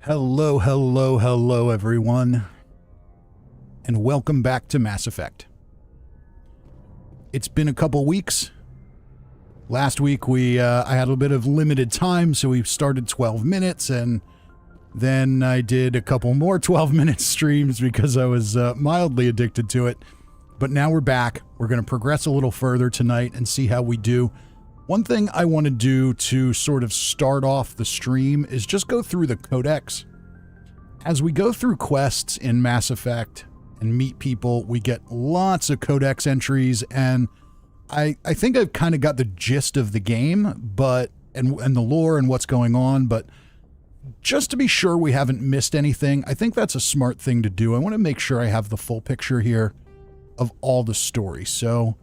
Hello, hello, hello, everyone, and welcome back to Mass Effect. It's been a couple weeks. Last week I had a bit of limited time, so we started 12 minutes, and then I did a couple more 12-minute streams because I was mildly addicted to it. But now we're back. We're going to progress a little further tonight and see how we do. One thing I want to do to sort of start off the stream is just go through the codex. As we go through quests in Mass Effect and meet people, we get lots of codex entries, and I think I've kind of got the gist of the game, but and the lore and what's going on, but just to be sure we haven't missed anything, I think that's a smart thing to do. I want to make sure I have the full picture here of all the story. So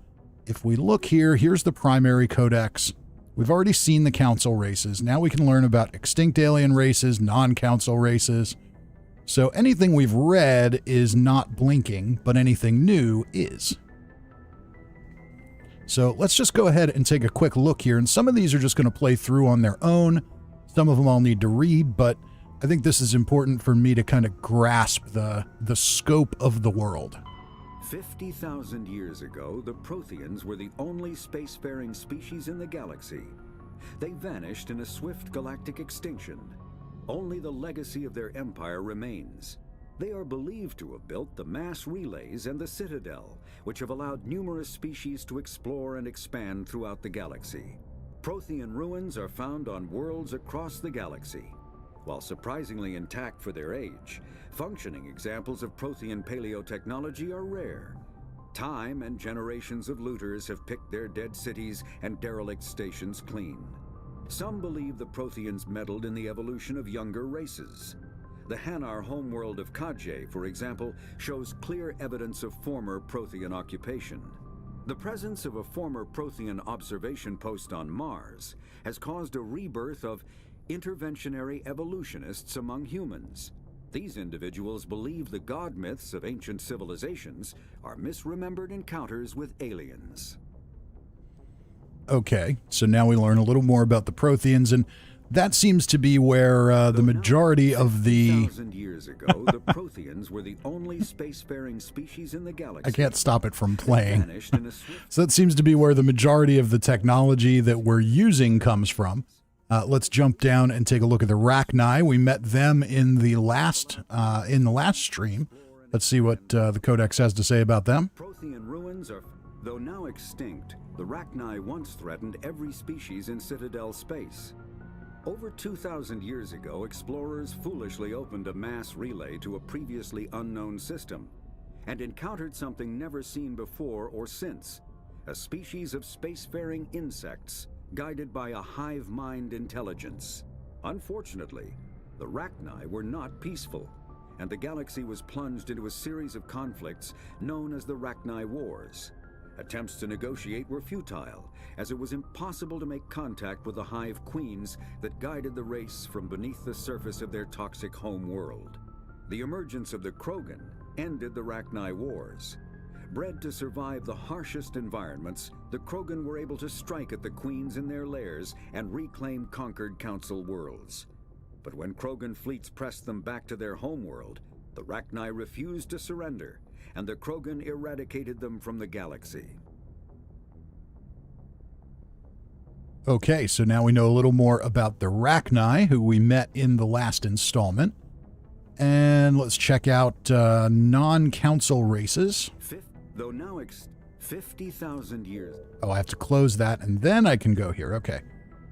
if we look here, here's the primary codex. We've already seen the council races. Now we can learn about extinct alien races, non-council races. So anything we've read is not blinking, but anything new is. So let's just go ahead and take a quick look here. And some of these are just going to play through on their own. Some of them I'll need to read, but I think this is important for me to kind of grasp the scope of the world. 50,000 years ago, the Protheans were the only spacefaring species in the galaxy. They vanished in a swift galactic extinction. Only the legacy of their empire remains. They are believed to have built the mass relays and the Citadel, which have allowed numerous species to explore and expand throughout the galaxy. Prothean ruins are found on worlds across the galaxy. While surprisingly intact for their age, functioning examples of Prothean paleotechnology are rare. Time and generations of looters have picked their dead cities and derelict stations clean. Some believe the Protheans meddled in the evolution of younger races. The Hanar homeworld of Kajay, for example, shows clear evidence of former Prothean occupation. The presence of a former Prothean observation post on Mars has caused a rebirth of interventionary evolutionists among humans. These individuals believe the god myths of ancient civilizations are misremembered encounters with aliens. Okay, so now we learn a little more about the Protheans, and that seems to be where the majority of the... 50,000 years ago, the Protheans were the only spacefaring species in the galaxy. I can't stop it from playing. So that seems to be where the majority of the technology that we're using comes from. Let's jump down and take a look at the Rachni. We met them in the last stream. Let's see what the Codex has to say about them. Prothean ruins are, though now extinct, the Rachni once threatened every species in Citadel space. Over 2,000 years ago, explorers foolishly opened a mass relay to a previously unknown system and encountered something never seen before or since, a species of spacefaring insects guided by a hive mind intelligence. Unfortunately, the Rachni were not peaceful, and the galaxy was plunged into a series of conflicts known as the Rachni Wars. Attempts to negotiate were futile, as it was impossible to make contact with the hive queens that guided the race from beneath the surface of their toxic home world. The emergence of the Krogan ended the Rachni Wars. Bred to survive the harshest environments, the Krogan were able to strike at the queens in their lairs and reclaim conquered council worlds. But when Krogan fleets pressed them back to their homeworld, the Rachni refused to surrender, and the Krogan eradicated them from the galaxy. Okay, so now we know a little more about the Rachni, who we met in the last installment. And let's check out non-council races. Though now 50,000 years... Oh, I have to close that, and then I can go here. Okay.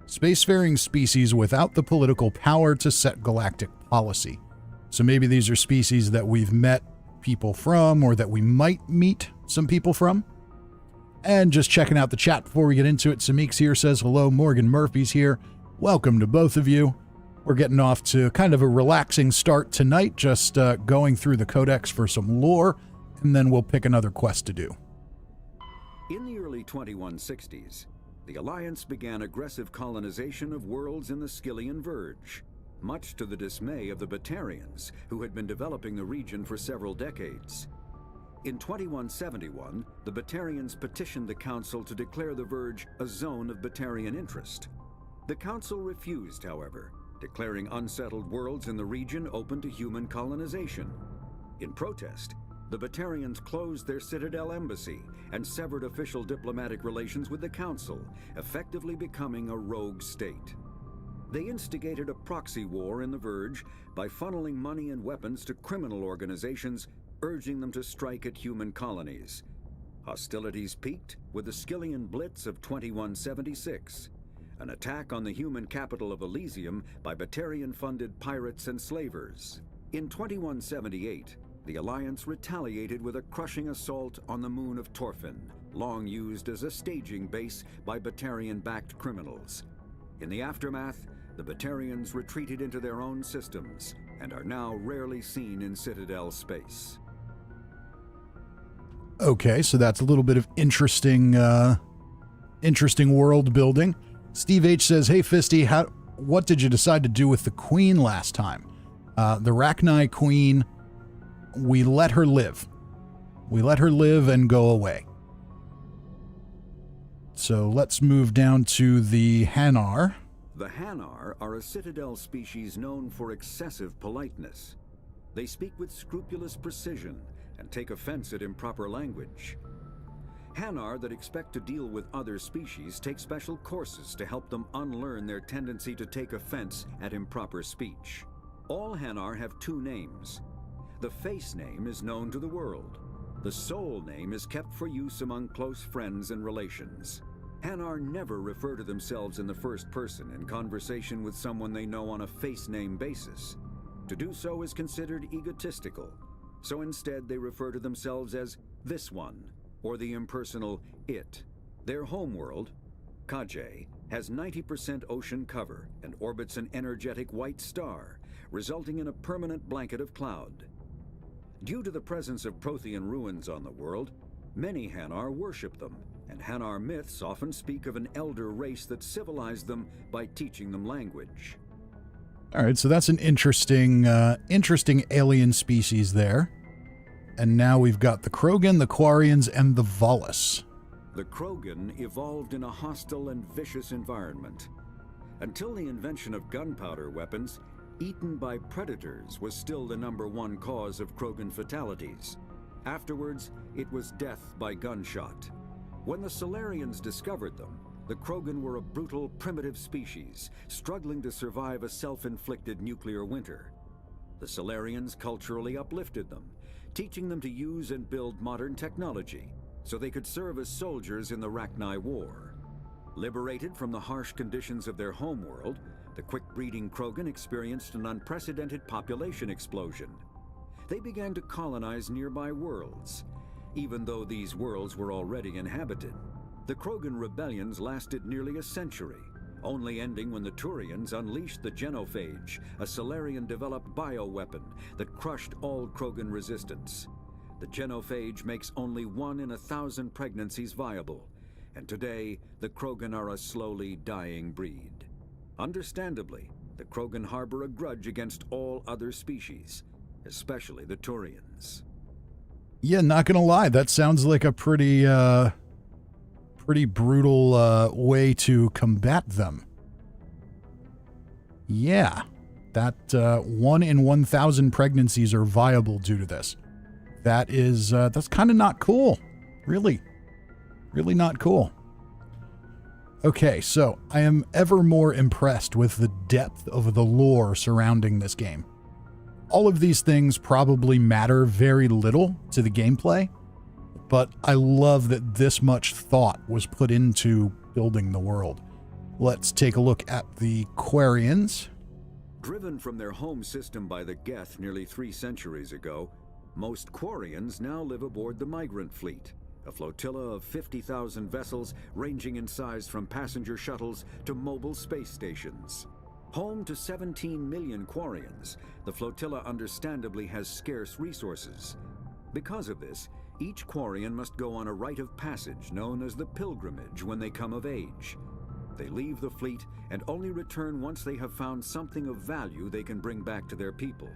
Spacefaring species without the political power to set galactic policy. So maybe these are species that we've met people from, or that we might meet some people from. And just checking out the chat before we get into it, Samik's here, says hello. Morgan Murphy's here. Welcome to both of you. We're getting off to kind of a relaxing start tonight, just going through the Codex for some lore, and then we'll pick another quest to do. In the early 2160s, the Alliance began aggressive colonization of worlds in the Skyllian Verge, much to the dismay of the Batarians, who had been developing the region for several decades. In 2171, the Batarians petitioned the Council to declare the Verge a zone of Batarian interest. The Council refused, however, declaring unsettled worlds in the region open to human colonization. In protest, the Batarians closed their Citadel embassy and severed official diplomatic relations with the Council, effectively becoming a rogue state. They instigated a proxy war in the Verge by funneling money and weapons to criminal organizations, urging them to strike at human colonies. Hostilities peaked with the Skillian Blitz of 2176, an attack on the human capital of Elysium by Batarian-funded pirates and slavers. In 2178, the Alliance retaliated with a crushing assault on the moon of Torfin, long used as a staging base by Batarian-backed criminals. In the aftermath, the Batarians retreated into their own systems and are now rarely seen in Citadel space. Okay, so that's a little bit of interesting world building. Steve H says, "Hey Fisty, what did you decide to do with the Queen last time? The Rachni Queen, we let her live. We let her live and go away." So let's move down to the Hanar. The Hanar are a Citadel species known for excessive politeness. They speak with scrupulous precision and take offense at improper language. Hanar that expect to deal with other species take special courses to help them unlearn their tendency to take offense at improper speech. All Hanar have two names. The face name is known to the world. The soul name is kept for use among close friends and relations. Hanar never refer to themselves in the first person in conversation with someone they know on a face name basis. To do so is considered egotistical, so instead they refer to themselves as this one, or the impersonal it. Their homeworld, Kaje, has 90% ocean cover and orbits an energetic white star, resulting in a permanent blanket of cloud. Due to the presence of Prothean ruins on the world, many Hanar worship them, and Hanar myths often speak of an elder race that civilized them by teaching them language. All right, so that's an interesting alien species there. And now we've got the Krogan, the Quarians, and the Volus. The Krogan evolved in a hostile and vicious environment. Until the invention of gunpowder weapons, eaten by predators was still the #1 cause of Krogan fatalities. Afterwards, it was death by gunshot. When the Solarians discovered them, the Krogan were a brutal, primitive species, struggling to survive a self-inflicted nuclear winter. The Solarians culturally uplifted them, teaching them to use and build modern technology, so they could serve as soldiers in the Rachni War. Liberated from the harsh conditions of their homeworld, the quick-breeding Krogan experienced an unprecedented population explosion. They began to colonize nearby worlds, even though these worlds were already inhabited. The Krogan rebellions lasted nearly a century, only ending when the Turians unleashed the Genophage, a Solarian-developed bioweapon that crushed all Krogan resistance. The Genophage makes only 1 in 1,000 pregnancies viable, and today the Krogan are a slowly dying breed. Understandably, the Krogan harbor a grudge against all other species, especially the Turians. Yeah, not gonna lie, that sounds like a pretty brutal way to combat them. Yeah, that 1 in 1,000 pregnancies are viable due to this. That's kind of not cool. Really not cool. Okay, so I am ever more impressed with the depth of the lore surrounding this game. All of these things probably matter very little to the gameplay, but I love that this much thought was put into building the world. Let's take a look at the Quarians. Driven from their home system by the Geth nearly 3 centuries ago, most Quarians now live aboard the Migrant Fleet, a flotilla of 50,000 vessels ranging in size from passenger shuttles to mobile space stations. Home to 17 million Quarians, the flotilla understandably has scarce resources. Because of this, each Quarian must go on a rite of passage known as the Pilgrimage when they come of age. They leave the fleet and only return once they have found something of value they can bring back to their people.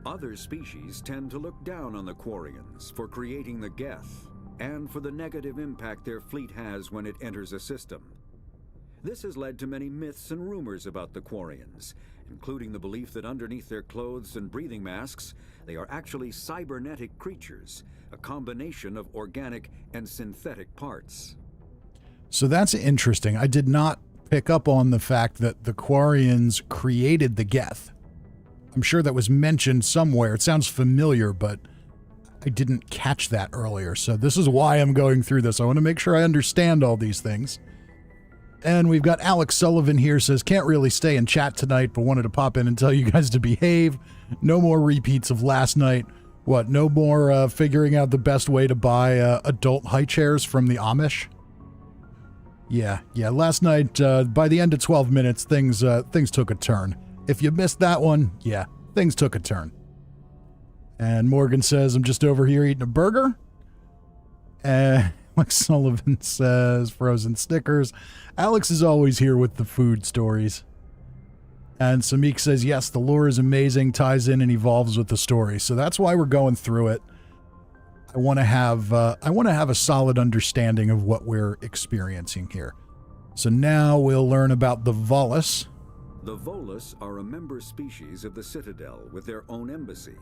Other species tend to look down on the Quarians for creating the Geth, and for the negative impact their fleet has when it enters a system. This has led to many myths and rumors about the Quarians, including the belief that underneath their clothes and breathing masks, they are actually cybernetic creatures, a combination of organic and synthetic parts. So that's interesting. I did not pick up on the fact that the Quarians created the Geth. I'm sure that was mentioned somewhere. It sounds familiar, but I didn't catch that earlier. So this is why I'm going through this. I want to make sure I understand all these things. And we've got Alex Sullivan here, says, can't really stay and chat tonight, but wanted to pop in and tell you guys to behave. No more repeats of last night. What, no more figuring out the best way to buy adult high chairs from the Amish? Yeah, last night, by the end of 12 minutes, things took a turn. If you missed that one, yeah, things took a turn. And Morgan says, I'm just over here eating a burger. Alex Sullivan says, frozen Snickers. Alex is always here with the food stories. And Samik says, yes, the lore is amazing, ties in and evolves with the story. So that's why we're going through it. I want to have a solid understanding of what we're experiencing here. So now we'll learn about the Volus. The Volus are a member species of the Citadel with their own embassy,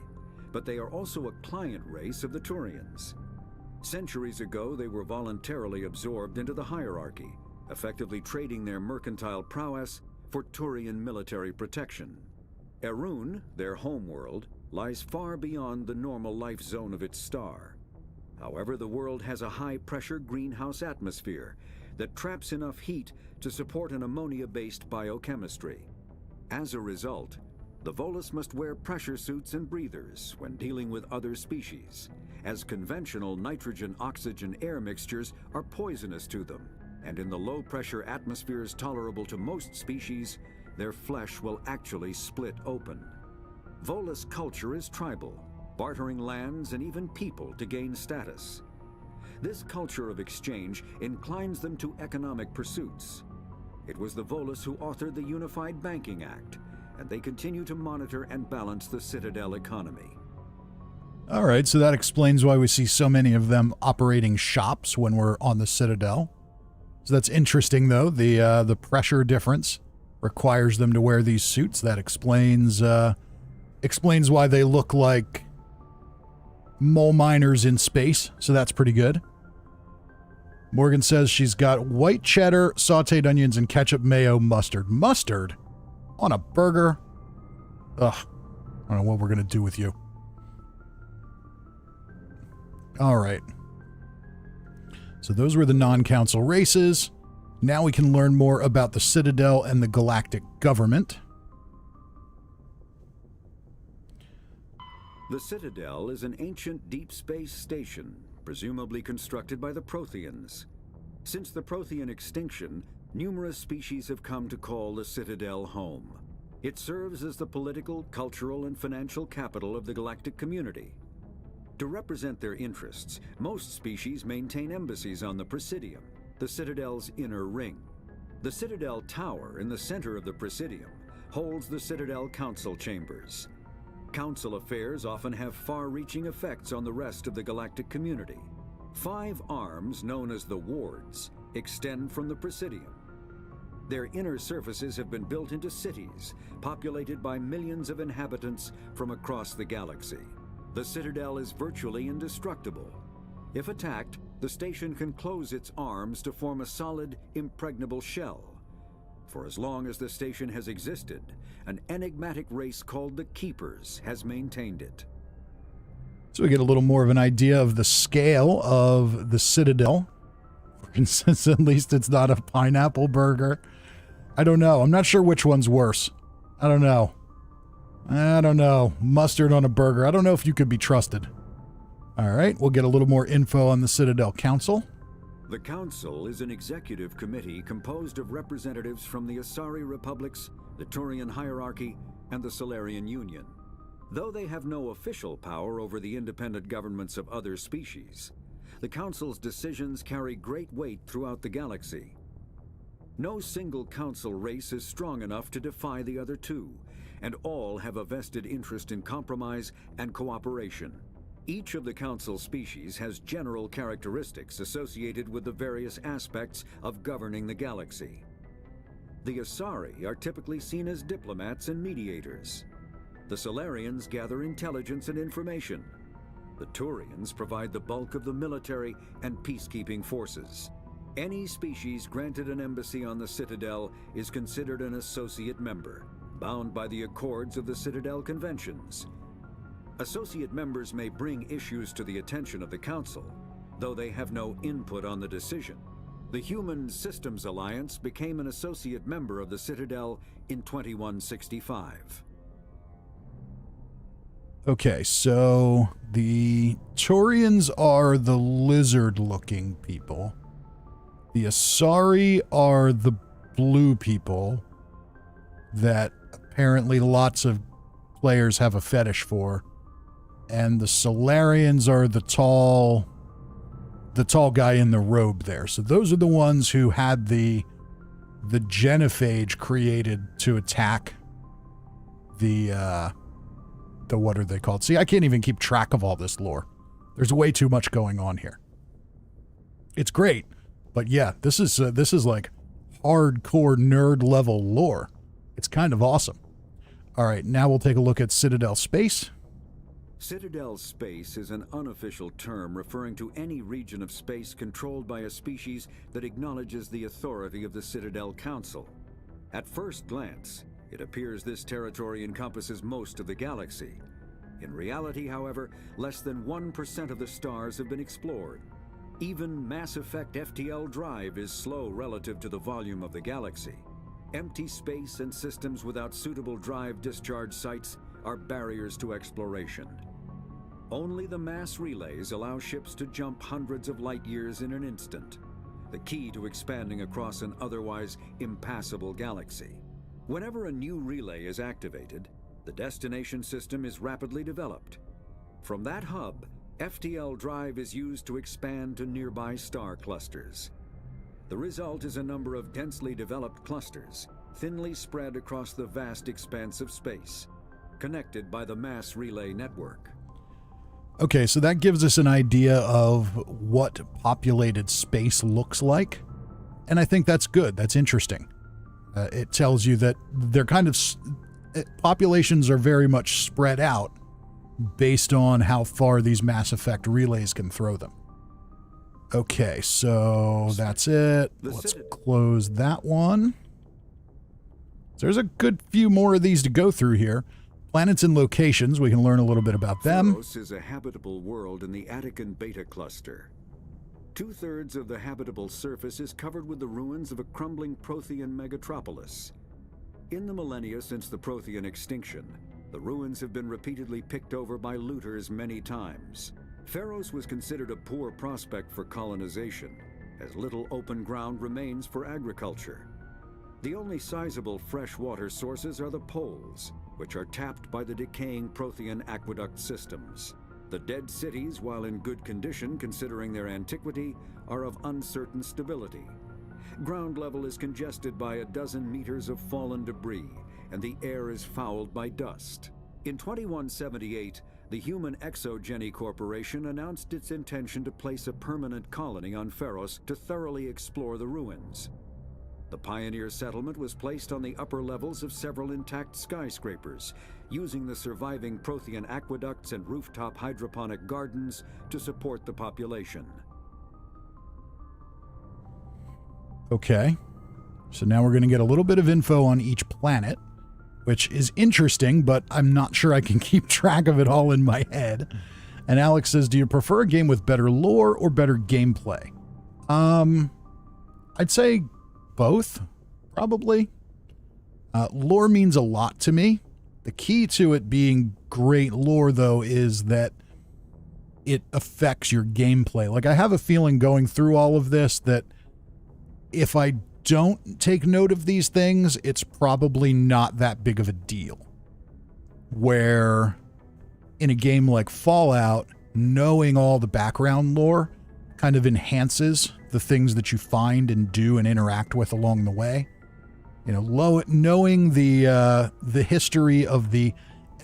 but they are also a client race of the Turians. Centuries ago, they were voluntarily absorbed into the hierarchy, effectively trading their mercantile prowess for Turian military protection. Erun, their homeworld, lies far beyond the normal life zone of its star. However, the world has a high-pressure greenhouse atmosphere that traps enough heat to support an ammonia-based biochemistry. As a result, the Volus must wear pressure suits and breathers when dealing with other species, as conventional nitrogen-oxygen air mixtures are poisonous to them, and in the low-pressure atmospheres tolerable to most species, their flesh will actually split open. Volus culture is tribal, bartering lands and even people to gain status. This culture of exchange inclines them to economic pursuits. It was the Volus who authored the Unified Banking Act, and they continue to monitor and balance the Citadel economy. All right, so that explains why we see so many of them operating shops when we're on the Citadel. So that's interesting, though. The pressure difference requires them to wear these suits. That explains why they look like mole miners in space. So that's pretty good. Morgan says she's got white cheddar, sauteed onions, and ketchup, mayo, mustard. Mustard on a burger? Ugh. I don't know what we're going to do with you. All right. So those were the non-council races. Now we can learn more about the Citadel and the galactic government. The Citadel is an ancient deep space station, presumably constructed by the Protheans. Since the Prothean extinction, numerous species have come to call the Citadel home. It serves as the political, cultural, and financial capital of the galactic community. To represent their interests, most species maintain embassies on the Presidium, the Citadel's inner ring. The Citadel Tower in the center of the Presidium holds the Citadel Council Chambers. Council affairs often have far-reaching effects on the rest of the galactic community. 5 arms, known as the Wards, extend from the Presidium. Their inner surfaces have been built into cities, populated by millions of inhabitants from across the galaxy. The Citadel is virtually indestructible. If attacked, the station can close its arms to form a solid, impregnable shell. For as long as the station has existed, an enigmatic race called the Keepers has maintained it. So we get a little more of an idea of the scale of the Citadel. Since at least it's not a pineapple burger. I don't know. I'm not sure which one's worse. I don't know. Mustard on a burger. I don't know if you could be trusted. All right, we'll get a little more info on the Citadel Council. The Council is an executive committee composed of representatives from the Asari Republics, the Turian hierarchy, and the Solarian Union. Though they have no official power over the independent governments of other species, the Council's decisions carry great weight throughout the galaxy. No single Council race is strong enough to defy the other two, and all have a vested interest in compromise and cooperation. Each of the Council species has general characteristics associated with the various aspects of governing the galaxy. The Asari are typically seen as diplomats and mediators. The Solarians gather intelligence and information. The Turians provide the bulk of the military and peacekeeping forces. Any species granted an embassy on the Citadel is considered an associate member, bound by the accords of the Citadel Conventions. Associate members may bring issues to the attention of the Council, though they have no input on the decision. The Human Systems Alliance became an associate member of the Citadel in 2165. Okay, so the Turians are the lizard-looking people. The Asari are the blue people that apparently lots of players have a fetish for. And the Solarians are the tall guy in the robe there. So those are the ones who had the genophage created to attack the what are they called? See, I can't even keep track of all this lore. There's way too much going on here. It's great, but yeah, this is like hardcore nerd level lore. It's kind of awesome. All right, now we'll take a look at Citadel space. Citadel space is an unofficial term referring to any region of space controlled by a species that acknowledges the authority of the Citadel Council. At first glance, it appears this territory encompasses most of the galaxy. In reality, however, less than 1% of the stars have been explored. Even Mass Effect FTL drive is slow relative to the volume of the galaxy. Empty space and systems without suitable drive discharge sites are barriers to exploration. Only the mass relays allow ships to jump hundreds of light years in an instant, the key to expanding across an otherwise impassable galaxy. Whenever a new relay is activated, the destination system is rapidly developed. From that hub, FTL drive is used to expand to nearby star clusters. The result is a number of densely developed clusters, thinly spread across the vast expanse of space, connected by the mass relay network. Okay, so that gives us an idea of what populated space looks like. And I think that's good. That's interesting. It tells you that they're kind of populations are very much spread out based on how far these Mass Effect relays can throw them. Okay, so that's it. Let's close that one. So there's a good few more of these to go through here. Planets and locations, we can learn a little bit about them. Pharos is a habitable world in the Attican Beta Cluster. 2/3 of the habitable surface is covered with the ruins of a crumbling Prothean megatropolis. In the millennia since the Prothean extinction, the ruins have been repeatedly picked over by looters many times. Pharos was considered a poor prospect for colonization, as little open ground remains for agriculture. The only sizable freshwater sources are the poles, which are tapped by the decaying Prothean aqueduct systems. The dead cities, while in good condition considering their antiquity, are of uncertain stability. Ground level is congested by a dozen meters of fallen debris, and the air is fouled by dust. In 2178, the Human Exogeny Corporation announced its intention to place a permanent colony on Pharos to thoroughly explore the ruins. The pioneer settlement was placed on the upper levels of several intact skyscrapers, using the surviving Prothean aqueducts and rooftop hydroponic gardens to support the population. Okay, so now we're going to get a little bit of info on each planet, which is interesting, but I'm not sure I can keep track of it all in my head. And Alex says, do you prefer a game with better lore or better gameplay? I'd say both, probably. Lore means a lot to me. The key to it being great lore, though, is that it affects your gameplay. Like, I have a feeling going through all of this that if I don't take note of these things, it's probably not that big of a deal. Where in a game like Fallout, knowing all the background lore kind of enhances the things that you find and do and interact with along the way. You know, knowing the history of the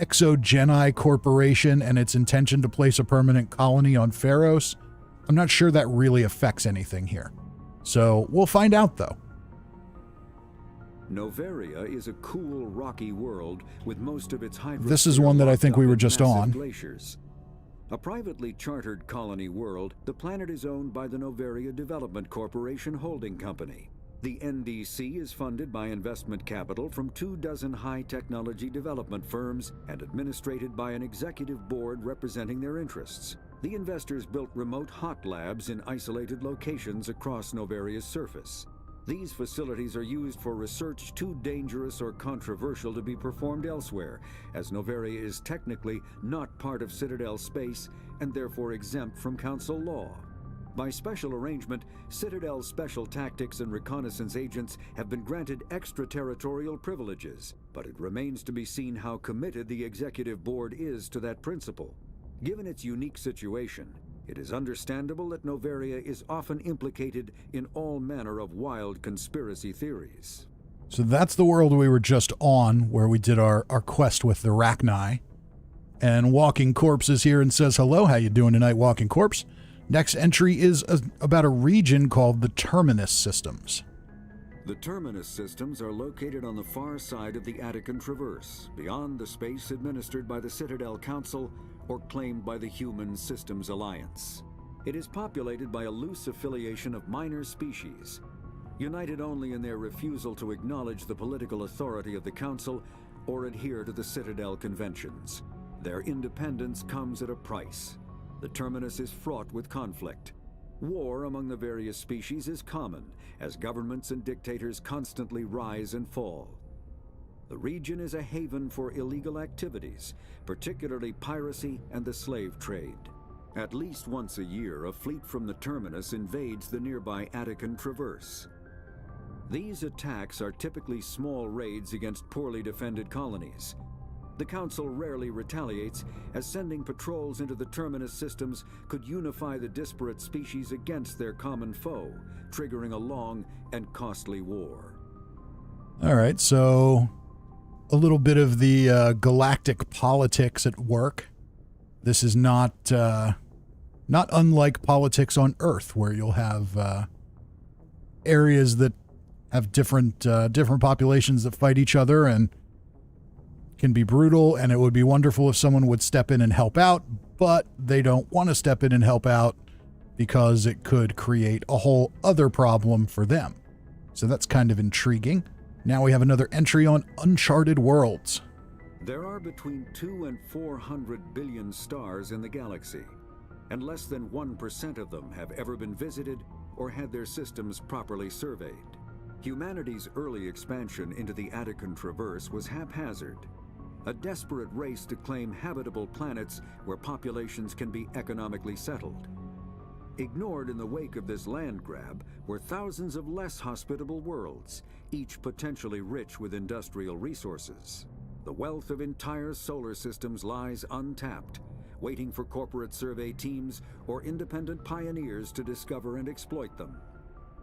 Exogeny Corporation and its intention to place a permanent colony on Pharos, I'm not sure that really affects anything here. So we'll find out, though. Noveria is a cool, rocky world with most of its hydrosphere This is one that I think we were just massive on. glaciers. A privately chartered colony world, the planet is owned by the Noveria Development Corporation Holding Company. The NDC is funded by investment capital from 24 high-technology development firms and administrated by an executive board representing their interests. The investors built remote hot labs in isolated locations across Noveria's surface. These facilities are used for research too dangerous or controversial to be performed elsewhere, as Noveria is technically not part of Citadel space and therefore exempt from council law. By special arrangement, Citadel's special tactics and reconnaissance agents have been granted extraterritorial privileges, but it remains to be seen how committed the executive board is to that principle. Given its unique situation, it is understandable that Noveria is often implicated in all manner of wild conspiracy theories. So that's the world we were just on, where we did our quest with the Rachni. And Walking Corpse is here and says, hello, how you doing tonight, Walking Corpse? Next entry is about a region called the Terminus Systems. The Terminus Systems are located on the far side of the Attican Traverse, beyond the space administered by the Citadel Council or claimed by the Human Systems Alliance. It is populated by a loose affiliation of minor species, united only in their refusal to acknowledge the political authority of the Council or adhere to the Citadel Conventions. Their independence comes at a price. The Terminus is fraught with conflict. War among the various species is common, as governments and dictators constantly rise and fall. The region is a haven for illegal activities, particularly piracy and the slave trade. At least once a year, a fleet from the Terminus invades the nearby Attican Traverse. These attacks are typically small raids against poorly defended colonies. The Council rarely retaliates, as sending patrols into the Terminus systems could unify the disparate species against their common foe, triggering a long and costly war. All right, so a little bit of the galactic politics at work. This is not unlike politics on Earth, where you'll have areas that have different populations that fight each other and can be brutal, and it would be wonderful if someone would step in and help out, but they don't want to step in and help out because it could create a whole other problem for them. So that's kind of intriguing. Now we have another entry on Uncharted Worlds. There are between 2 and 400 billion stars in the galaxy, and less than 1% of them have ever been visited or had their systems properly surveyed. Humanity's early expansion into the Attican Traverse was haphazard, a desperate race to claim habitable planets where populations can be economically settled. Ignored in the wake of this land grab were thousands of less hospitable worlds, each potentially rich with industrial resources. The wealth of entire solar systems lies untapped, waiting for corporate survey teams or independent pioneers to discover and exploit them.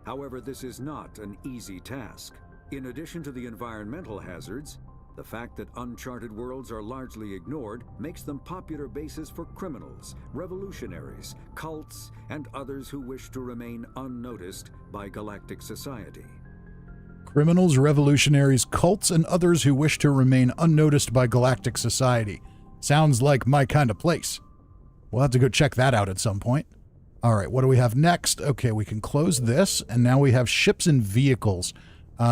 However, this is not an easy task. In addition to the environmental hazards, the fact that uncharted worlds are largely ignored makes them popular bases for criminals, revolutionaries, cults, and others who wish to remain unnoticed by galactic society. Criminals, revolutionaries, cults, and others who wish to remain unnoticed by galactic society. Sounds like my kind of place. We'll have to go check that out at some point. All right, what do we have next? Okay, we can close this, and now we have ships and vehicles.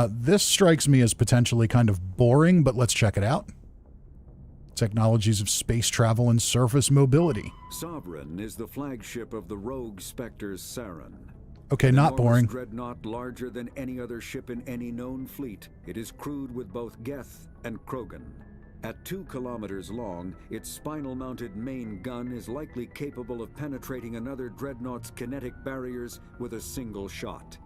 This strikes me as potentially kind of boring, but let's check it out. Technologies of space travel and surface mobility. Sovereign is the flagship of the rogue Spectre's Saren. Okay, not boring. Dreadnought larger than any other ship in any known fleet. It is crewed with both Geth and Krogan. At 2 kilometers long, its spinal-mounted main gun is likely capable of penetrating another dreadnought's kinetic barriers with a single shot.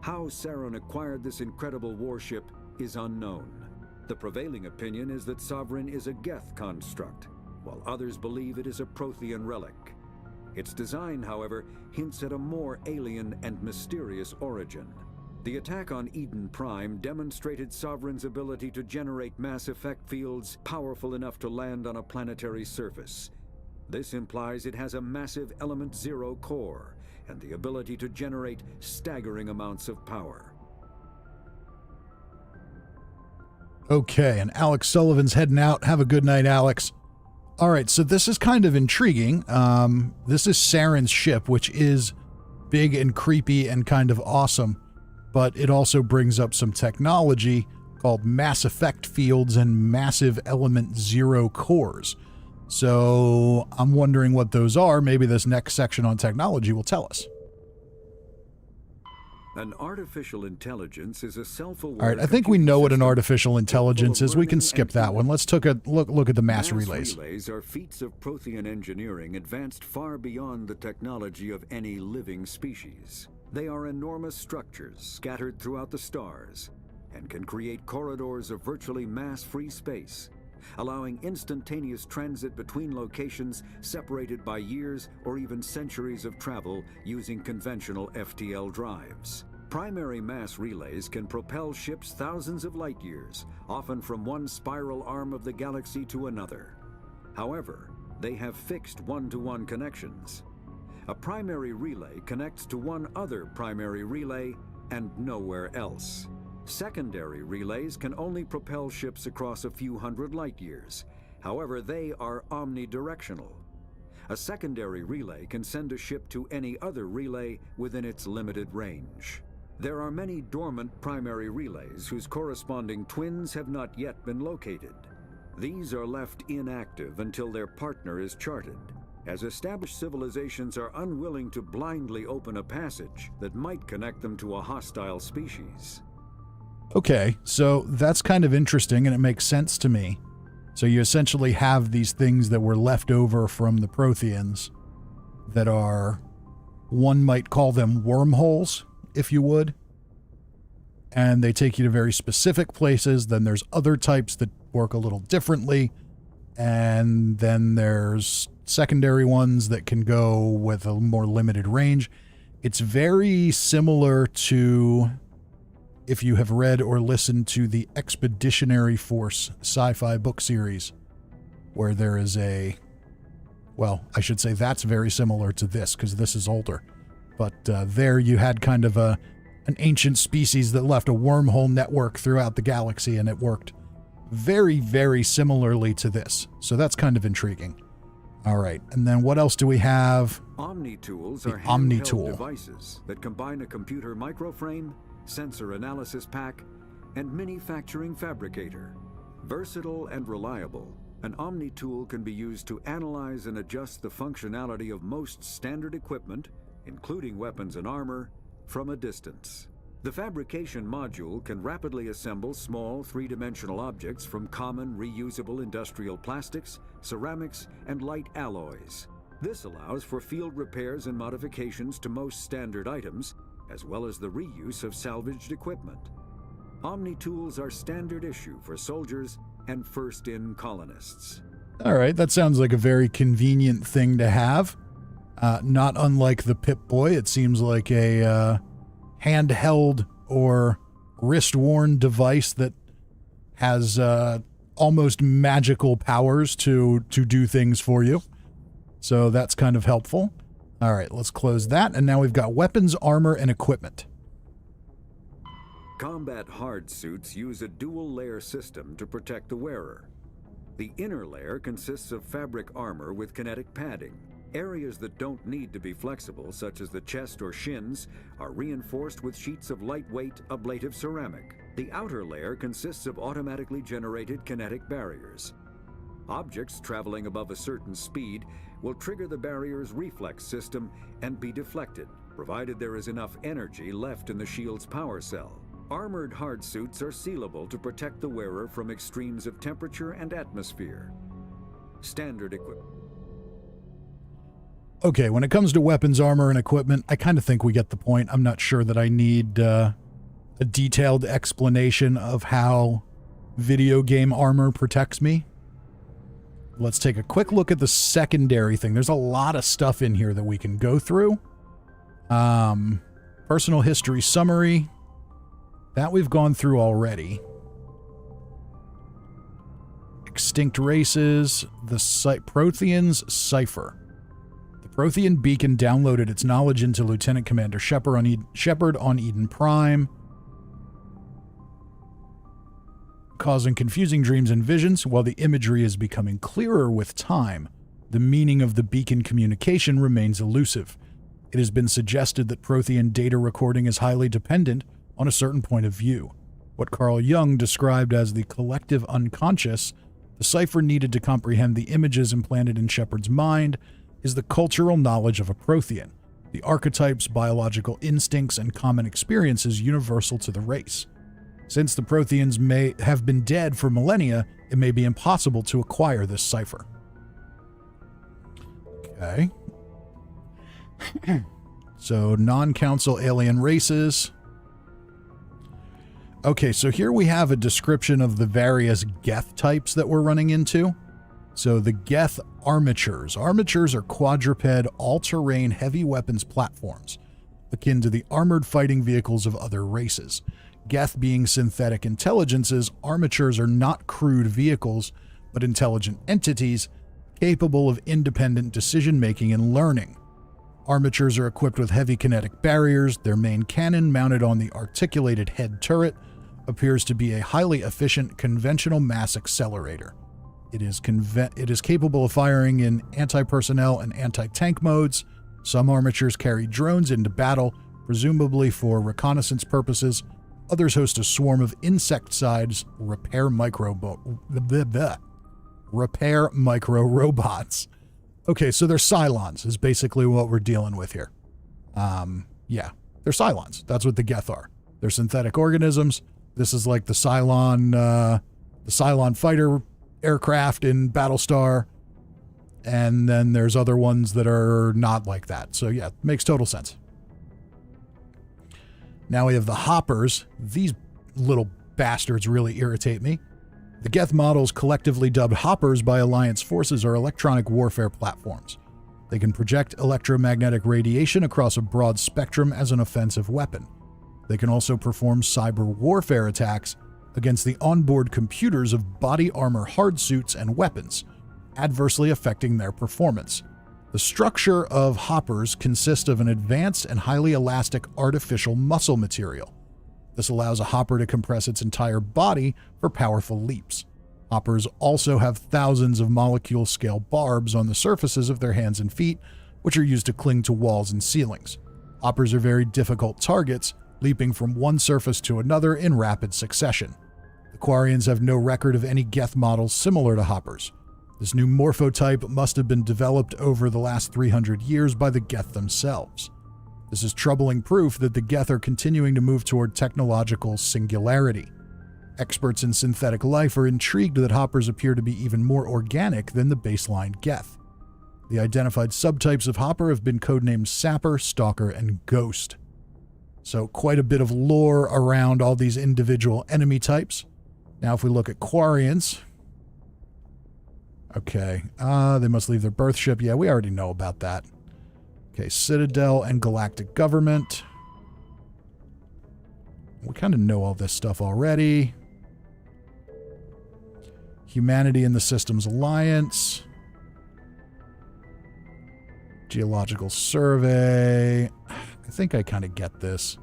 How Saren acquired this incredible warship is unknown. The prevailing opinion is that Sovereign is a Geth construct, while others believe it is a Prothean relic. Its design, however, hints at a more alien and mysterious origin. The attack on Eden Prime demonstrated Sovereign's ability to generate mass effect fields powerful enough to land on a planetary surface. This implies it has a massive Element Zero core and the ability to generate staggering amounts of power. Okay, and Alex Sullivan's heading out. Have a good night, Alex. All right, so this is kind of intriguing. This is Saren's ship, which is big and creepy and kind of awesome, but it also brings up some technology called Mass Effect fields and Massive Element Zero cores. So I'm wondering what those are. Maybe this next section on technology will tell us. An artificial intelligence is a self-aware... All right, I think we know what an artificial intelligence is. We can skip that one. Let's take a look at the mass relays. Mass relays are feats of Prothean engineering advanced far beyond the technology of any living species. They are enormous structures scattered throughout the stars and can create corridors of virtually mass-free space, allowing instantaneous transit between locations separated by years or even centuries of travel using conventional FTL drives. Primary mass relays can propel ships thousands of light years, often from one spiral arm of the galaxy to another. However, they have fixed one-to-one connections. A primary relay connects to one other primary relay and nowhere else. Secondary relays can only propel ships across a few hundred light years. However, they are omnidirectional. A secondary relay can send a ship to any other relay within its limited range. There are many dormant primary relays whose corresponding twins have not yet been located. These are left inactive until their partner is charted, as established civilizations are unwilling to blindly open a passage that might connect them to a hostile species. Okay, so that's kind of interesting, and it makes sense to me. So you essentially have these things that were left over from the Protheans that are, one might call them wormholes, if you would. And they take you to very specific places. Then there's other types that work a little differently. And then there's secondary ones that can go with a more limited range. It's very similar to... if you have read or listened to the Expeditionary Force sci-fi book series, where there is well, I should say that's very similar to this, because this is older. But there you had kind of an ancient species that left a wormhole network throughout the galaxy, and it worked very, very similarly to this. So that's kind of intriguing. All right, and then what else do we have? Omni Tools are Omni handheld Tool devices that combine a computer microframe, sensor analysis pack, and manufacturing fabricator. Versatile and reliable, an Omni Tool can be used to analyze and adjust the functionality of most standard equipment, including weapons and armor, from a distance. The fabrication module can rapidly assemble small three-dimensional objects from common reusable industrial plastics, ceramics, and light alloys. This allows for field repairs and modifications to most standard items, as well as the reuse of salvaged equipment. Omni Tools are standard issue for soldiers and first-in colonists. All right, that sounds like a very convenient thing to have. Not unlike the Pip-Boy, it seems like a handheld or wrist-worn device that has almost magical powers to do things for you. So that's kind of helpful. All right, let's close that. And now we've got weapons, armor, and equipment. Combat hard suits use a dual-layer system to protect the wearer. The inner layer consists of fabric armor with kinetic padding. Areas that don't need to be flexible, such as the chest or shins, are reinforced with sheets of lightweight, ablative ceramic. The outer layer consists of automatically generated kinetic barriers. Objects traveling above a certain speed will trigger the barrier's reflex system and be deflected, provided there is enough energy left in the shield's power cell. Armored hard suits are sealable to protect the wearer from extremes of temperature and atmosphere. Standard equipment. Okay, when it comes to weapons, armor, and equipment, I kind of think we get the point. I'm not sure that I need a detailed explanation of how video game armor protects me. Let's take a quick look at the secondary thing. There's a lot of stuff in here that we can go through. Personal history summary. That we've gone through already. Extinct races. The Protheans cipher. The Prothean beacon downloaded its knowledge into Lieutenant Commander Shepard on Eden Prime. causing confusing dreams and visions. While the imagery is becoming clearer with time, the meaning of the beacon communication remains elusive. It has been suggested that Prothean data recording is highly dependent on a certain point of view. What Carl Jung described as the collective unconscious, the cipher needed to comprehend the images implanted in Shepard's mind, is the cultural knowledge of a Prothean, the archetypes, biological instincts, and common experiences universal to the race. Since the Protheans may have been dead for millennia, it may be impossible to acquire this cipher. Okay. So, non-council alien races. Okay, so here we have a description of the various Geth types that we're running into. So the Geth armatures. Armatures are quadruped, all-terrain heavy weapons platforms, akin to the armored fighting vehicles of other races. Geth being synthetic intelligences, armatures are not crude vehicles, but intelligent entities capable of independent decision-making and learning. Armatures are equipped with heavy kinetic barriers. Their main cannon, mounted on the articulated head turret, appears to be a highly efficient conventional mass accelerator. It is capable of firing in anti-personnel and anti-tank modes. Some armatures carry drones into battle, presumably for reconnaissance purposes. Others host a swarm of insect-sized repair micro robots. Okay, so they're Cylons is basically what we're dealing with here. Yeah, they're Cylons. That's what the Geth are. They're synthetic organisms. This is like the Cylon fighter aircraft in Battlestar. And then there's other ones that are not like that. So yeah, makes total sense. Now we have the Hoppers. These little bastards really irritate me. The Geth models, collectively dubbed Hoppers by Alliance forces, are electronic warfare platforms. They can project electromagnetic radiation across a broad spectrum as an offensive weapon. They can also perform cyber warfare attacks against the onboard computers of body armor hardsuits and weapons, adversely affecting their performance. The structure of Hoppers consists of an advanced and highly elastic artificial muscle material. This allows a Hopper to compress its entire body for powerful leaps. Hoppers also have thousands of molecule-scale barbs on the surfaces of their hands and feet, which are used to cling to walls and ceilings. Hoppers are very difficult targets, leaping from one surface to another in rapid succession. The Quarians have no record of any Geth models similar to Hoppers. This new morphotype must have been developed over the last 300 years by the Geth themselves. This is troubling proof that the Geth are continuing to move toward technological singularity. Experts in synthetic life are intrigued that Hoppers appear to be even more organic than the baseline Geth. The identified subtypes of Hopper have been codenamed Sapper, Stalker, and Ghost. So quite a bit of lore around all these individual enemy types. Now if we look at Quarians. Okay, they must leave their birth ship. Yeah, we already know about that. Okay, Citadel and Galactic Government. We kind of know all this stuff already. Humanity and the Systems Alliance. Geological Survey. I think I kind of get this.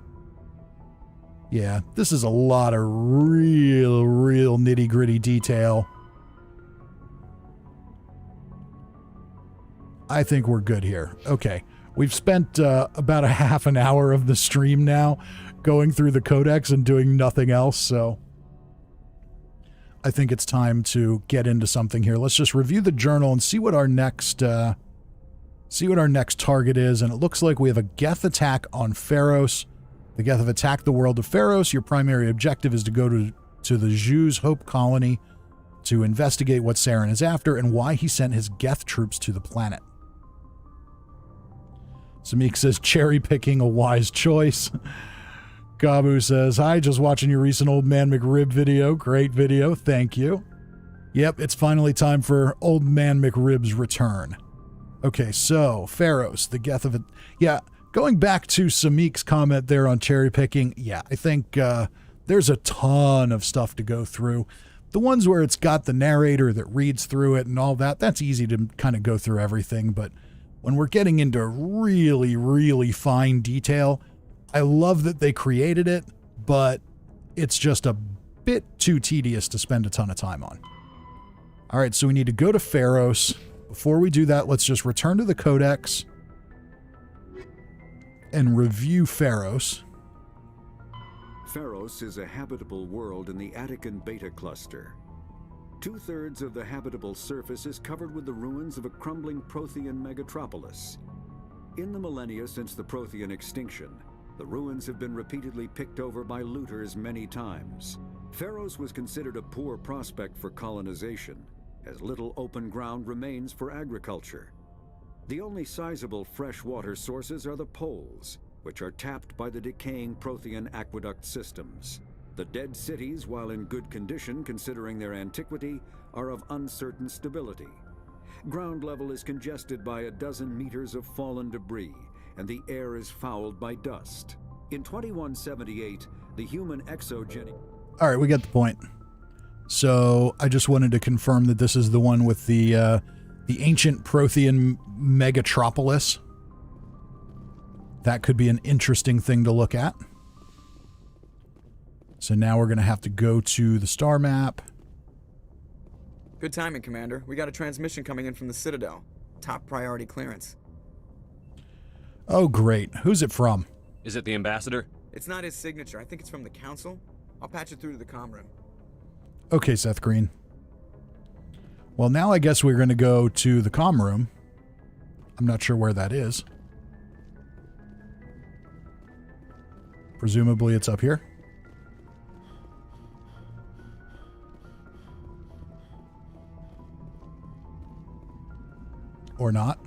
Yeah, this is a lot of real nitty-gritty detail. I think we're good here. Okay, we've spent about a half an hour of the stream now going through the codex and doing nothing else, so I think it's time to get into something here. Let's just review the journal and see what our next target is. And it looks like we have a Geth attack on Pharos. The Geth have attacked the world of Pharos. Your primary objective is to go to the Jew's Hope colony to investigate what Saren is after and why he sent his Geth troops to the planet. Samik says, cherry picking a wise choice. Gabu says, hi, just watching your recent Old Man McRib video. Great video. Thank you. Yep, it's finally time for Old Man McRib's return. Okay, so Pharos, the Geth of it. Yeah, going back to Samik's comment there on cherry picking. Yeah, I think there's a ton of stuff to go through. The ones where it's got the narrator that reads through it and all that, that's easy to kind of go through everything. But when we're getting into really fine detail, I love that they created it, but it's just a bit too tedious to spend a ton of time on. All right, so we need to go to Pharos. Before we do that, let's just return to the Codex and review Pharos. Pharos is a habitable world in the Attican Beta cluster. 2/3 of the habitable surface is covered with the ruins of a crumbling Prothean megatropolis. In the millennia since the Prothean extinction, the ruins have been repeatedly picked over by looters many times. Pharos was considered a poor prospect for colonization, as little open ground remains for agriculture. The only sizable freshwater sources are the poles, which are tapped by the decaying Prothean aqueduct systems. The dead cities, while in good condition considering their antiquity, are of uncertain stability. Ground level is congested by a dozen meters of fallen debris, and the air is fouled by dust. In 2178, the human exogenic... All right, we get the point. So I just wanted to confirm that this is the one with the ancient Prothean megatropolis. That could be an interesting thing to look at. So now we're going to have to go to the star map. Good timing, Commander. We got a transmission coming in from the Citadel. Top priority clearance. Oh, great. Who's it from? Is it the ambassador? It's not his signature. I think it's from the Council. I'll patch it through to the comm room. Okay, Seth Green. Well, now I guess we're going to go to the comm room. I'm not sure where that is. Presumably it's up here. Or not.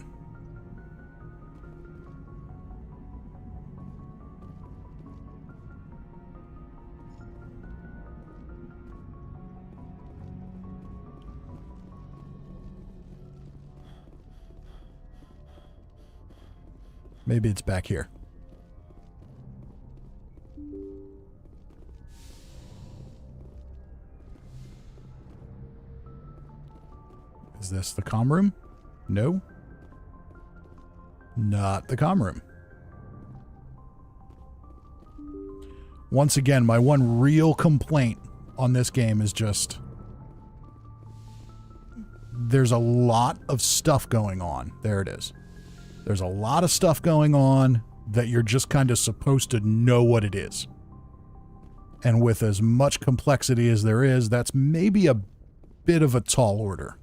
Maybe it's back here. Is this the comm room? No. Not the comm room. Once again, my one real complaint on this game is just... there's a lot of stuff going on. There it is. There's a lot of stuff going on that you're just kind of supposed to know what it is. And with as much complexity as there is, that's maybe a bit of a tall order.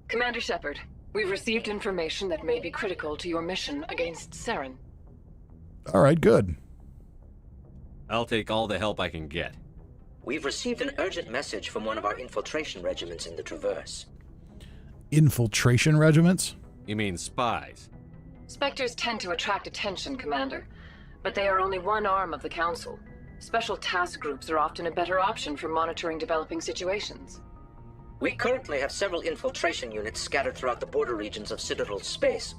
Commander Shepard, we've received information that may be critical to your mission against Saren. All right, good. I'll take all the help I can get. We've received an urgent message from one of our infiltration regiments in the Traverse. Infiltration regiments? You mean spies? Spectres tend to attract attention, Commander, but they are only one arm of the Council. Special task groups are often a better option for monitoring developing situations. We currently have several infiltration units scattered throughout the border regions of Citadel space.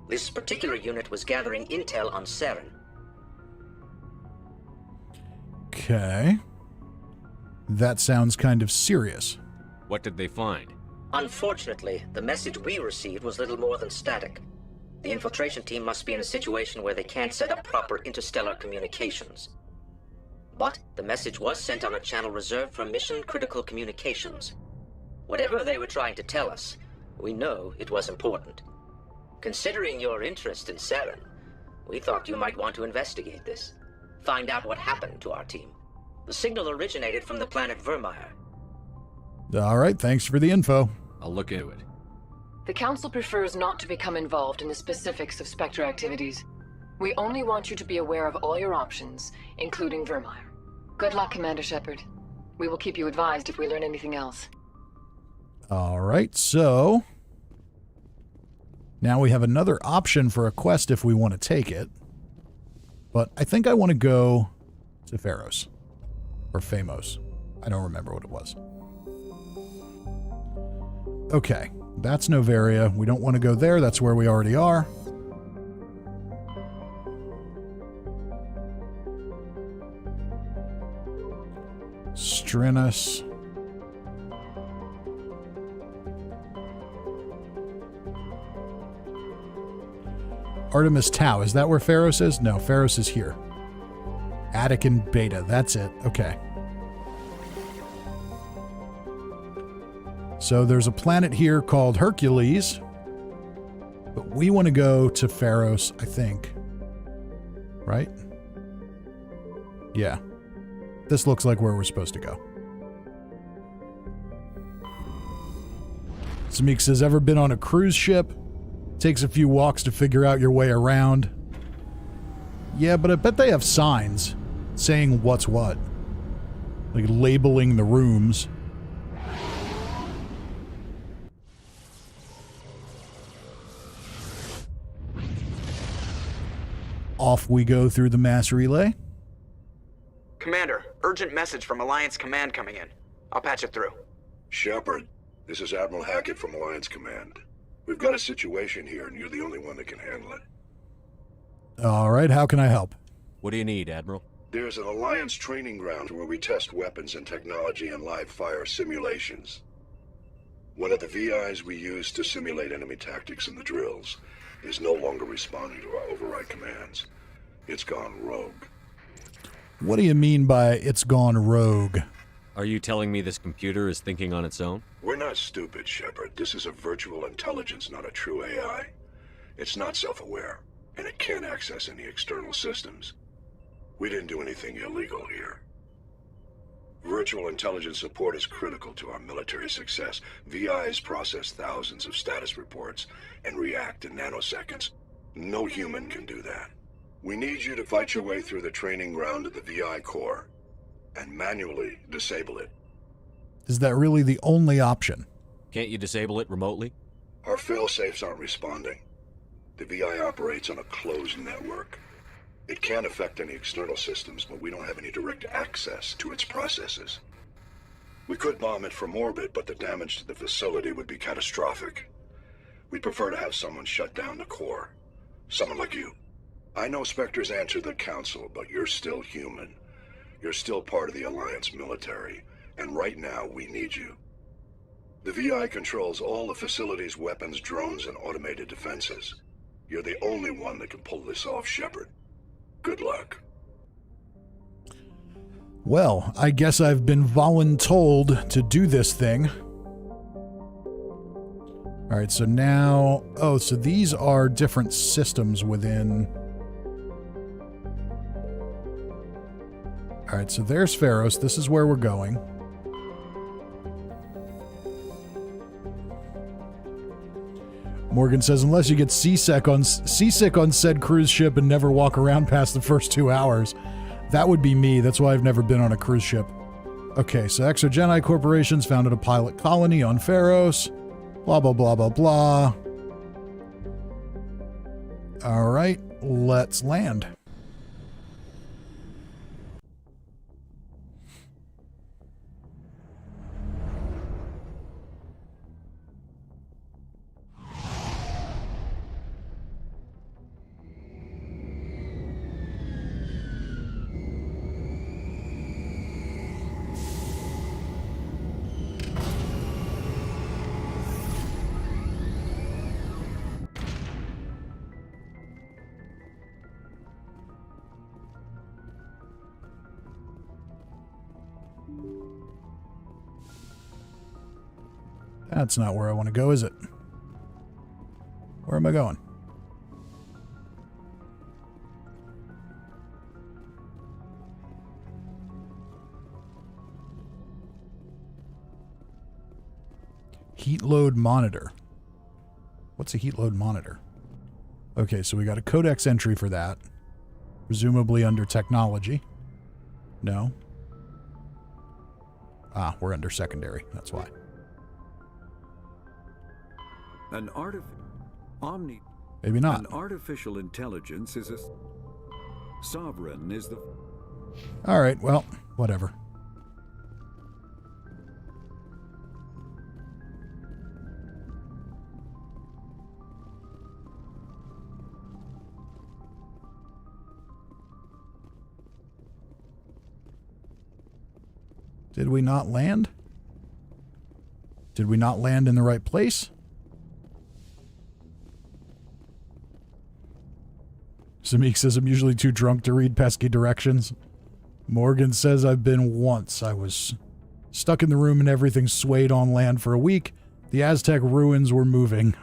This particular unit was gathering intel on Saren. Okay. That sounds kind of serious. What did they find? Unfortunately, the message we received was little more than static. The infiltration team must be in a situation where they can't set up proper interstellar communications. But the message was sent on a channel reserved for mission-critical communications. Whatever they were trying to tell us, we know it was important. Considering your interest in Saren, we thought you might want to investigate this. Find out what happened to our team. The signal originated from the planet Vermeer. All right, thanks for the info. I'll look into it. The Council prefers not to become involved in the specifics of Spectre activities. We only want you to be aware of all your options, including Vermeer. Good luck, Commander Shepard. We will keep you advised if we learn anything else. All right, so now we have another option for a quest if we want to take it. But I think I want to go to Pharos. Or Phamos. I don't remember what it was. Okay, that's Novaria. We don't want to go there. That's where we already are. Strinus. Artemis Tau. Is that where Pharos is? No, Pharos is here. Attican Beta. That's it. Okay. So there's a planet here called Hercules, but we want to go to Pharos, I think. Right? Yeah. This looks like where we're supposed to go. Samik says, ever been on a cruise ship? Takes a few walks to figure out your way around. Yeah, but I bet they have signs saying what's what. Like labeling the rooms. Off we go through the mass relay. Commander, urgent message from Alliance Command coming in. I'll patch it through. Shepard, this is Admiral Hackett from Alliance Command. We've got a situation here, and you're the only one that can handle it. All right, how can I help? What do you need, Admiral? There's an Alliance training ground where we test weapons and technology in live fire simulations. One of the VIs we use to simulate enemy tactics in the drills is no longer responding to our override commands. It's gone rogue. What do you mean by it's gone rogue? Are you telling me this computer is thinking on its own? We're not stupid, Shepard. This is a virtual intelligence, not a true AI. It's not self-aware, and it can't access any external systems. We didn't do anything illegal here. Virtual intelligence support is critical to our military success. VIs process thousands of status reports and react in nanoseconds. No human can do that. We need you to fight your way through the training ground of the VI core and manually disable it. Is that really the only option? Can't you disable it remotely? Our failsafes aren't responding. The VI operates on a closed network. It can affect any external systems, but we don't have any direct access to its processes. We could bomb it from orbit, but the damage to the facility would be catastrophic. We'd prefer to have someone shut down the core. Someone like you. I know Spectres answer the Council, but you're still human. You're still part of the Alliance military, and right now we need you. The VI controls all the facility's weapons, drones, and automated defenses. You're the only one that can pull this off, Shepard. Good luck. Well, I guess I've been voluntold to do this thing. All right, so now... Oh, so these are different systems within... All right, so there's Pharos. This is where we're going. Morgan says, unless you get seasick on said cruise ship and never walk around past the first 2 hours. That would be me. That's why I've never been on a cruise ship. Okay, so Exogeni Corporation's founded a pilot colony on Pharos. Blah, blah, blah, blah, blah. All right, let's land. That's not where I want to go, is it? Where am I going? Heat load monitor. What's a heat load monitor? Okay, so we got a codex entry for that. Presumably under technology. No. Ah, we're under secondary. That's why. Omni. Maybe not. An artificial intelligence is a sovereign is the. All right, well, whatever. Did we not land? Did we not land in the right place? Samik says, I'm usually too drunk to read pesky directions. Morgan says, I've been once. I was Stuck in the room and everything swayed on land for a week. The Aztec ruins were moving.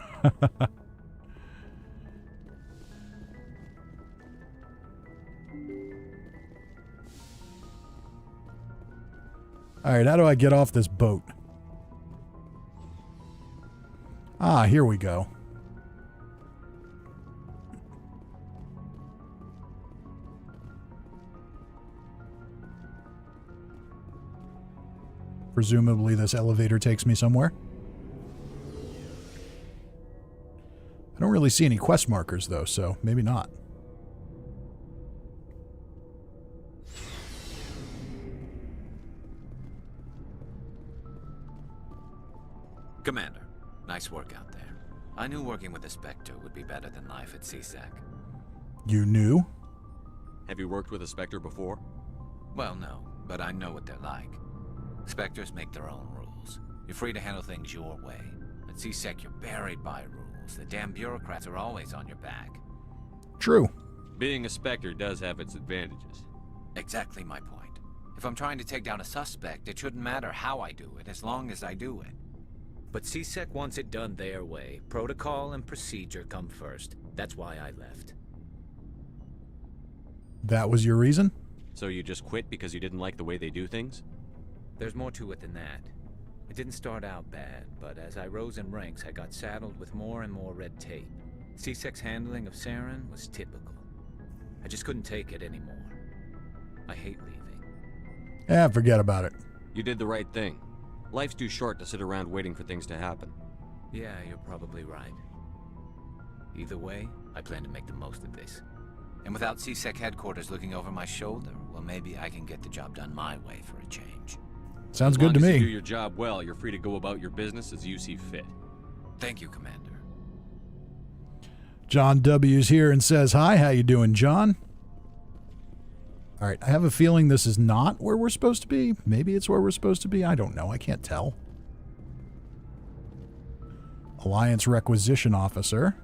Alright, how do I get off this boat? Ah, here we go. Presumably this elevator takes me somewhere. I don't really see any quest markers though, so maybe not. Commander, nice work out there. I knew working with the Spectre would be better than life at CSEC. You knew? Have you worked with a Spectre before? Well, no, but I know what they're like. Spectres make their own rules. You're free to handle things your way. At CSEC, you're buried by rules. The damn bureaucrats are always on your back. True. Being a Spectre does have its advantages. Exactly my point. If I'm trying to take down a suspect, it shouldn't matter how I do it, as long as I do it. But CSEC wants it done their way. Protocol and procedure come first. That's why I left. That was your reason? So you just quit because you didn't like the way they do things? There's more to it than that. It didn't start out bad, but as I rose in ranks, I got saddled with more and more red tape. CSEC's handling of Saren was typical. I just couldn't take it anymore. I hate leaving. Yeah, forget about it. You did the right thing. Life's too short to sit around waiting for things to happen. Yeah, you're probably right. Either way, I plan to make the most of this. And without CSEC headquarters looking over my shoulder, well, maybe I can get the job done my way for a change. Sounds good to As long as you do me. your job well, you're free to go about your business as you see fit. Thank you, Commander. John W's here and says, hi, how you doing, John? All right, I have a feeling this is not where we're supposed to be. Maybe it's where we're supposed to be. I don't know. I can't tell. Alliance Requisition Officer.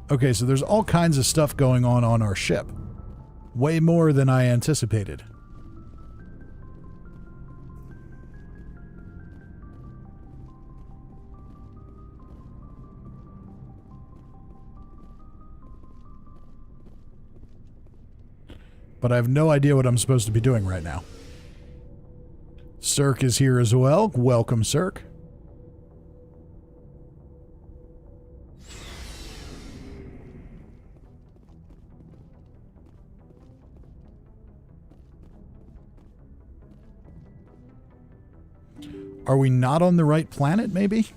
Okay, so there's all kinds of stuff going on our ship. Way more than I anticipated. But I have no idea what I'm supposed to be doing right now. Cirque is here as well. Welcome, Cirque. Are we not on the right planet, maybe?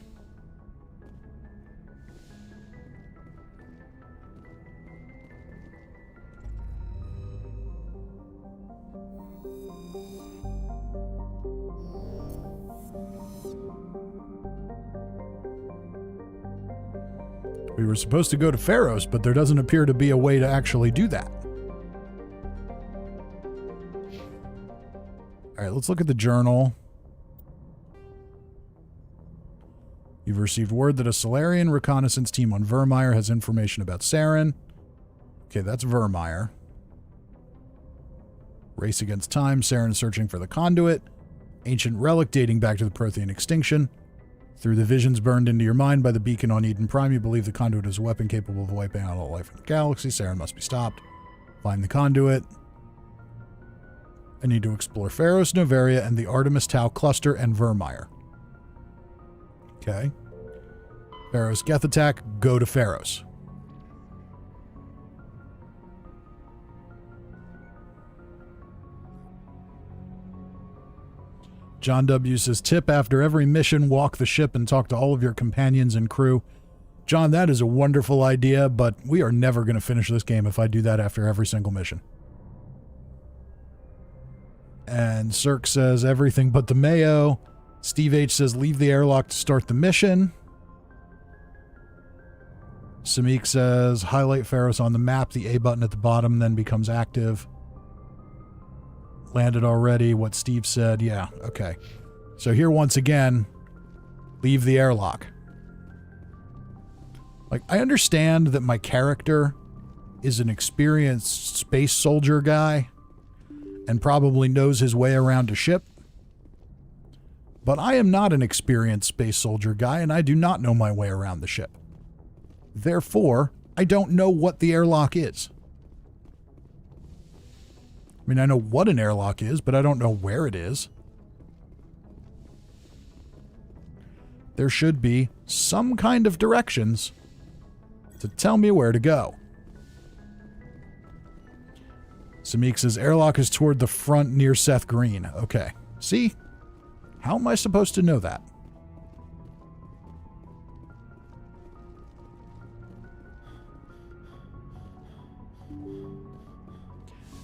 We were supposed to go to Pharos, but there doesn't appear to be a way to actually do that. All right, let's look at the journal. You've received word that a Solarian reconnaissance team on Vermeer has information about Saren. Okay, that's Vermeer. Race against time. Saren searching for the conduit. Ancient relic dating back to the Prothean extinction. Through the visions burned into your mind by the beacon on Eden Prime, you believe the conduit is a weapon capable of wiping out all life in the galaxy. Saren must be stopped. Find the conduit. I need to explore Pharos, Novaria, and the Artemis Tau cluster and Vermeer. Okay. Pharos Geth attack. Go to Pharos. John W. says, tip, after every mission, walk the ship and talk to all of your companions and crew. John, that is a wonderful idea, but we are never going to finish this game if I do that after every single mission. And Cirque says, everything but the Mayo. Steve H. says, leave the airlock to start the mission. Samik says, highlight Pharos on the map. The A button at the bottom then becomes active. Landed already, what Steve said. Yeah, okay. So here once again, leave the airlock. Like, I understand that my character is an experienced space soldier guy and probably knows his way around a ship. But I am not an experienced space soldier guy, and I do not know my way around the ship. Therefore, I don't know what the airlock is. I mean, I know what an airlock is, but I don't know where it is. There should be some kind of directions to tell me where to go. Samik says, airlock is toward the front near Seth Green. Okay. See? How am I supposed to know that?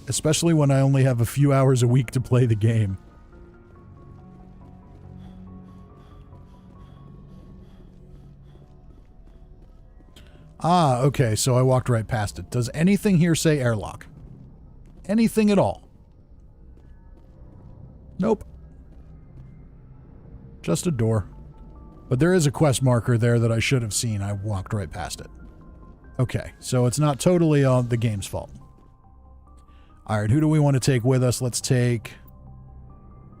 Especially when I only have a few hours a week to play the game. Ah, okay, so I walked right past it. Does anything here say airlock? Anything at all? Nope. Just a door. But there is a quest marker there that I should have seen. I walked right past it. Okay, so it's not totally the game's fault. Alright, who do we want to take with us? Let's take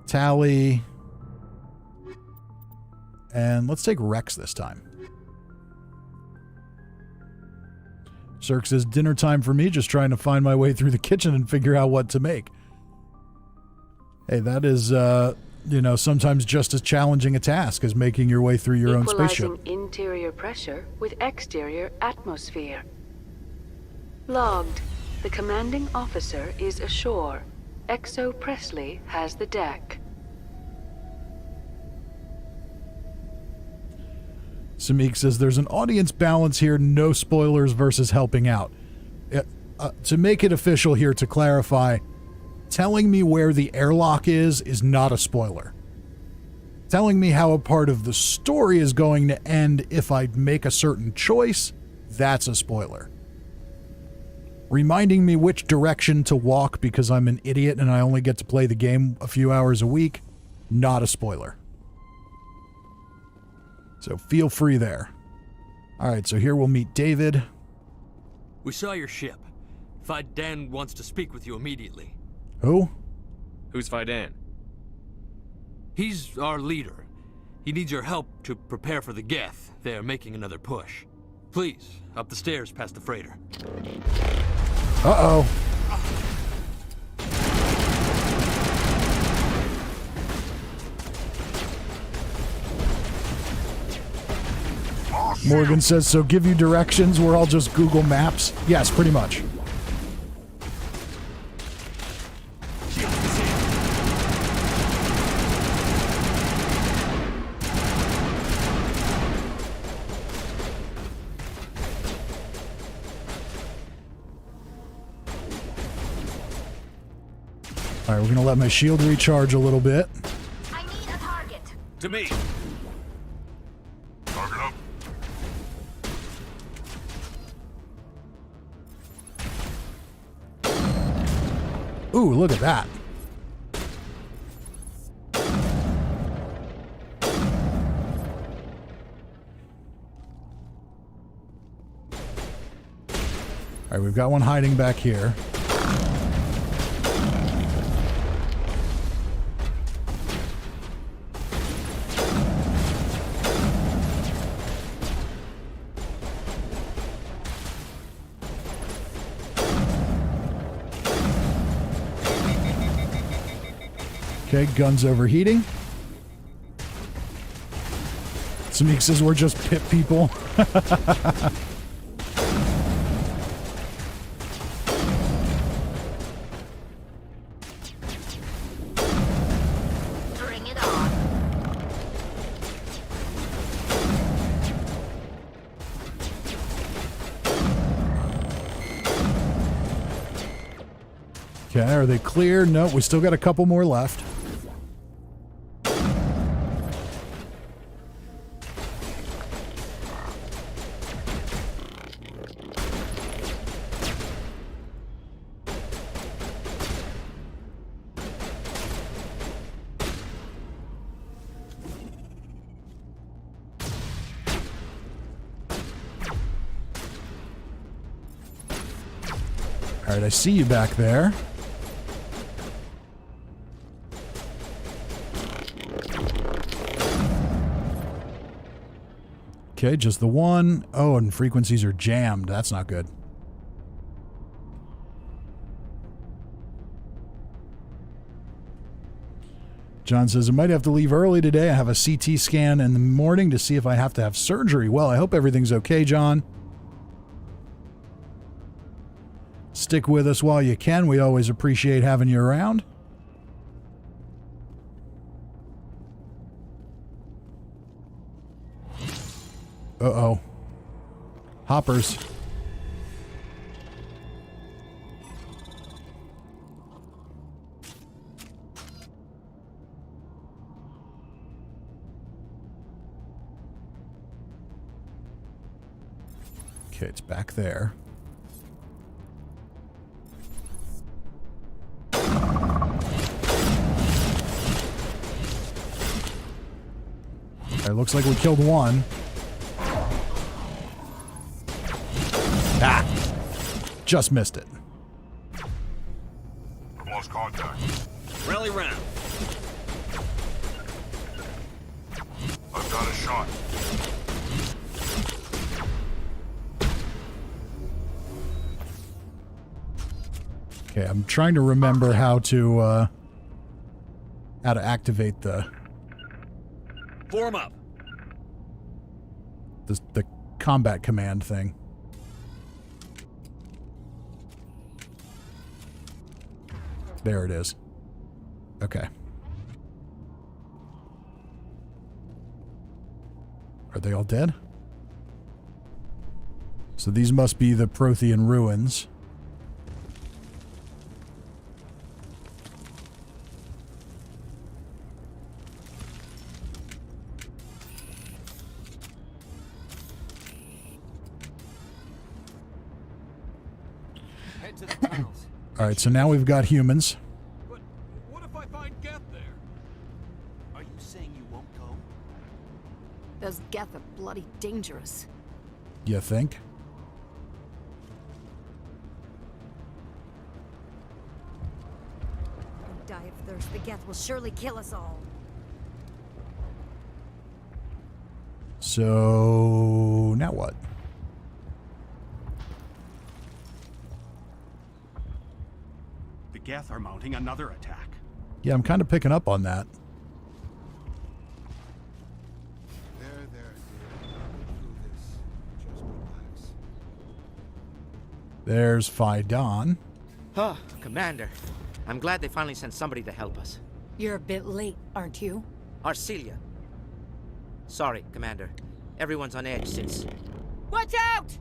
Tally. And let's take Rex this time. Cirque says, dinner time for me, just trying to find my way through the kitchen and figure out what to make. Hey, that is, you know, sometimes just as challenging a task as making your way through your own spaceship. Equalizing interior pressure with exterior atmosphere. Logged. The commanding officer is ashore. Exo Presley has the deck. Samik says, there's an audience balance here, no spoilers versus helping out. To make it official here, to clarify, telling me where the airlock is not a spoiler. Telling me how a part of the story is going to end if I make a certain choice, that's a spoiler. Reminding me which direction to walk because I'm an idiot and I only get to play the game a few hours a week, not a spoiler. So feel free there. Alright, so here we'll meet David. We saw your ship. Fidan wants to speak with you immediately. Who? Who's Fidan? He's our leader. He needs your help to prepare for the Geth. They're making another push. Please, up the stairs past the freighter. Uh-oh. Morgan says, so give you directions, we're all just Google Maps? Yes, pretty much. Alright, we're gonna let my shield recharge a little bit. I need a target. To me. Target up. Ooh, look at that. Alright, we've got one hiding back here. Okay, gun's overheating. Samik says we're just pit people. Bring it on. Okay, are they clear? No, we still got a couple more left. Alright, I see you back there. Okay, just the one. Oh, and frequencies are jammed. That's not good. John says, I might have to leave early today. I have a CT scan in the morning to see if I have to have surgery. Well, I hope everything's okay, John. Stick with us while you can. We always appreciate having you around. Uh-oh. Hoppers. Okay, it's back there. It looks like we killed one. Ah! Just missed it. I've lost contact. Rally round. I've got a shot. Okay, I'm trying to remember how to activate the Form up. the combat command thing. There it is. Okay. Are they all dead? So these must be the Prothean ruins. Head to the tunnels. Alright, so now we've got humans. But what if I find Geth there? Are you saying you won't go? Those Geth are bloody dangerous. You think? Don't die of thirst. The Geth will surely kill us all. So now what? The Geth are mounting another attack. Yeah, I'm kind of picking up on that. There, dear. Do this. Just relax. There's Phi-Don. Oh, Commander. I'm glad they finally sent somebody to help us. You're a bit late, aren't you? Arcelia. Sorry, Commander. Everyone's on edge since... Watch out!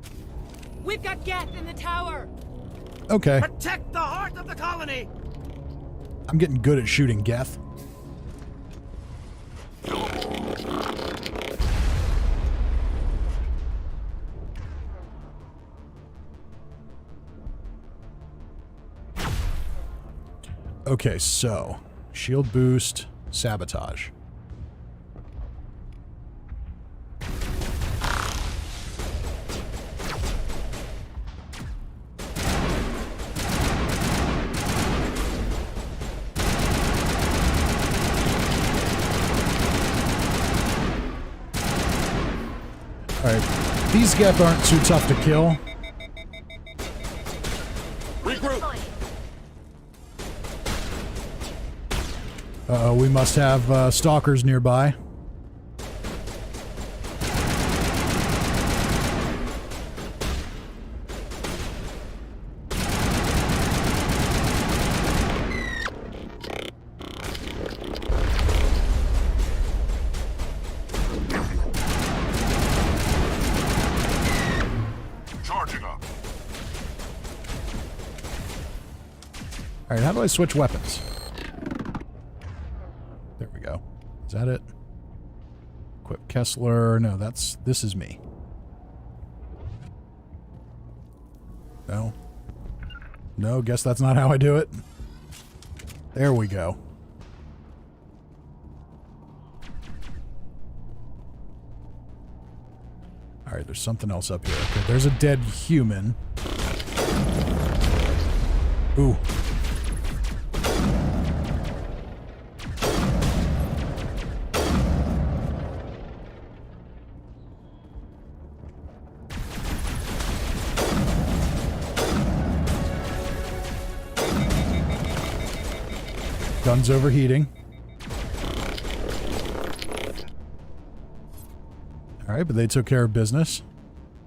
We've got Geth in the tower! Okay. Protect the heart of the colony! I'm getting good at shooting Geth. Okay, so shield boost, sabotage. Alright, these Geth aren't too tough to kill. Regroup! Uh-oh, we must have stalkers nearby. Charging up. Alright, how do I switch weapons? There we go. Is that it? Equip Kessler. No, this is me. No. No, guess that's not how I do it. There we go. Alright, there's something else up here. Okay, there's a dead human. Ooh. Gun's overheating. All right, but they took care of business.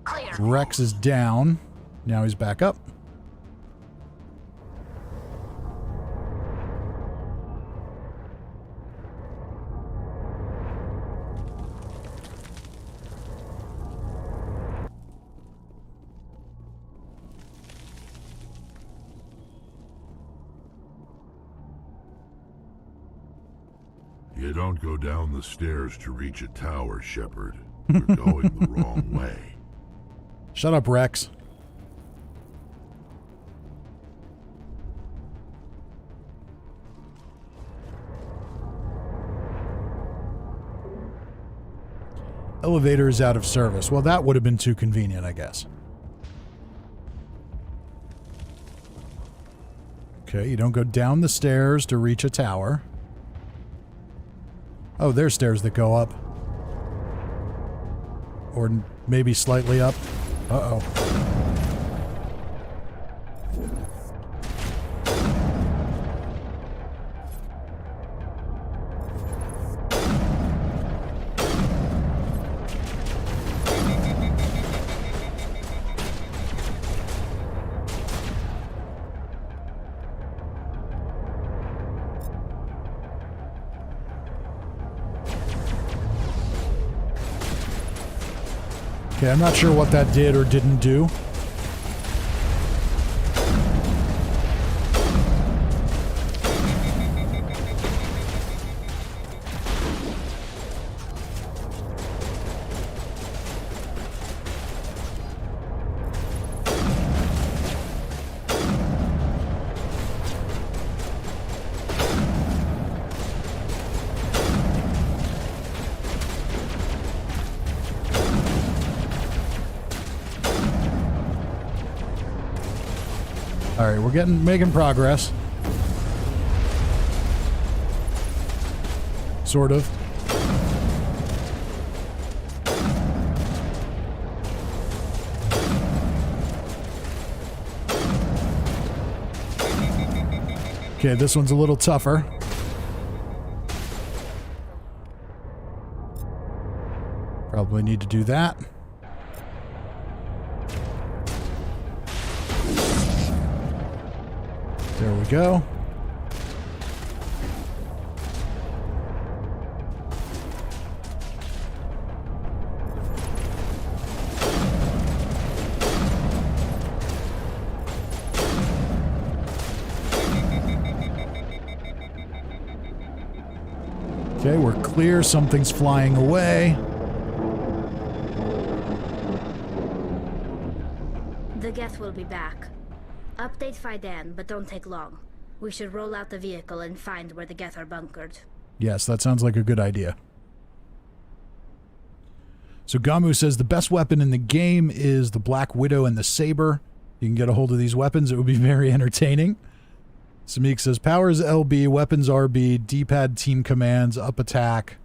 Clear. Rex is down. Now he's back up. You don't go down the stairs to reach a tower, Shepard. You're going the wrong way. Shut up, Rex. Elevator is out of service. Well, that would have been too convenient, I guess. Okay, you don't go down the stairs to reach a tower. Oh, there's stairs that go up. Or maybe slightly up. Uh-oh. Okay, I'm not sure what that did or didn't do. Alright, we're making progress. Sort of. Okay, this one's a little tougher. Probably need to do that. There we go. Okay, we're clear. Something's flying away. The Geth will be back. Update Fiden, but don't take long. We should roll out the vehicle and find where the Geth are bunkered. Yes, that sounds like a good idea. So Gamu says the best weapon in the game is the Black Widow and the Saber. You can get a hold of these weapons. It would be very entertaining. Samik says powers LB, weapons RB, D-pad team commands, up attack,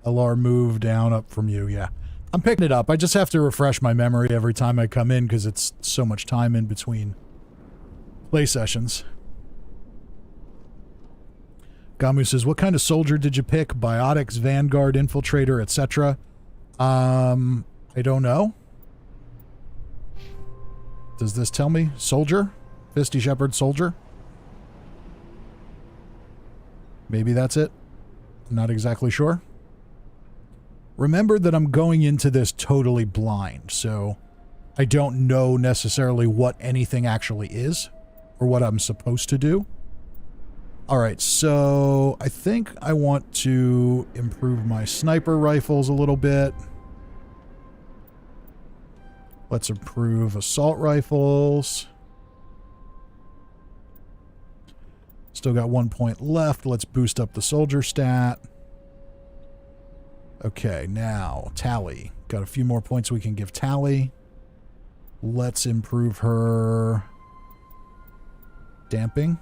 LR move, down, up from you. Yeah, I'm picking it up. I just have to refresh my memory every time I come in because it's so much time in between play sessions. Gamu says, what kind of soldier did you pick? Biotics, Vanguard, Infiltrator, etc.? I don't know. Does this tell me? Soldier? Fisty Shepherd soldier? Maybe that's it. I'm not exactly sure. Remember that I'm going into this totally blind, so I don't know necessarily what anything actually is or what I'm supposed to do. Alright, so I think I want to improve my sniper rifles a little bit. Let's improve assault rifles. Still got 1 point left. Let's boost up the soldier stat. Okay, now Tally. Got a few more points we can give Tally. Let's improve her Damping.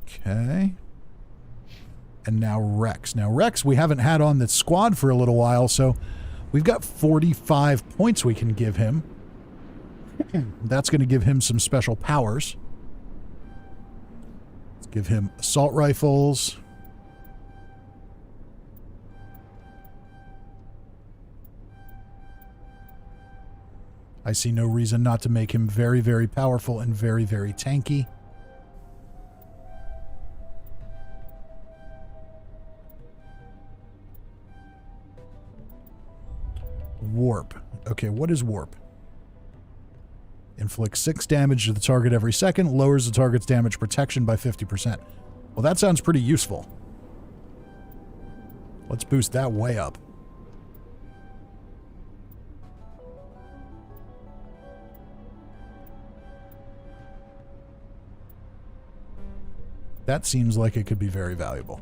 Okay. And now Rex. Now Rex we haven't had on the squad for a little while, so we've got 45 points we can give him. That's going to give him some special powers. Let's give him assault rifles. I see no reason not to make him very, very powerful and very, very tanky. Warp. Okay, what is warp? Inflicts 6 damage to the target every second, lowers the target's damage protection by 50%. Well, that sounds pretty useful. Let's boost that way up. That seems like it could be very valuable.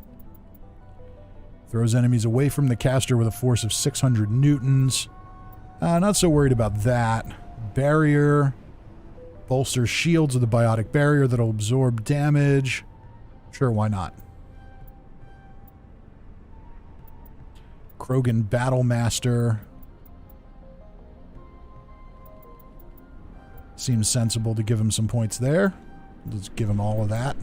Throws enemies away from the caster with a force of 600 newtons. Not so worried about that. Barrier. Bolsters shields with a biotic barrier that'll absorb damage. Sure, why not? Krogan Battlemaster. Seems sensible to give him some points there. Let's give him all of that.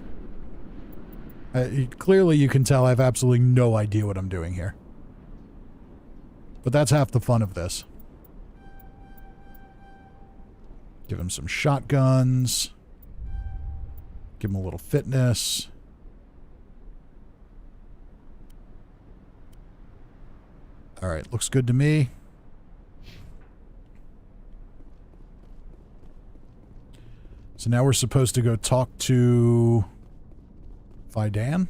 Clearly you can tell I have absolutely no idea what I'm doing here. But that's half the fun of this. Give him some shotguns. Give him a little fitness. Alright, looks good to me. So now we're supposed to go talk to Fidan,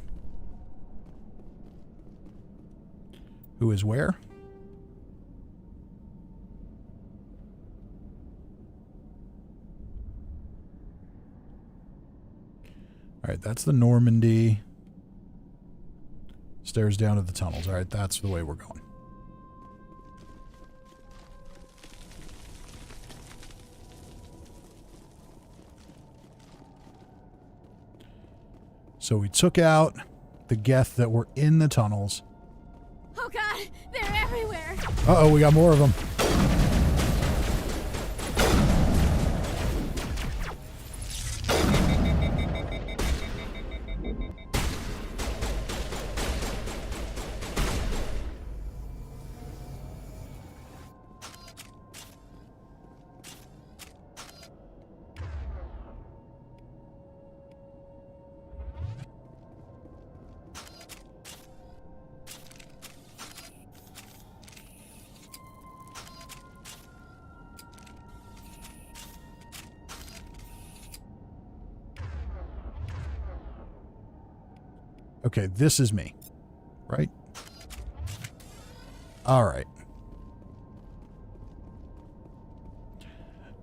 who is where? Alright, that's the Normandy. Stairs down to the tunnels. Alright, that's the way we're going. So we took out the Geth that were in the tunnels. Oh god, they're everywhere. Uh-oh, we got more of them. Okay, this is me, right? All right.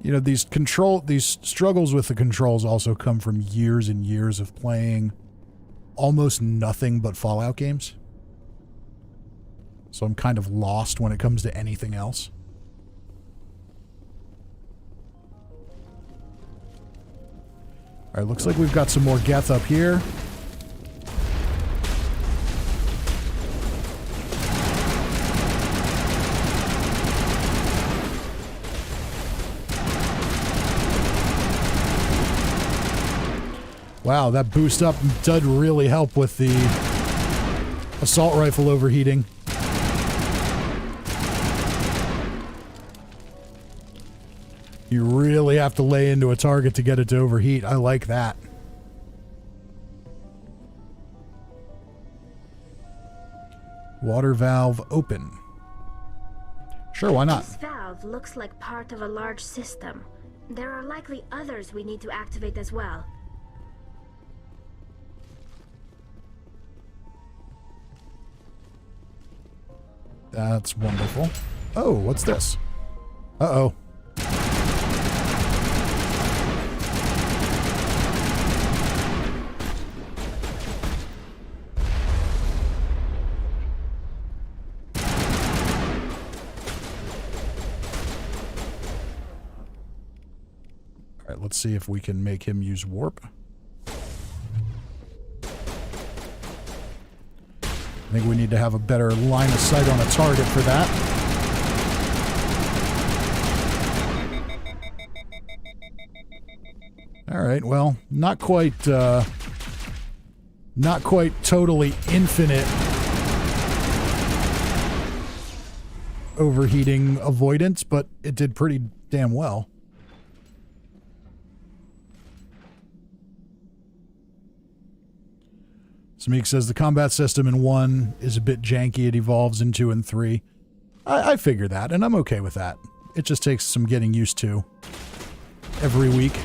You know, these struggles with the controls also come from years and years of playing almost nothing but Fallout games. So I'm kind of lost when it comes to anything else. All right, looks like we've got some more Geth up here. Wow, that boost up did really help with the assault rifle overheating. You really have to lay into a target to get it to overheat. I like that. Water valve open. Sure, why not? This valve looks like part of a large system. There are likely others we need to activate as well. That's wonderful. Oh, what's this? Uh-oh. Alright, let's see if we can make him use warp. I think we need to have a better line of sight on a target for that. Alright, well, not quite totally infinite overheating avoidance, but it did pretty damn well. Smeek says the combat system in 1 is a bit janky. It evolves in 2 and 3. I figure that, and I'm okay with that. It just takes some getting used to every week.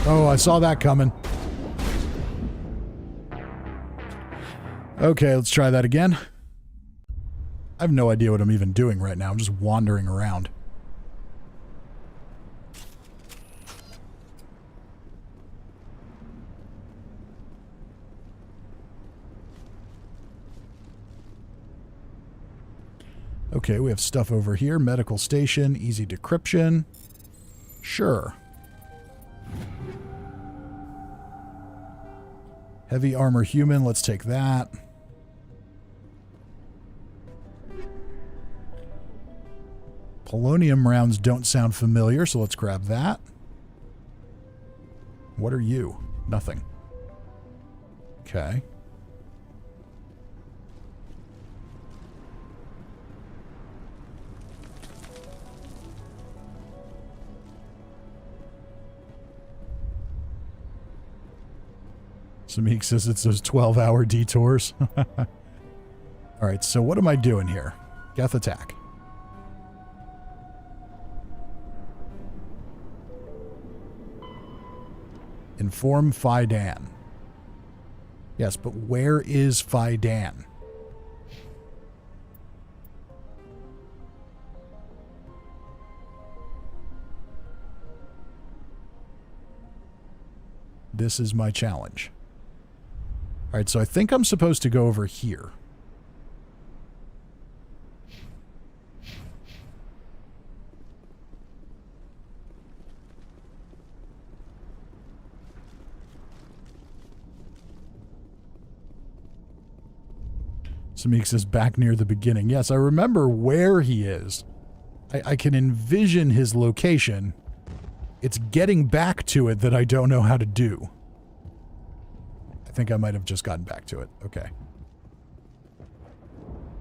Oh, I saw that coming. Okay, let's try that again. I have no idea what I'm even doing right now. I'm just wandering around. Okay, we have stuff over here. Medical station, easy decryption. Sure. Heavy armor human, let's take that. Polonium rounds don't sound familiar, so let's grab that. What are you? Nothing. Okay. Samik says it's those 12-hour detours. Alright, so what am I doing here? Geth attack. Inform Fidan. Yes, but where is Fidan? This is my challenge. Alright, so I think I'm supposed to go over here. Samik says back near the beginning. Yes, I remember where he is. I can envision his location. It's getting back to it that I don't know how to do. I think I might have just gotten back to it. Okay.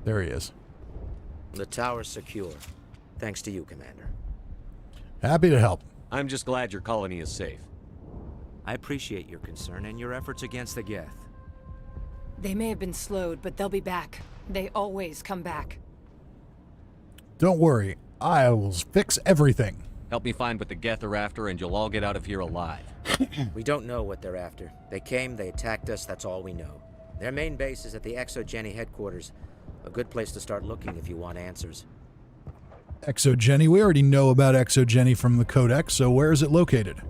There he is. The tower's secure. Thanks to you, Commander. Happy to help. I'm just glad your colony is safe. I appreciate your concern and your efforts against the Geth. They may have been slowed, but they'll be back. They always come back. Don't worry. I will fix everything. Help me find what the Geth are after, and you'll all get out of here alive. We don't know what they're after. They came, they attacked us, that's all we know. Their main base is at the ExoGeni headquarters. A good place to start looking if you want answers. ExoGeni? We already know about ExoGeni from the Codex, so where is it located?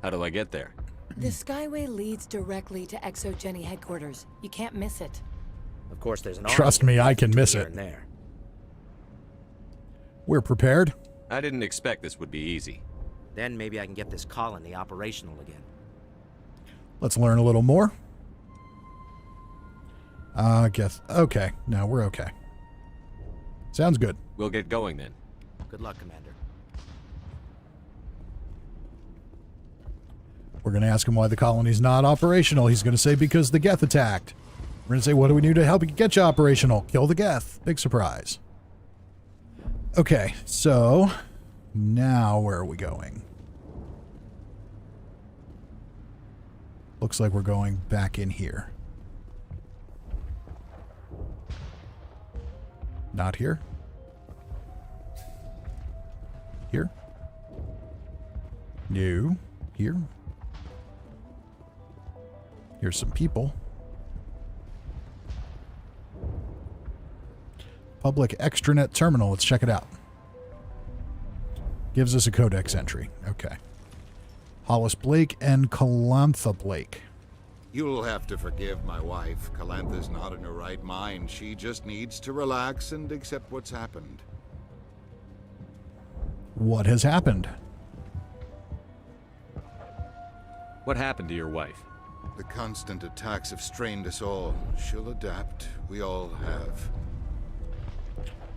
How do I get there? The Skyway leads directly to ExoGeni headquarters. You can't miss it. Of course, there's an Trust me, I can miss it. There. We're prepared. I didn't expect this would be easy. Then maybe I can get this colony operational again. Let's learn a little more. Guess. Okay. No, we're okay. Sounds good. We'll get going then. Good luck, Commander. We're going to ask him why the colony's not operational. He's going to say because the Geth attacked. We're going to say, what do we do to help you get you operational? Kill the Geth. Big surprise. Okay, so now where are we going? Looks like we're going back in here. Not here. Here. No. Here. Here's some people. Public extranet terminal. Let's check it out. Gives us a codex entry. Okay. Hollis Blake and Calantha Blake. You'll have to forgive my wife. Calantha's not in her right mind. She just needs to relax and accept what's happened. What has happened? What happened to your wife? The constant attacks have strained us all. She'll adapt. We all have.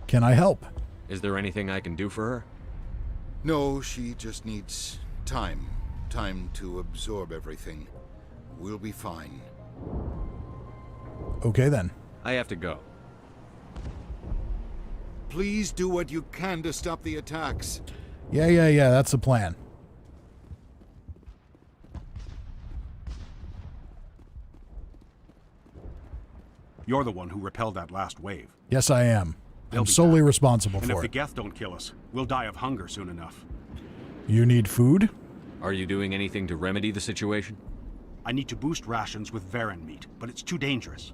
Can I help? Is there anything I can do for her? No, she just needs time. Time to absorb everything. We'll be fine. Okay, then. I have to go. Please do what you can to stop the attacks. Yeah, that's the plan. You're the one who repelled that last wave. Yes, I am. They'll I'm be solely back. responsible and for if the it. Geth don't kill us, we'll die of hunger soon enough. You need food? Are you doing anything to remedy the situation? I need to boost rations with Varen meat, but it's too dangerous.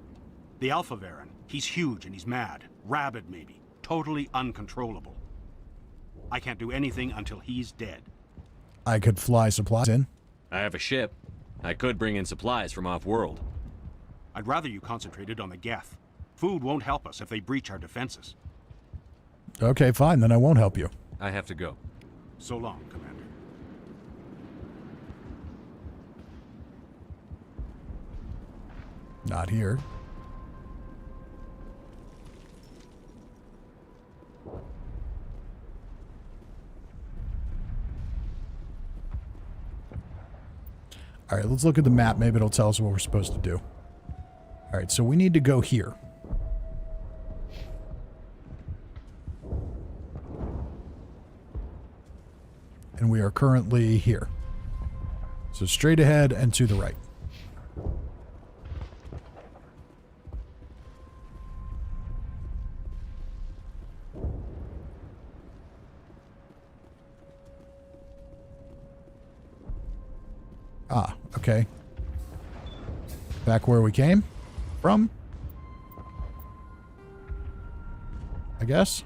The Alpha Varen, he's huge and he's mad. Rabid, maybe. Totally uncontrollable. I can't do anything until he's dead. I could fly supplies in. I have a ship. I could bring in supplies from off-world. I'd rather you concentrated on the Geth. Food won't help us if they breach our defenses. Okay, fine. Then I won't help you. I have to go. So long, Commander. Not here. All right, let's look at the map. Maybe it'll tell us what we're supposed to do. All right, so we need to go here. And we are currently here. So straight ahead and to the right. Ah, okay. Back where we came from, I guess.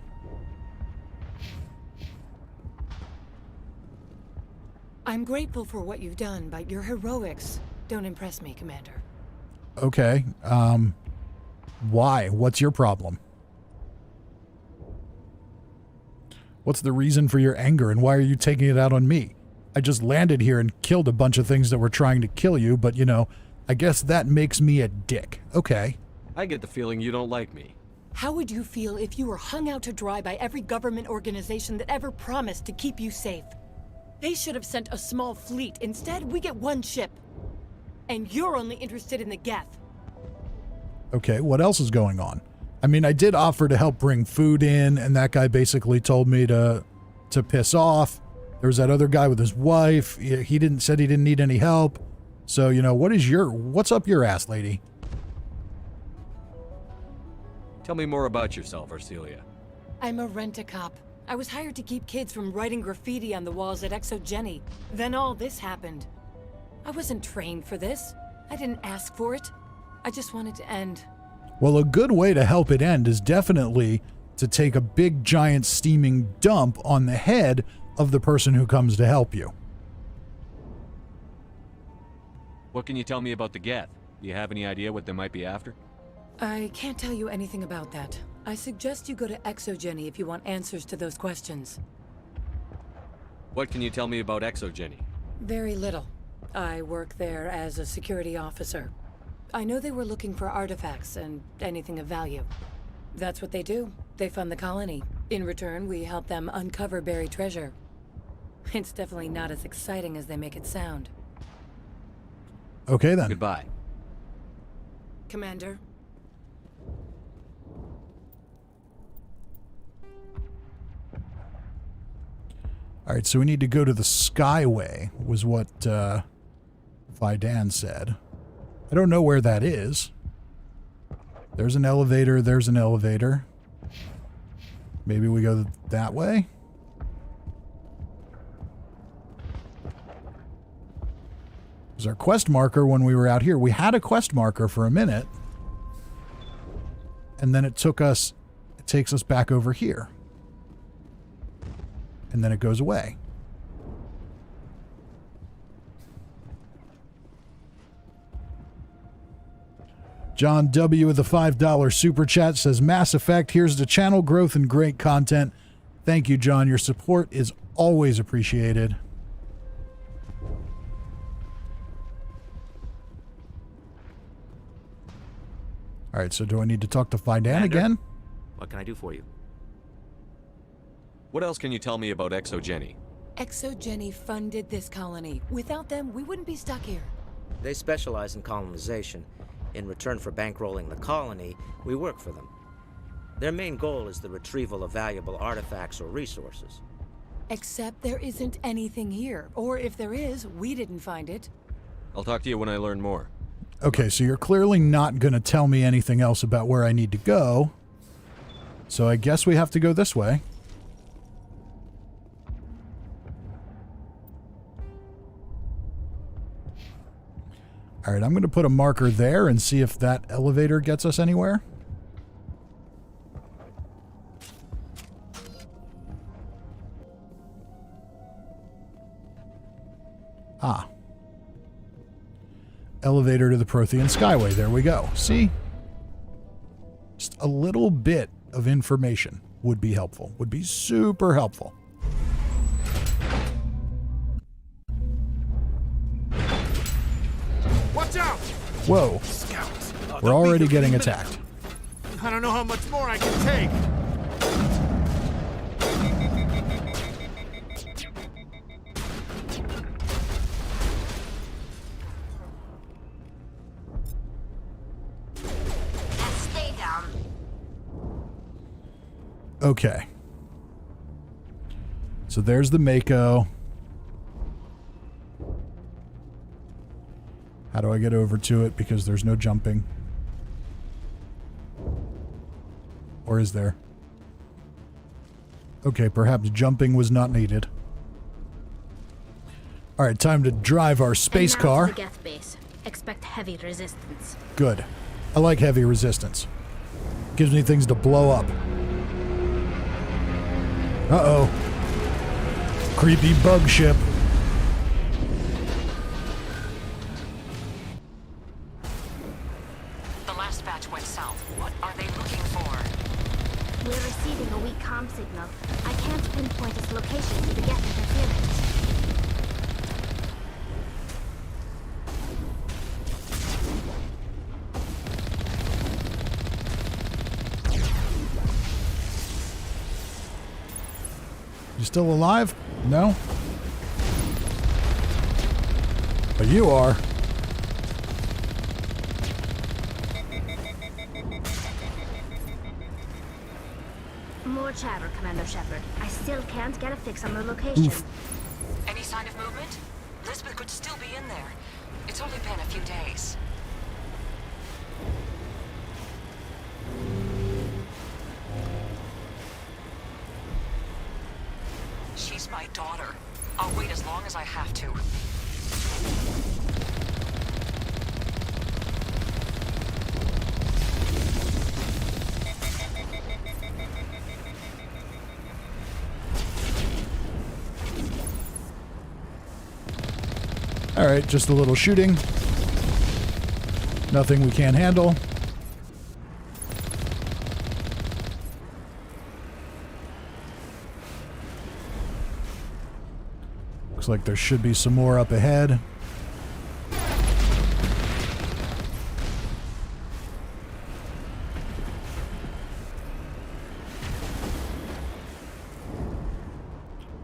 I'm grateful for what you've done, but your heroics don't impress me, Commander. Okay, why? What's your problem? What's the reason for your anger, and why are you taking it out on me? I just landed here and killed a bunch of things that were trying to kill you, but, you know, I guess that makes me a dick. Okay. I get the feeling you don't like me. How would you feel if you were hung out to dry by every government organization that ever promised to keep you safe? They should have sent a small fleet. Instead, we get one ship. And you're only interested in the Geth. Okay, what else is going on? I mean, I did offer to help bring food in, and that guy basically told me to piss off. There was that other guy with his wife. Said he didn't need any help. So, you know, what's up your ass, lady? Tell me more about yourself, Arcelia. I'm a rent-a-cop. I was hired to keep kids from writing graffiti on the walls at Exogeny. Then all this happened. I wasn't trained for this. I didn't ask for it. I just wanted to end. Well, a good way to help it end is definitely to take a big, giant, steaming dump on the head of the person who comes to help you. What can you tell me about the Geth? Do you have any idea what they might be after? I can't tell you anything about that. I suggest you go to Exogeny if you want answers to those questions. What can you tell me about Exogeny? Very little. I work there as a security officer. I know they were looking for artifacts and anything of value. That's what they do. They fund the colony. In return, we help them uncover buried treasure. It's definitely not as exciting as they make it sound. Okay, then. Goodbye. Commander. All right, so we need to go to the Skyway, was what Vidan said. I don't know where that is. There's an elevator, there's an elevator. Maybe we go that way? It was our quest marker when we were out here. We had a quest marker for a minute. And then it takes us back over here. and then it goes away. John W. with the $5 super chat says, Mass Effect, here's to channel growth and great content. Thank you, John. Your support is always appreciated. All right, so do I need to talk to Fidan again? What can I do for you? What else can you tell me about ExoGeni? ExoGeni funded this colony. Without them, we wouldn't be stuck here. They specialize in colonization. In return for bankrolling the colony, we work for them. Their main goal is the retrieval of valuable artifacts or resources. Except there isn't anything here. Or if there is, we didn't find it. I'll talk to you when I learn more. Okay, so you're clearly not going to tell me anything else about where I need to go. So I guess we have to go this way. All right, I'm going to put a marker there and see if that elevator gets us anywhere. Ah. Elevator to the Prothean Skyway. There we go. See? Just a little bit of information would be helpful. Would be super helpful. Watch out! Whoa. Scouts. We're already getting attacked. I don't know how much more I can take. Stay down. Okay. So there's the Mako. How do I get over to it? Because there's no jumping. Or is there? Okay, perhaps jumping was not needed. Alright, time to drive our space And now car. to the Geth base. Expect heavy resistance. Good. I like heavy resistance. Gives me things to blow up. Uh-oh. Creepy bug ship. The last batch went south. What are they looking for? We're receiving a weak comm signal. I can't pinpoint its location due to Geth interference. You still alive? No? But you are. More chatter, Commander Shepard. I still can't get a fix on the location. Any sign of movement? Lisbeth could still be in there. It's only been a few days. She's my daughter. I'll wait as long as I have to. Alright, just a little shooting. Nothing we can't handle. Looks like there should be some more up ahead.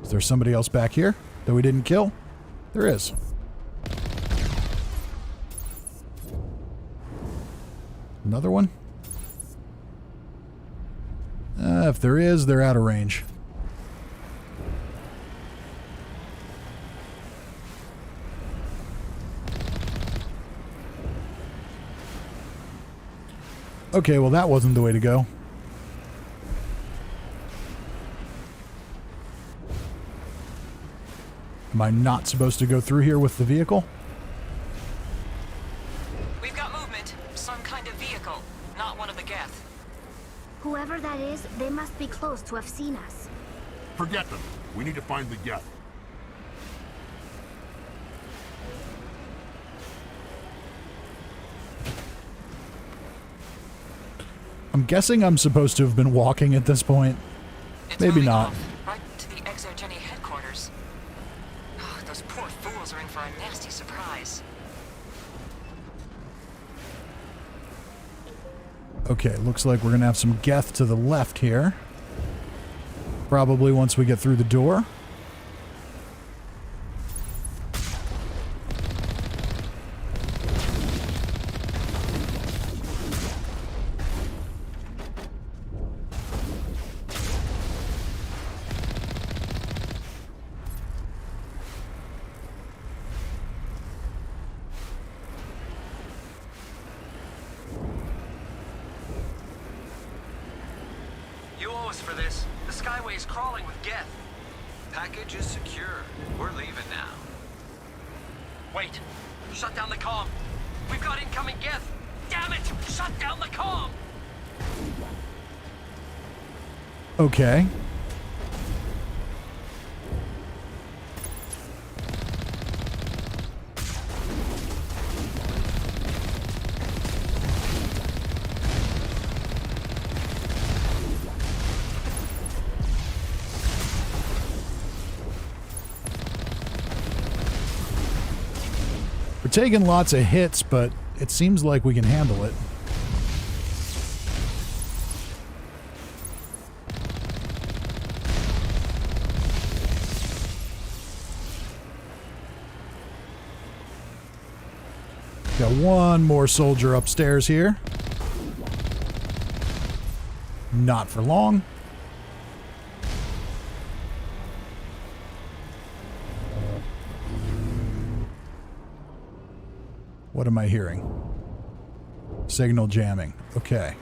Is there somebody else back here that we didn't kill? There is. Another one? If there is, they're out of range. Okay, well that wasn't the way to go. Am I not supposed to go through here with the vehicle? We've got movement. Some kind of vehicle. Not one of the Geth. Whoever that is, they must be close to have seen us. Forget them. We need to find the geth. I'm guessing I'm supposed to have been walking at this point. Maybe not. Right to the Exogeny headquarters. Oh, those poor fools are in for a nasty surprise. Okay, looks like we're gonna have some geth to the left here. Probably once we get through the door. You owe us for this. The Skyway is crawling with geth. Package is secure. We're leaving now. Wait. Shut down the comm. We've got incoming geth. Damn it! Shut down the comm! Okay. We're taking lots of hits, but it seems like we can handle it. Got one more soldier upstairs here. Not for long. What am I hearing? Signal jamming. Okay.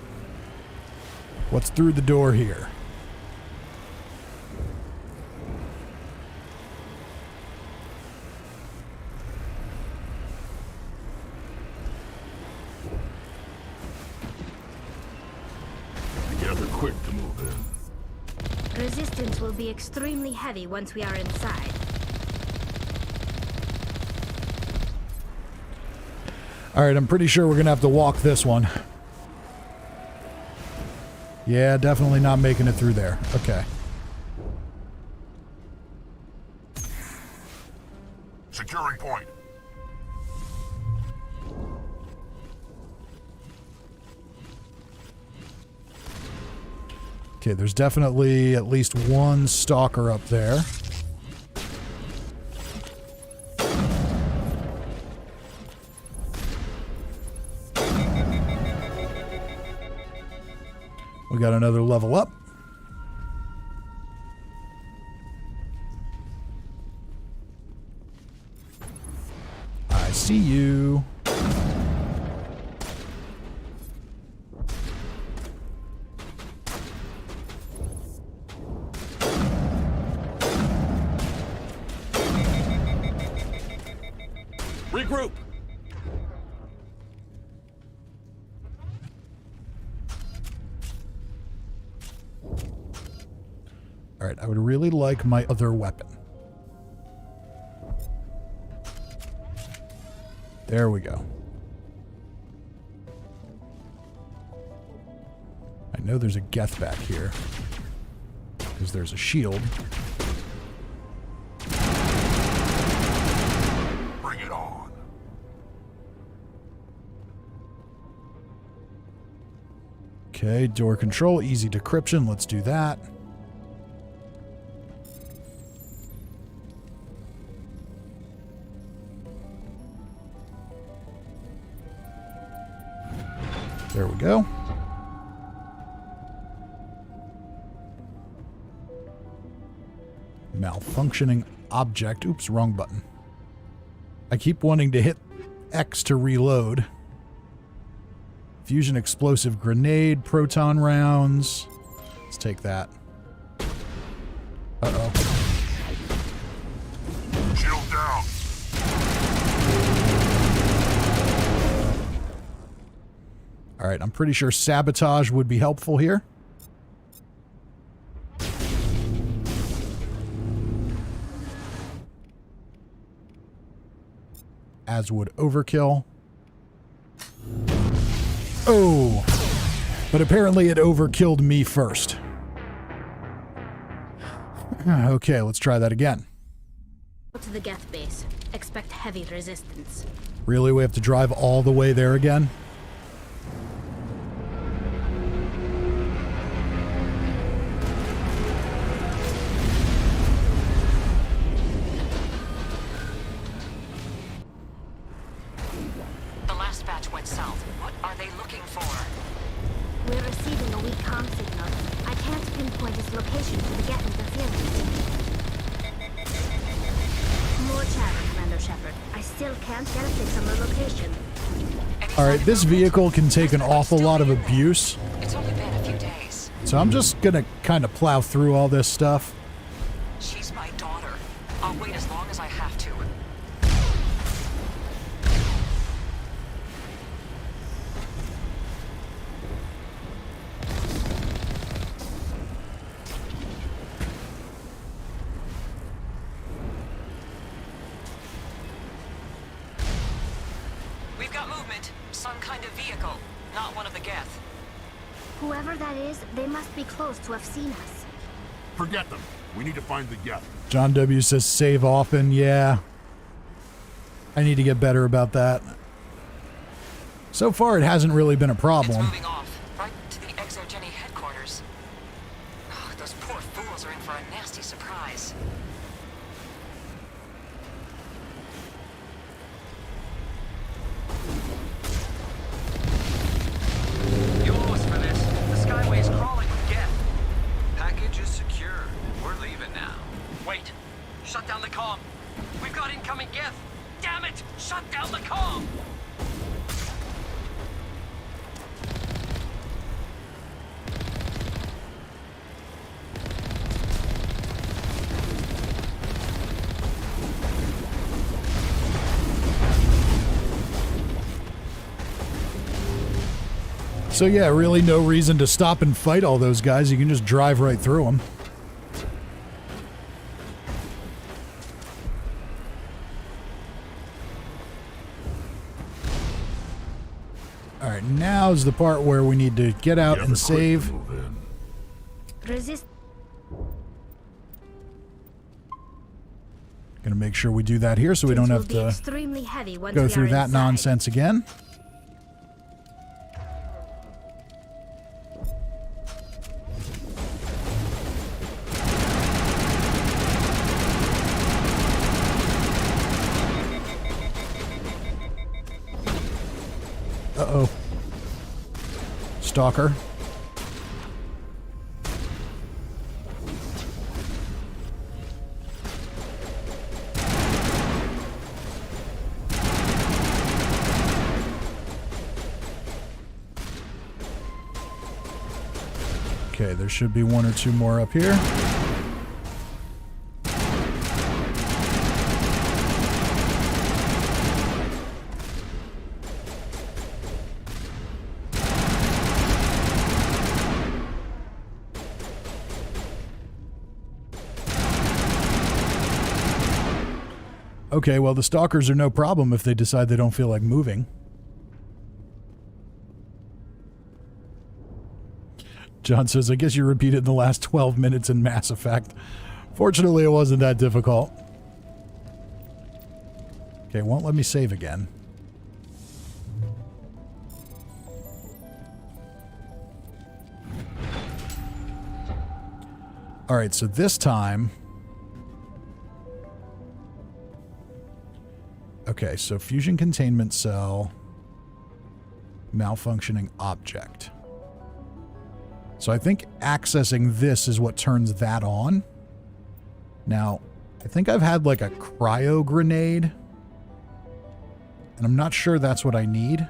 What's through the door here? The geth are quick to move in. Resistance will be extremely heavy once we are inside. Alright, I'm pretty sure we're gonna have to walk this one. Yeah, definitely not making it through there. Okay. Securing point. Okay, there's definitely at least one stalker up there. We got another level up. I see you. Regroup! Alright, I would really like my other weapon. There we go. I know there's a geth back here, because there's a shield. Bring it on. Okay, door control, easy decryption. Let's do that. There we go. Malfunctioning object. Oops, wrong button. I keep wanting to hit X to reload. Fusion explosive grenade, proton rounds. Let's take that. Uh-oh. Shield down. Alright, I'm pretty sure sabotage would be helpful here. as would overkill. Oh, but apparently it overkilled me first. Okay, let's try that again. Go to the Geth base. Expect heavy resistance. Really, we have to drive all the way there again? The last batch went south. What are they looking for? We're receiving a weak comm signal. I can't pinpoint its location for the Geth interference. More chatter, Commander Shepard. I still can't get a fix on the location. Alright, this vehicle can take an awful lot of abuse. It's only been a few days. So I'm just gonna kind of plow through all this stuff. She's my daughter. I'll wait as long as I have to. We've got movement. Some kind of vehicle. Not one of the Geth. Whoever that is, they must be close to have seen us. Forget them. We need to find the Geth. John W. says save often. Yeah. I need to get better about that. So far, it hasn't really been a problem. Moving off, right to the Exogeny headquarters. Oh, those poor fools are in for a nasty surprise. You owe us for this. The Skyway is crawling with Geth. Package is secure. We're leaving now. Wait. Shut down the comm. We've got incoming Geth. Damn it! Shut down the comm! So yeah, really no reason to stop and fight all those guys. You can just drive right through them. Alright, now's the part where we need to get out and save. Resist. Gonna make sure we do that here so we don't have to Extremely heavy once go we through are that inside. nonsense again. Uh-oh. Stalker. Okay, there should be one or two more up here. Okay, well, the stalkers are no problem if they decide they don't feel like moving. John says, I guess you repeated the last 12 minutes in Mass Effect. Fortunately, it wasn't that difficult. Okay, won't let me save again. Alright, so this time... Okay, so fusion containment cell, malfunctioning object. So I think accessing this is what turns that on. Now, I think I've had like a cryo grenade, and I'm not sure that's what I need.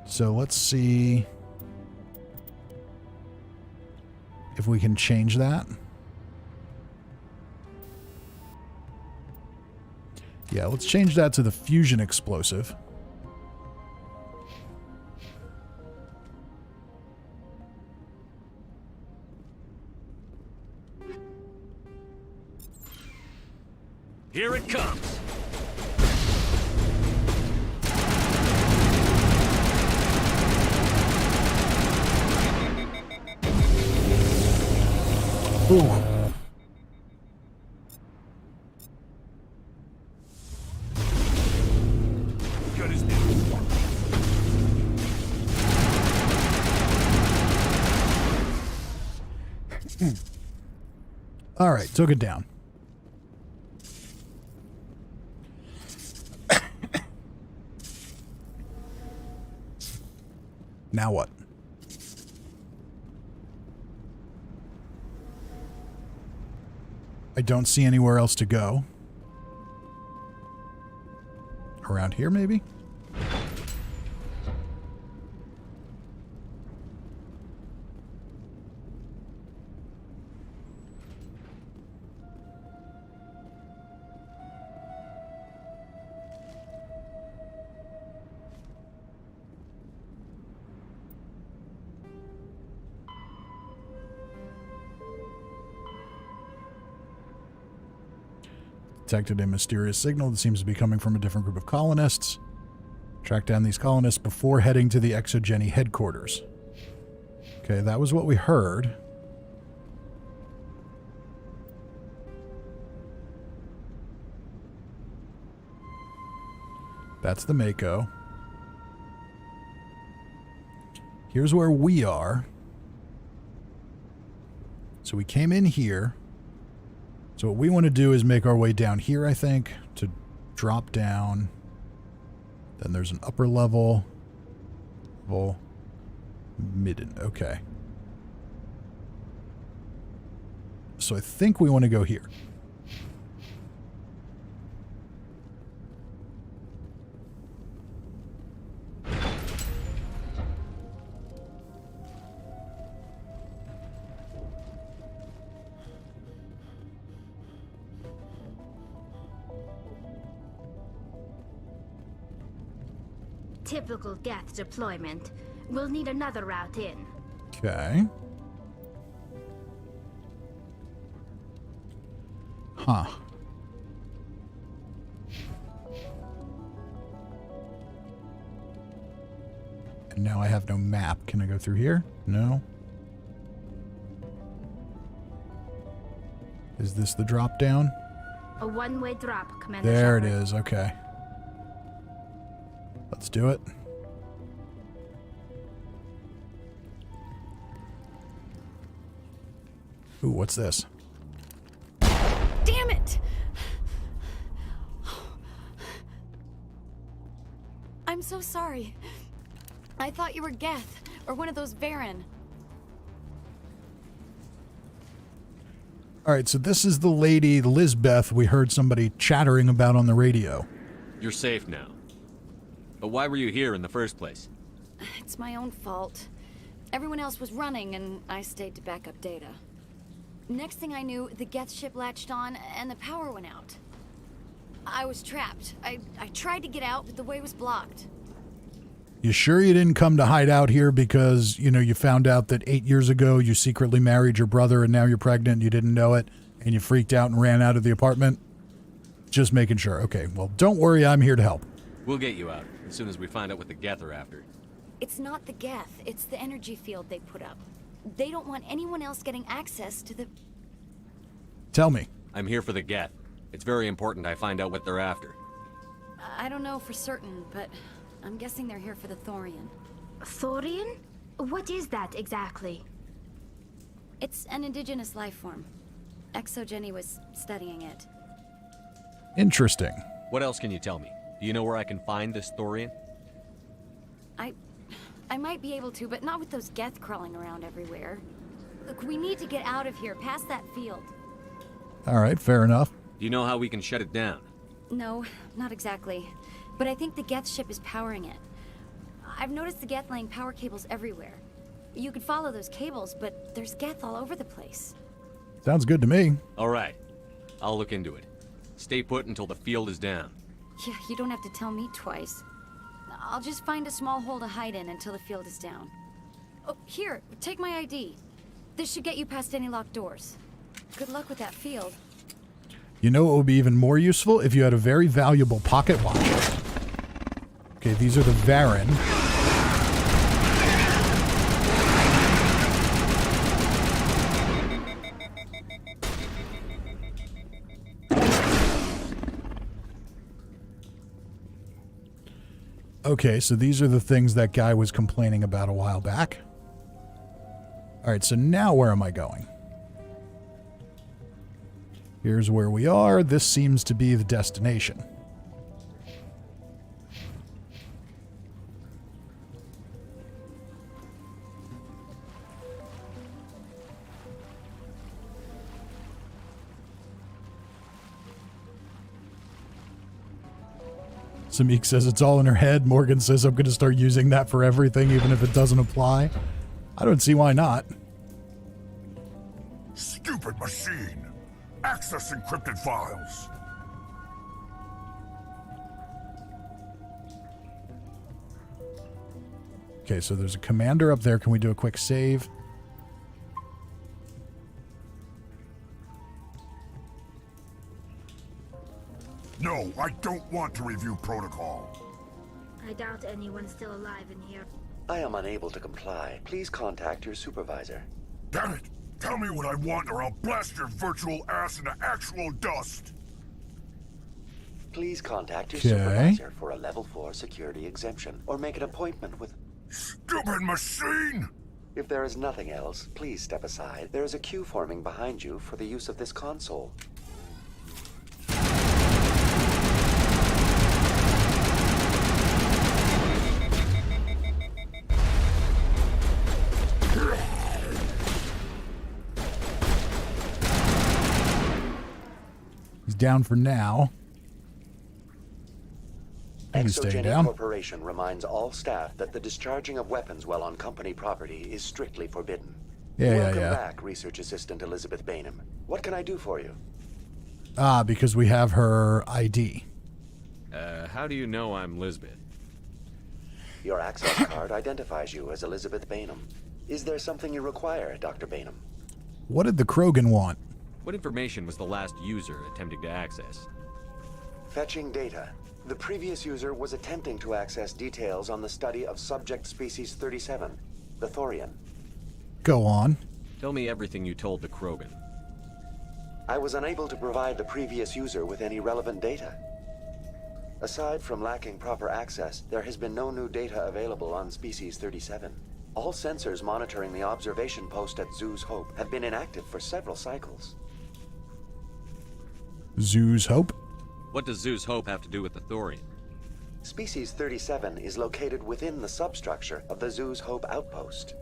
So let's see if we can change that. Yeah, let's change that to the fusion explosive. Here it comes! Ooh. All right, took it down. Now what? I don't see anywhere else to go. Around here, maybe? Detected a mysterious signal that seems to be coming from a different group of colonists. Track down these colonists before heading to the Exogeny headquarters. Okay, that was what we heard. That's the Mako. Here's where we are. So we came in here. So what we want to do is make our way down here, I think, to drop down. Then there's an upper level. Midden. Okay. So I think we want to go here. Typical Geth deployment. We'll need another route in. Okay. Huh. And now I have no map. Can I go through here? No. Is this the drop down? A one-way drop, Commander There it Shepard. is. Okay. Let's do it. Ooh, what's this? Damn it! I'm so sorry. I thought you were Geth, or one of those Varen. All right, so this is the lady, Lizbeth, we heard somebody chattering about on the radio. You're safe now. But why were you here in the first place? It's my own fault. Everyone else was running, and I stayed to back up data. Next thing I knew, the Geth ship latched on, and the power went out. I was trapped. I tried to get out, but the way was blocked. You sure you didn't come to hide out here because, you know, you found out that 8 years ago you secretly married your brother and now you're pregnant and you didn't know it and you freaked out and ran out of the apartment? Just making sure. Okay, well, don't worry, I'm here to help. We'll get you out as soon as we find out what the Geth are after. It's not the Geth, it's the energy field they put up. They don't want anyone else getting access to the... Tell me. I'm here for the Geth. It's very important I find out what they're after. I don't know for certain, but I'm guessing they're here for the Thorian. Thorian? What is that exactly? It's an indigenous life form. Exogeny was studying it. Interesting. What else can you tell me? Do you know where I can find this Thorian? I might be able to, but not with those Geth crawling around everywhere. Look, we need to get out of here, past that field. All right, fair enough. Do you know how we can shut it down? No, not exactly. But I think the Geth ship is powering it. I've noticed the Geth laying power cables everywhere. You could follow those cables, but there's Geth all over the place. Sounds good to me. All right. I'll look into it. Stay put until the field is down. Yeah, you don't have to tell me twice. I'll just find a small hole to hide in until the field is down. Oh, here, take my ID. This should get you past any locked doors. Good luck with that field. You know what would be even more useful? If you had a very valuable pocket watch. Okay, these are the Varen. Okay, so these are the things that guy was complaining about a while back. Alright, so now where am I going? Here's where we are. This seems to be the destination. Samik says it's all in her head. Morgan says I'm going to start using that for everything, even if it doesn't apply. I don't see why not. Stupid machine! Access encrypted files! Okay, so there's a commander up there. Can we do a quick save? No, I don't want to review protocol. I doubt anyone's still alive in here. I am unable to comply. Please contact your supervisor. Damn it! Tell me what I want or I'll blast your virtual ass into actual dust! Please contact your Okay. supervisor for a level 4 security exemption, or make an appointment with... Stupid machine! If there is nothing else, please step aside. There is a queue forming behind you for the use of this console. He's down for now. He's staying Exogeny down. Corporation reminds all staff that the discharging of weapons while on company property is strictly forbidden. Welcome back, Research Assistant Elizabeth Bainham. What can I do for you? Ah, because we have her ID. How do you know I'm Lisbeth? Your access card identifies you as Elizabeth Bainham. Is there something you require, Dr. Bainham? What did the Krogan want? What information was the last user attempting to access? Fetching data. The previous user was attempting to access details on the study of subject species 37, the Thorian. Go on. Tell me everything you told the Krogan. I was unable to provide the previous user with any relevant data. Aside from lacking proper access, there has been no new data available on species 37. All sensors monitoring the observation post at Zoo's Hope have been inactive for several cycles. Zoo's Hope? What does Zeus Hope have to do with the Thorian? Species 37 is located within the substructure of the Zeus Hope outpost.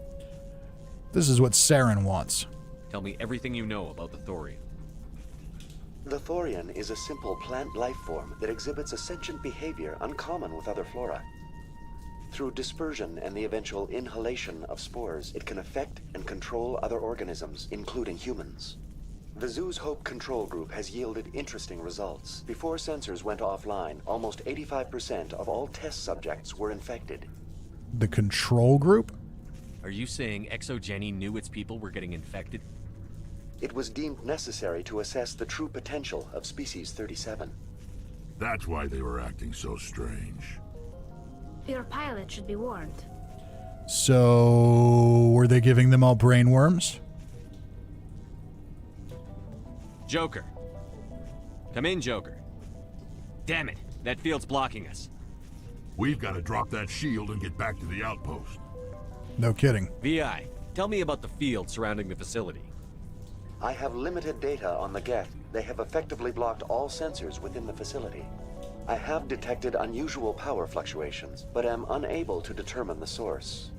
This is what Saren wants. Tell me everything you know about the Thorian. The Thorian is a simple plant life form that exhibits a sentient behavior uncommon with other flora. Through dispersion and the eventual inhalation of spores, it can affect and control other organisms, including humans. The Zoo's Hope control group has yielded interesting results. Before sensors went offline, almost 85% of all test subjects were infected. The control group? Are you saying Exogeny knew its people were getting infected? It was deemed necessary to assess the true potential of species 37. That's why they were acting so strange. Your pilot should be warned. So, were they giving them all brain worms? Joker. Come in, Joker. Damn it, that field's blocking us. We've got to drop that shield and get back to the outpost. No kidding. VI, tell me about the field surrounding the facility. I have limited data on the Geth. They have effectively blocked all sensors within the facility. I have detected unusual power fluctuations, but am unable to determine the source.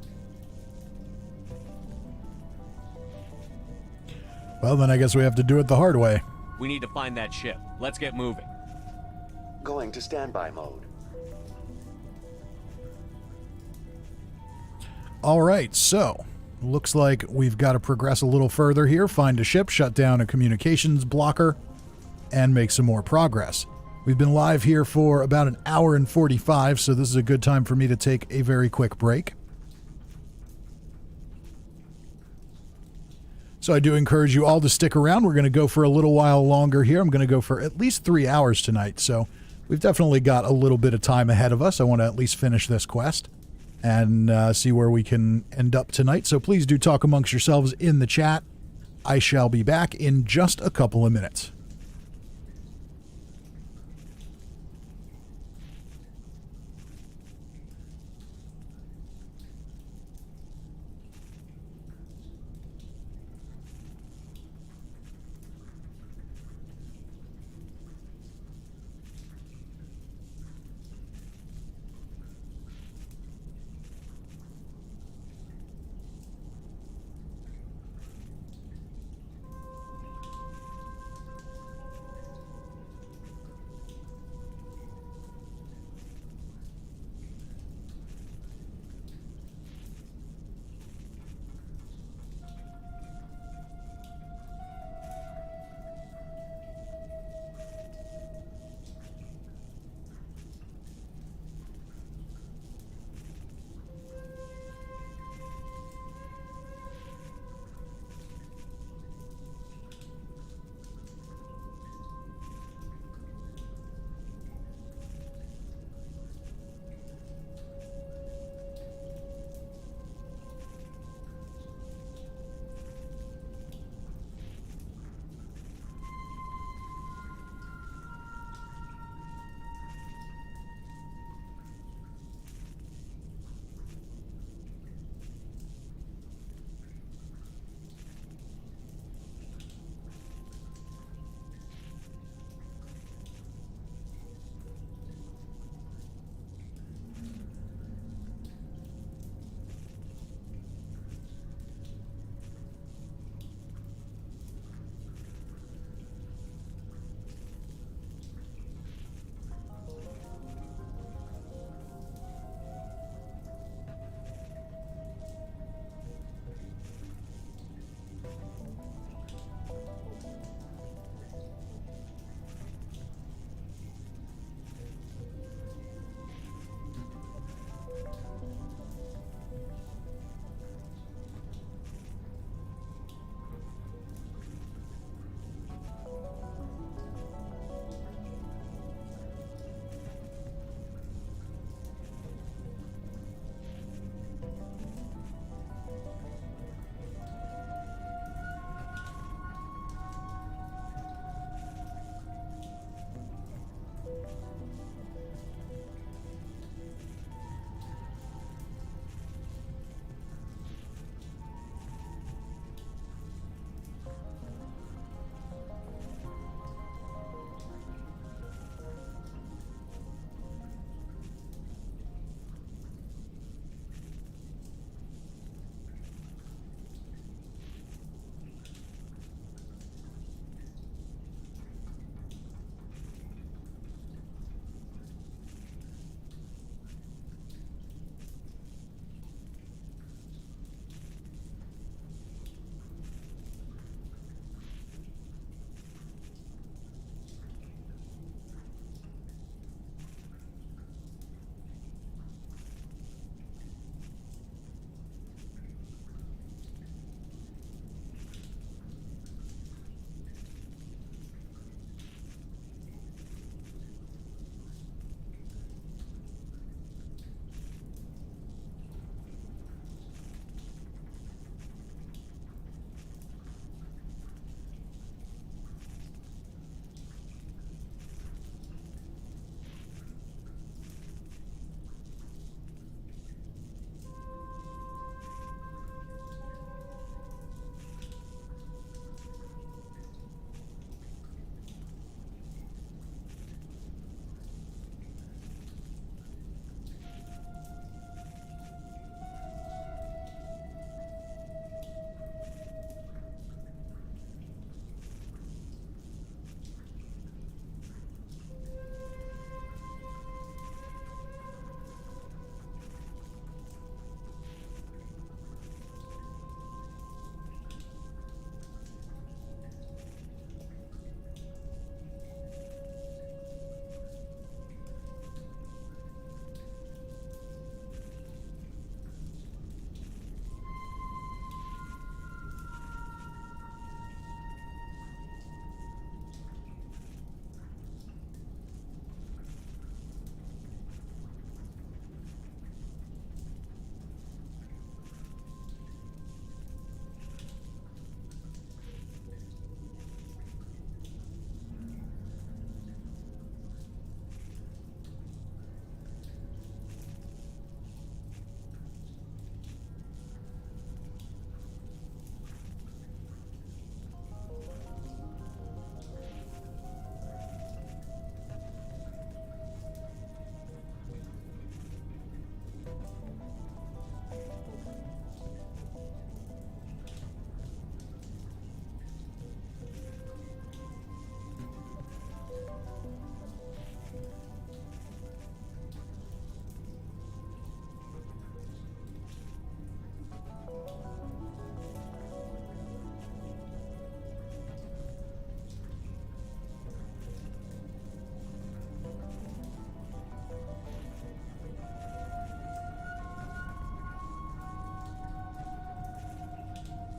Well, then I guess we have to do it the hard way. We need to find that ship. Let's get moving. Going to standby mode. All right, so looks like we've got to progress a little further here, find a ship, shut down a communications blocker, and make some more progress. We've been live here for about an hour and 45, so this is a good time for me to take a very quick break. So I do encourage you all to stick around. We're going to go for a little while longer here. I'm going to go for at least 3 hours tonight. So we've definitely got a little bit of time ahead of us. I want to at least finish this quest and see where we can end up tonight. So please do talk amongst yourselves in the chat. I shall be back in just a couple of minutes.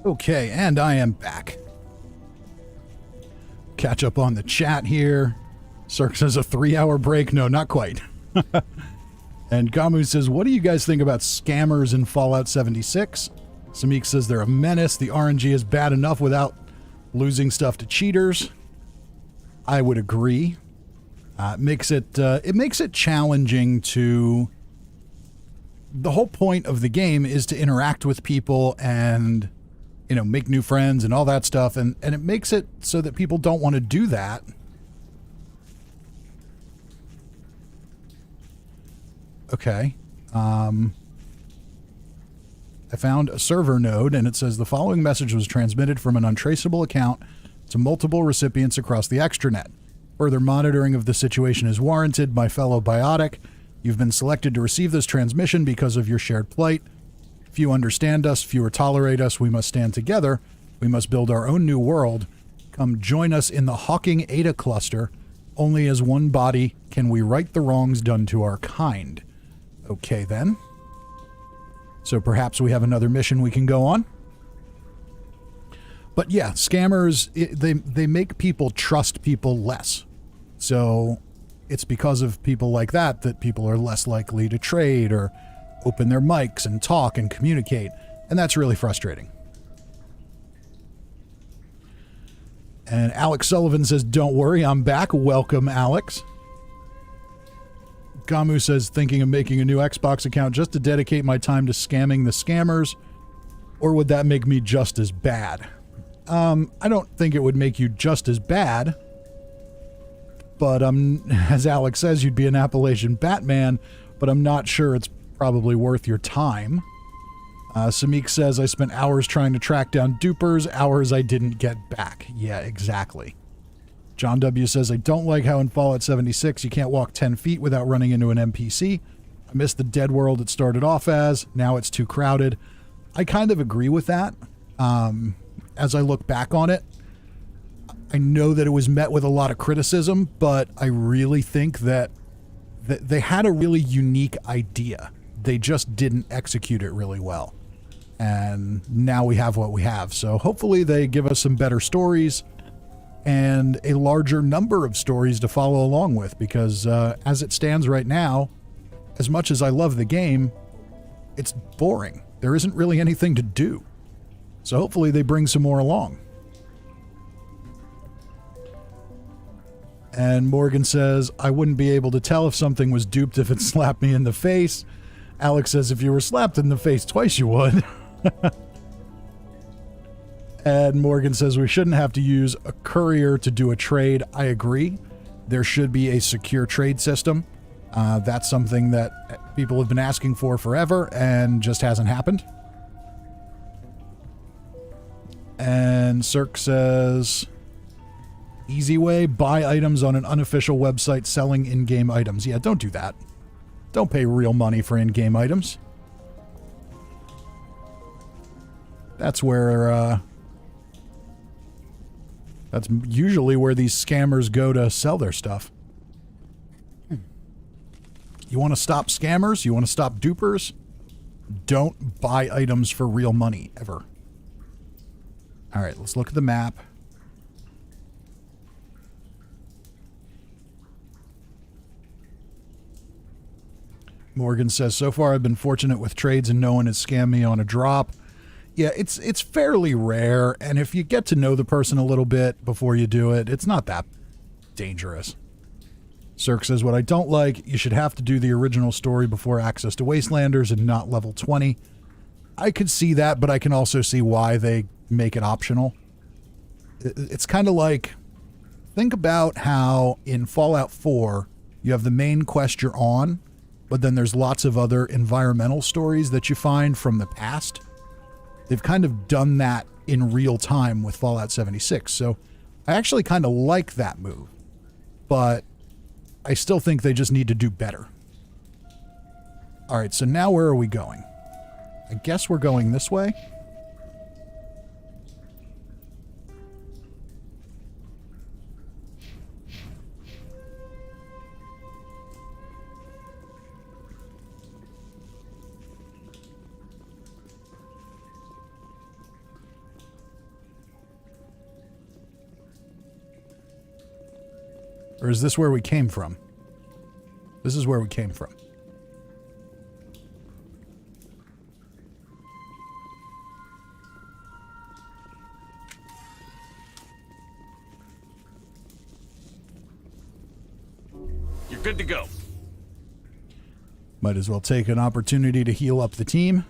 Okay, and I am back. Catch up on the chat here. Cirque says a 3-hour break. No, not quite. And Gamu says, what do you guys think about scammers in Fallout 76? Samik says they're a menace. The RNG is bad enough without losing stuff to cheaters. I would agree. It makes it challenging to... The whole point of the game is to interact with people and, you know, make new friends and all that stuff. And it makes it so that people don't want to do that. Okay. I found a server node, and it says the following message was transmitted from an untraceable account to multiple recipients across the extranet. Further monitoring of the situation is warranted. My fellow biotic, you've been selected to receive this transmission because of your shared plight. Few understand us, fewer tolerate us. We must stand together. We must build our own new world. Come join us in the Hawking Ada cluster. Only as one body can we right the wrongs done to our kind. Okay, then. So perhaps we have another mission we can go on. But yeah, scammers, they make people trust people less. So it's because of people like that that people are less likely to trade or open their mics and talk and communicate. And that's really frustrating. And Alex Sullivan says, don't worry, I'm back. Welcome, Alex. Gamu says, thinking of making a new Xbox account just to dedicate my time to scamming the scammers, or would that make me just as bad? I don't think it would make you just as bad, but as Alex says, you'd be an Appalachian Batman, but I'm not sure it's probably worth your time. Samik says, I spent hours trying to track down dupers, hours I didn't get back. Yeah, exactly. John W. says, I don't like how in Fallout 76 you can't walk 10 feet without running into an NPC. I miss the dead world it started off as. Now it's too crowded. I kind of agree with that. As I look back on it, I know that it was met with a lot of criticism, but I really think that they had a really unique idea. They just didn't execute it really well. And now we have what we have. So hopefully they give us some better stories and a larger number of stories to follow along with, because as it stands right now, as much as I love the game, it's boring. There isn't really anything to do. So hopefully they bring some more along. And Morgan says, I wouldn't be able to tell if something was duped if it slapped me in the face. Alex says, if you were slapped in the face twice, you would. And Morgan says, we shouldn't have to use a courier to do a trade. I agree. There should be a secure trade system. That's something that people have been asking for forever and just hasn't happened. And Cirque says, easy way, buy items on an unofficial website selling in-game items. Yeah, don't do that. Don't pay real money for in-game items. That's where, that's usually where these scammers go to sell their stuff. You want to stop scammers? You want to stop dupers? Don't buy items for real money, ever. All right, let's look at the map. Morgan says, so far I've been fortunate with trades and no one has scammed me on a drop. Yeah, it's fairly rare, and if you get to know the person a little bit before you do it, it's not that dangerous. Cirque says, what I don't like, you should have to do the original story before access to Wastelanders and not level 20. I could see that, but I can also see why they make it optional. It's kind of like, think about how in Fallout 4, you have the main quest you're on, but then there's lots of other environmental stories that you find from the past. They've kind of done that in real time with Fallout 76, so I actually kind of like that move, but I still think they just need to do better. All right, so now where are we going? I guess we're going this way. Or is this where we came from? This is where we came from. You're good to go. Might as well take an opportunity to heal up the team.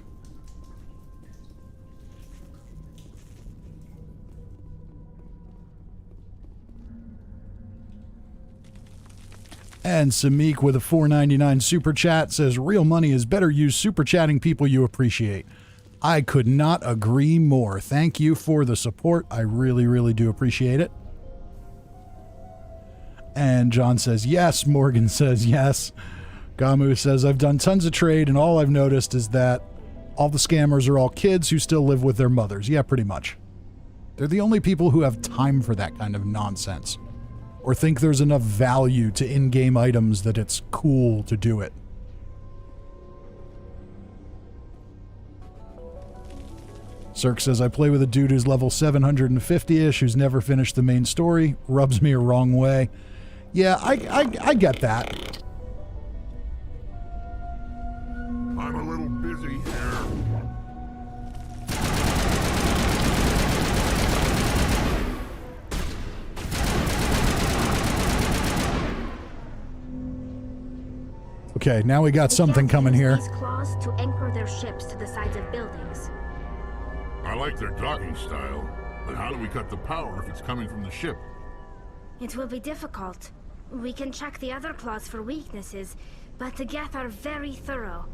And Samik with a $4.99 super chat says, real money is better used super chatting people you appreciate. I could not agree more. Thank you for the support. I really, really do appreciate it. And John says, yes. Morgan says, yes. Gamu says, I've done tons of trade, and all I've noticed is that all the scammers are all kids who still live with their mothers. Yeah, pretty much. They're the only people who have time for that kind of nonsense. Or think there's enough value to in-game items that it's cool to do it. Cirque says, I play with a dude who's level 750-ish, who's never finished the main story. Rubs me a wrong way. Yeah, I get that. I'm a little busy here. Okay, now we got something coming here. These claws to anchor their ships to the sides of buildings. I like their docking style, but how do we cut the power if it's coming from the ship? It will be difficult. We can check the other claws for weaknesses, but the Geth are very thorough.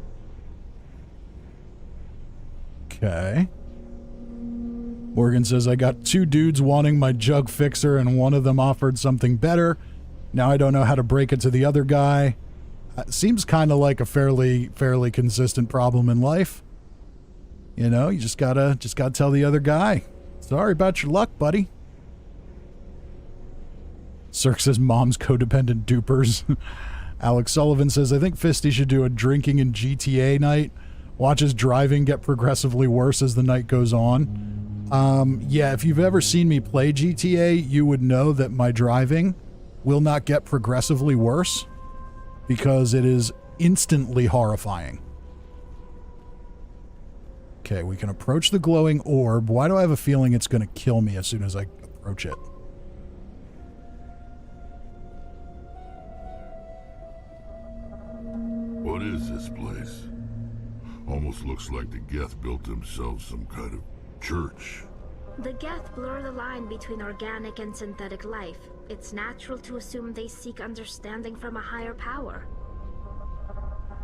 Okay. Morgan says, I got two dudes wanting my jug fixer and one of them offered something better. Now I don't know how to break it to the other guy. Seems kind of like a fairly consistent problem in life. You know, you just gotta tell the other guy, sorry about your luck, buddy. Cirque says, mom's codependent dupers. Alex Sullivan says, I think Fisty should do a drinking in GTA night. Watch his driving get progressively worse as the night goes on. Yeah, if you've ever seen me play GTA, you would know that my driving will not get progressively worse because it is instantly horrifying. Okay, we can approach the glowing orb. Why do I have a feeling it's going to kill me as soon as I approach it? What is this place? Almost looks like the Geth built themselves some kind of church. The Geth blur the line between organic and synthetic life. It's natural to assume they seek understanding from a higher power.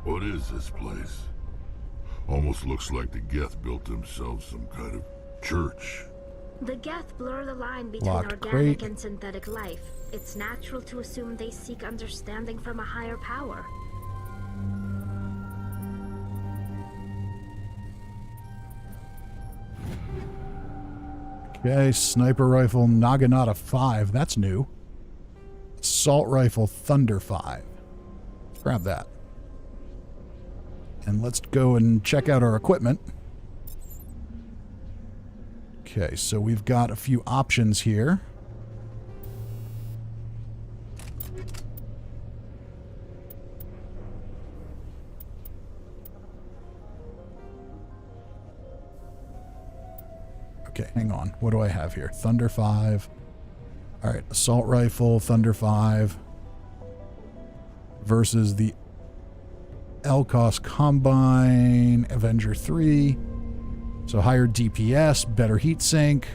What is this place? Almost looks like the Geth built themselves some kind of church. The Geth blur the line between Locked organic crate. and synthetic life. It's natural to assume they seek understanding from a higher power. Okay, sniper rifle Naginata 5. That's new. Assault rifle Thunder 5. Let's grab that. And let's go and check out our equipment. Okay, so we've got a few options here. Okay, hang on. What do I have here? Thunder 5. All right, assault rifle, Thunder 5 versus the Elkos Combine, Avenger 3. So higher DPS, better heat sink,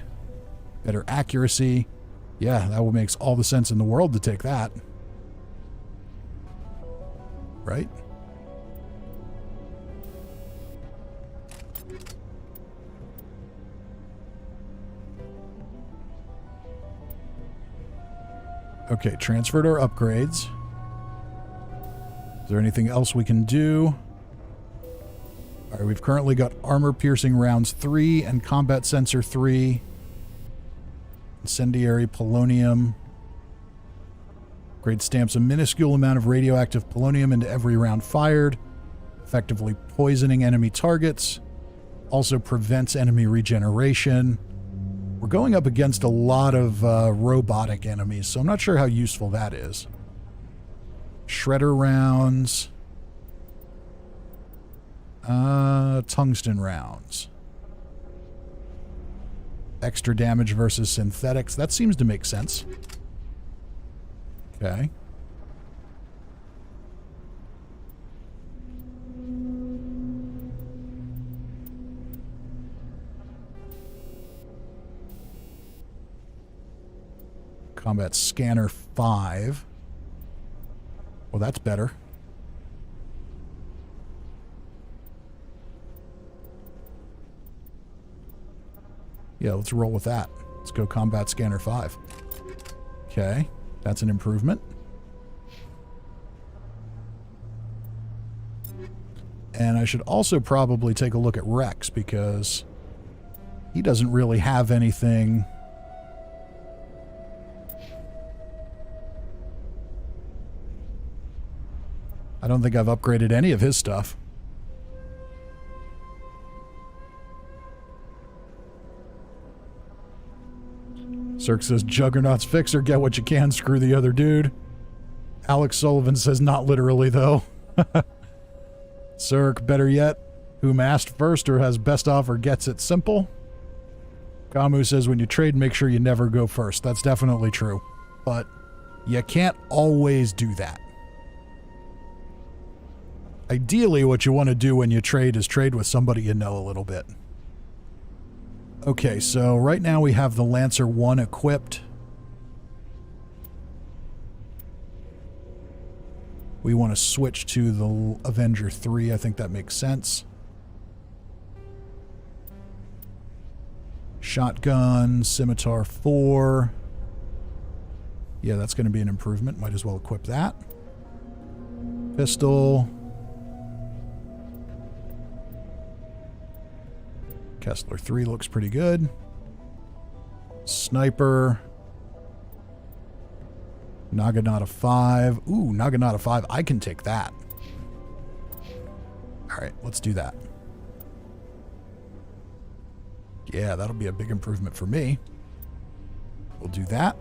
better accuracy. Yeah, that makes all the sense in the world to take that. Right? Okay, transferred our upgrades. Is there anything else we can do? All right, we've currently got armor piercing rounds 3 and combat sensor 3. Incendiary polonium. Upgrade stamps a minuscule amount of radioactive polonium into every round fired, effectively poisoning enemy targets. Also prevents enemy regeneration. We're going up against a lot of robotic enemies, so I'm not sure how useful that is. Shredder rounds. Tungsten rounds. Extra damage versus synthetics. That seems to make sense. Okay. Combat Scanner 5. Well, that's better. Yeah, let's roll with that. Let's go Combat Scanner 5. Okay, that's an improvement. And I should also probably take a look at Rex, because he doesn't really have anything. I don't think I've upgraded any of his stuff. Cirque says, Juggernaut's fixer, get what you can, screw the other dude. Alex Sullivan says, not literally, though. Cirque, better yet, whom asked first or has best offer gets it simple. Kamu says, when you trade, make sure you never go first. That's definitely true. But you can't always do that. Ideally, what you want to do when you trade is trade with somebody you know a little bit. Okay, so right now we have the Lancer 1 equipped. We want to switch to the Avenger 3. I think that makes sense. Shotgun, Scimitar 4. Yeah, that's going to be an improvement. Might as well equip that. Pistol. Kessler 3 looks pretty good. Sniper. Naginata 5. Ooh, Naginata 5. I can take that. Alright, let's do that. Yeah, that'll be a big improvement for me. We'll do that.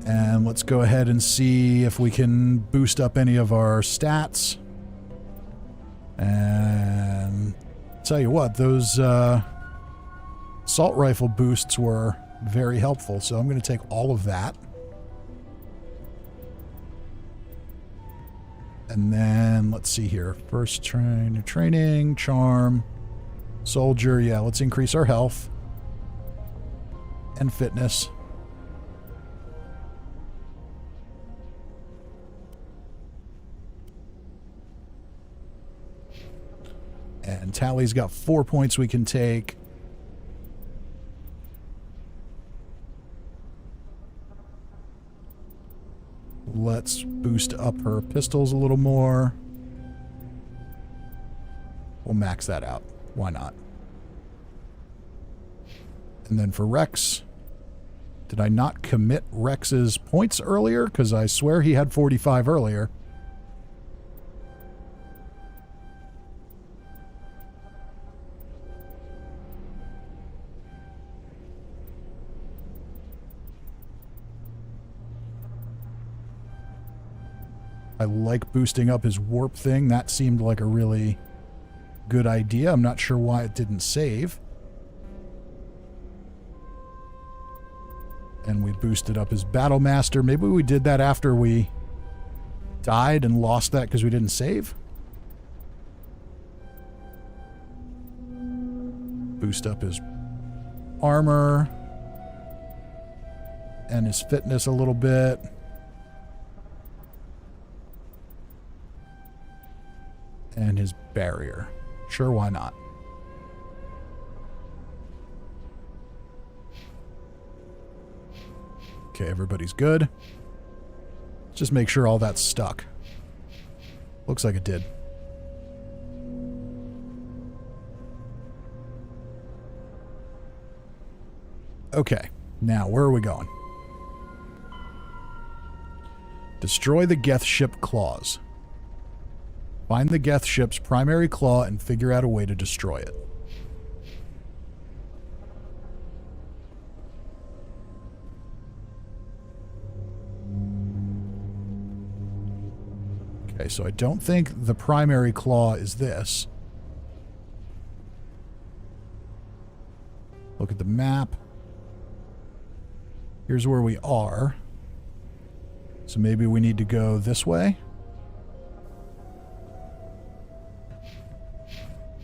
And let's go ahead and see if we can boost up any of our stats. And tell you what, those assault rifle boosts were very helpful, so I'm going to take all of that. And then, let's see here. First training, charm, soldier. Yeah, let's increase our health and fitness. And Tally's got 4 points we can take. Let's boost up her pistols a little more. We'll max that out. Why not? And then for Rex, did I not commit Rex's points earlier? Because I swear he had 45 earlier. I like boosting up his warp thing. That seemed like a really good idea. I'm not sure why it didn't save. And we boosted up his Battle Master. Maybe we did that after we died and lost that because we didn't save. Boost up his armor and his fitness a little bit. And his barrier. Sure, why not? Okay, everybody's good. Just make sure all that's stuck. Looks like it did. Okay, now where are we going? Destroy the Geth ship claws. Find the Geth ship's primary claw and figure out a way to destroy it. Okay, so I don't think the primary claw is this. Look at the map. Here's where we are. So maybe we need to go this way.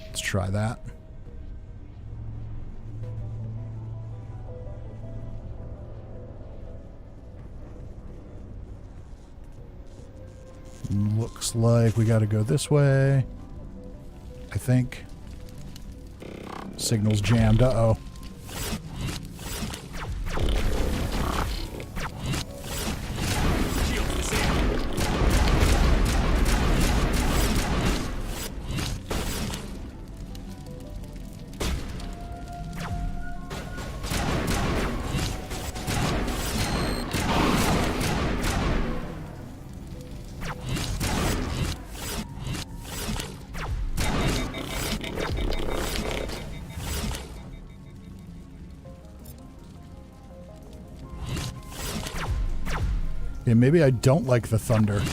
Let's try that. Looks like we got to go this way. I think. Signal's jammed. Uh-oh. Yeah, maybe I don't like the thunder.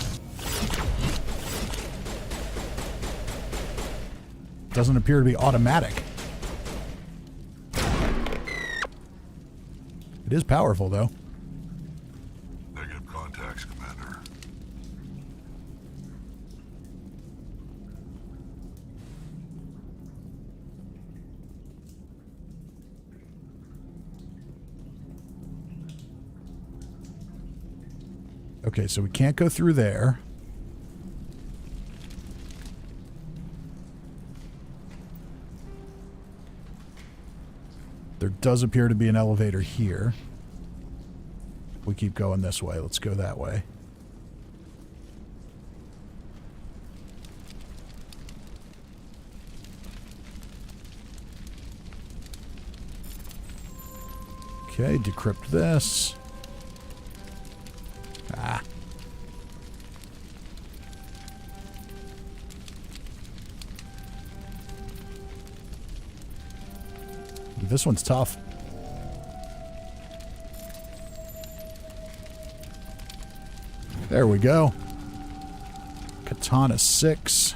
Doesn't appear to be automatic. It is powerful, though. Negative contacts, Commander. Okay, so we can't go through there. There does appear to be an elevator here. We keep going this way. Let's go that way. Okay, decrypt this. Ah. This one's tough. There we go. Katana 6.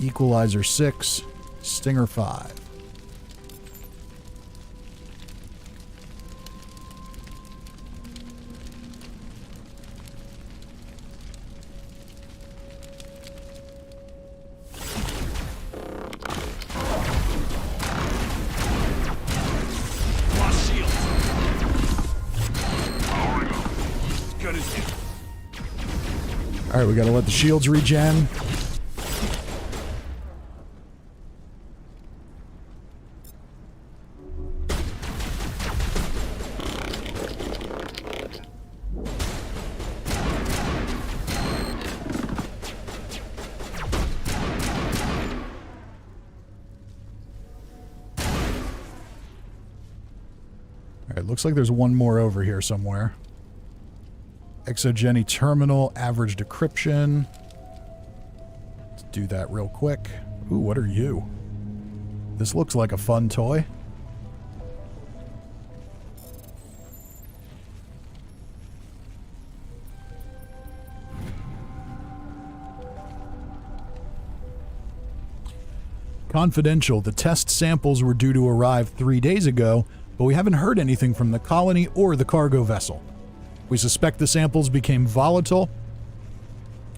Equalizer 6. Stinger 5. Alright, we gotta let the shields regen. Alright, looks like there's one more over here somewhere. Exogeny terminal, average decryption. Let's do that real quick. Ooh, what are you? This looks like a fun toy. Confidential. The test samples were due to arrive 3 days ago, but we haven't heard anything from the colony or the cargo vessel. We suspect the samples became volatile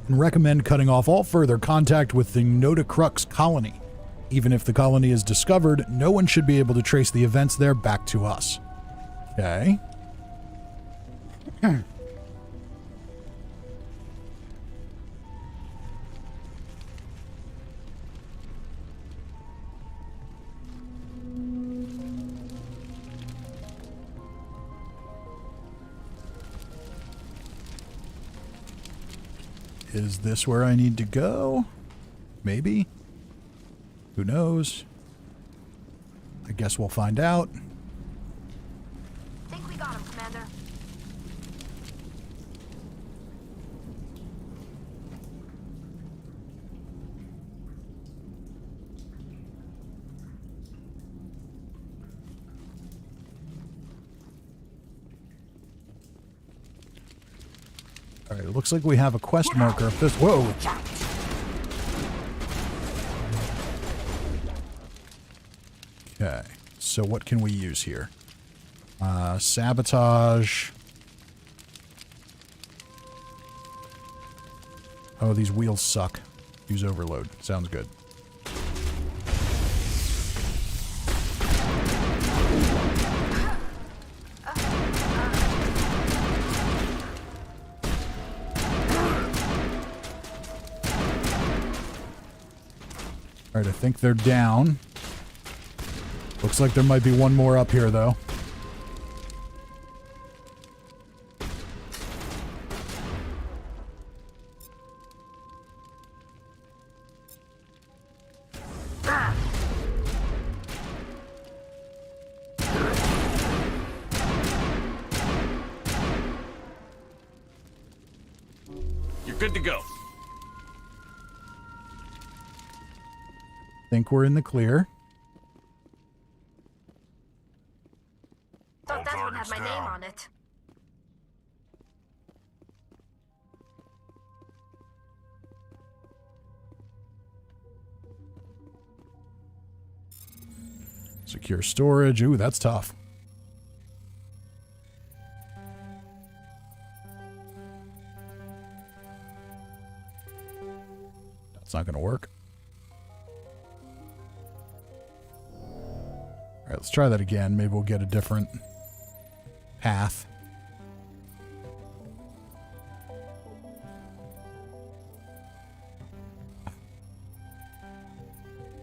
and recommend cutting off all further contact with the Notacrux colony. Even if the colony is discovered, no one should be able to trace the events there back to us. Okay. Is this where I need to go? Maybe. Who knows? I guess we'll find out. Think we got him, Commander. Alright, it looks like we have a quest marker up this. Whoa! Okay, so what can we use here? Sabotage. Oh, these wheels suck. Use overload. Sounds good. Alright, I think they're down. Looks like there might be one more up here, though. You're good to go. Think we're in the clear. Thought that would have my name on it. Secure storage. Ooh, that's tough. That's not going to work. All right, let's try that again. Maybe we'll get a different path.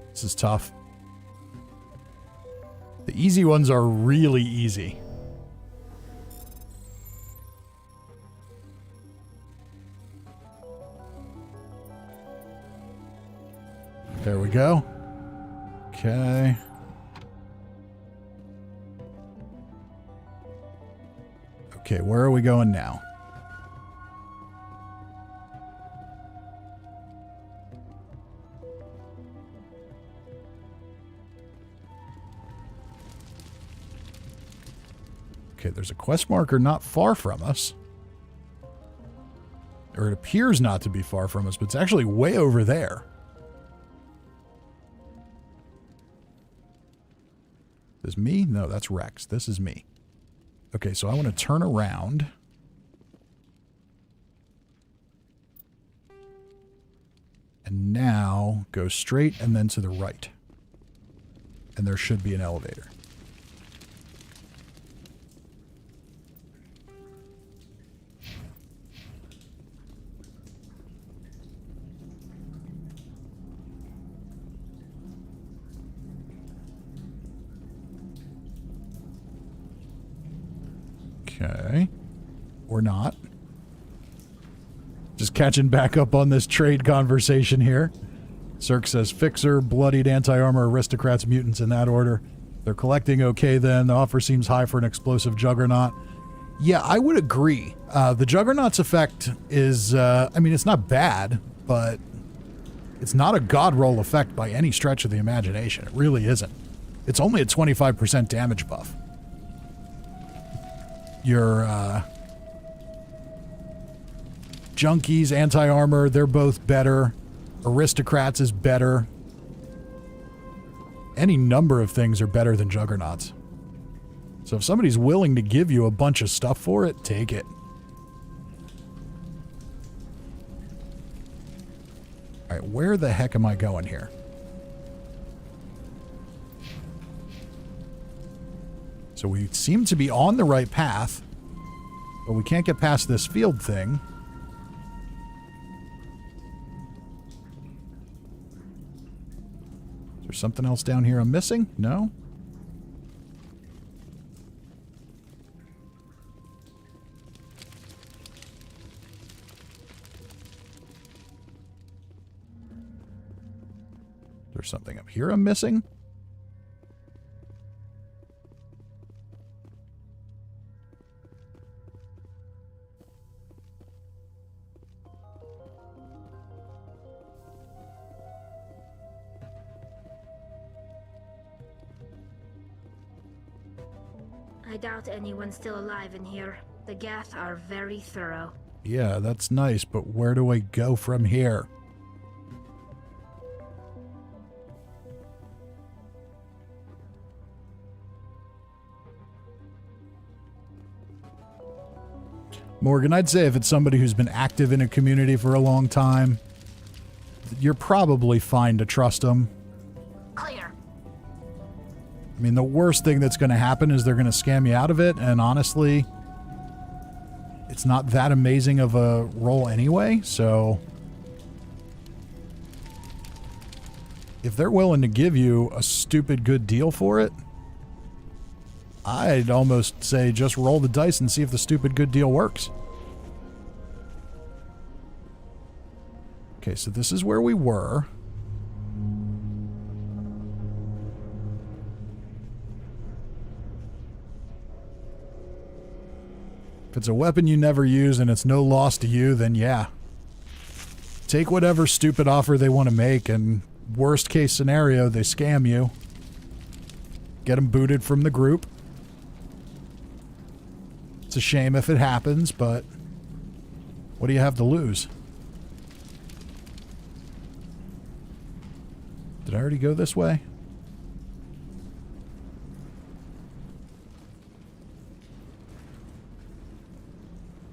This is tough. The easy ones are really easy. There we go. Okay. Okay, where are we going now? Okay, there's a quest marker not far from us. Or it appears not to be far from us, but it's actually way over there. This is me? No, that's Rex. This is me. Okay, so I want to turn around. And now go straight and then to the right. And there should be an elevator. Okay. Or not. Just catching back up on this trade conversation here. Cirque says, Fixer, bloodied anti-armor, aristocrats, mutants in that order. They're collecting okay then. The offer seems high for an explosive juggernaut. Yeah, I would agree. The juggernaut's effect is, I mean, it's not bad, but it's not a god roll effect by any stretch of the imagination. It really isn't. It's only a 25% damage buff. Your junkies, anti-armor, they're both better. Aristocrats is better. Any number of things are better than juggernauts. So if somebody's willing to give you a bunch of stuff for it, take it. All right, where the heck am I going here? So we seem to be on the right path, but we can't get past this field thing. Is there something else down here I'm missing? No? There's something up here I'm missing? I doubt anyone's still alive in here. The Geth are very thorough. Yeah, that's nice, but where do I go from here? Morgan, I'd say if it's somebody who's been active in a community for a long time, you're probably fine to trust them. Clear. I mean, the worst thing that's going to happen is they're going to scam you out of it, and honestly, it's not that amazing of a role anyway, so if they're willing to give you a stupid good deal for it, I'd almost say just roll the dice and see if the stupid good deal works. Okay, so this is where we were. If it's a weapon you never use and it's no loss to you, then yeah. Take whatever stupid offer they want to make, and worst case scenario, they scam you. Get them booted from the group. It's a shame if it happens, but what do you have to lose? Did I already go this way?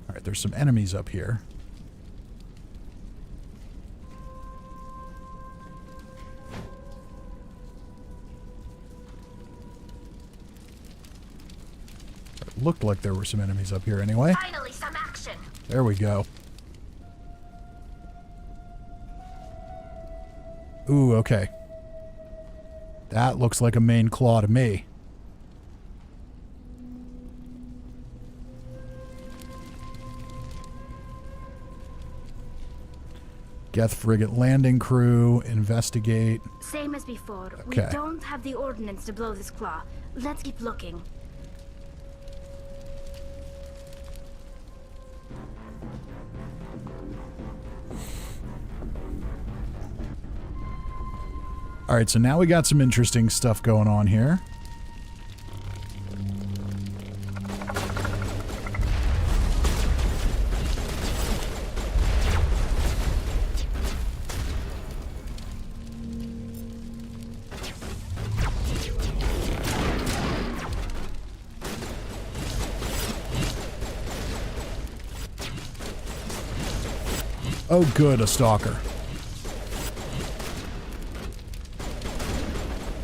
Alright, there's some enemies up here. It looked like there were some enemies up here anyway. Finally, some action. There we go. Ooh, okay. That looks like a main claw to me. Geth frigate landing crew, investigate. Same as before. Okay. We don't have the ordnance to blow this claw. Let's keep looking. Alright, so now we got some interesting stuff going on here. Oh good, a stalker.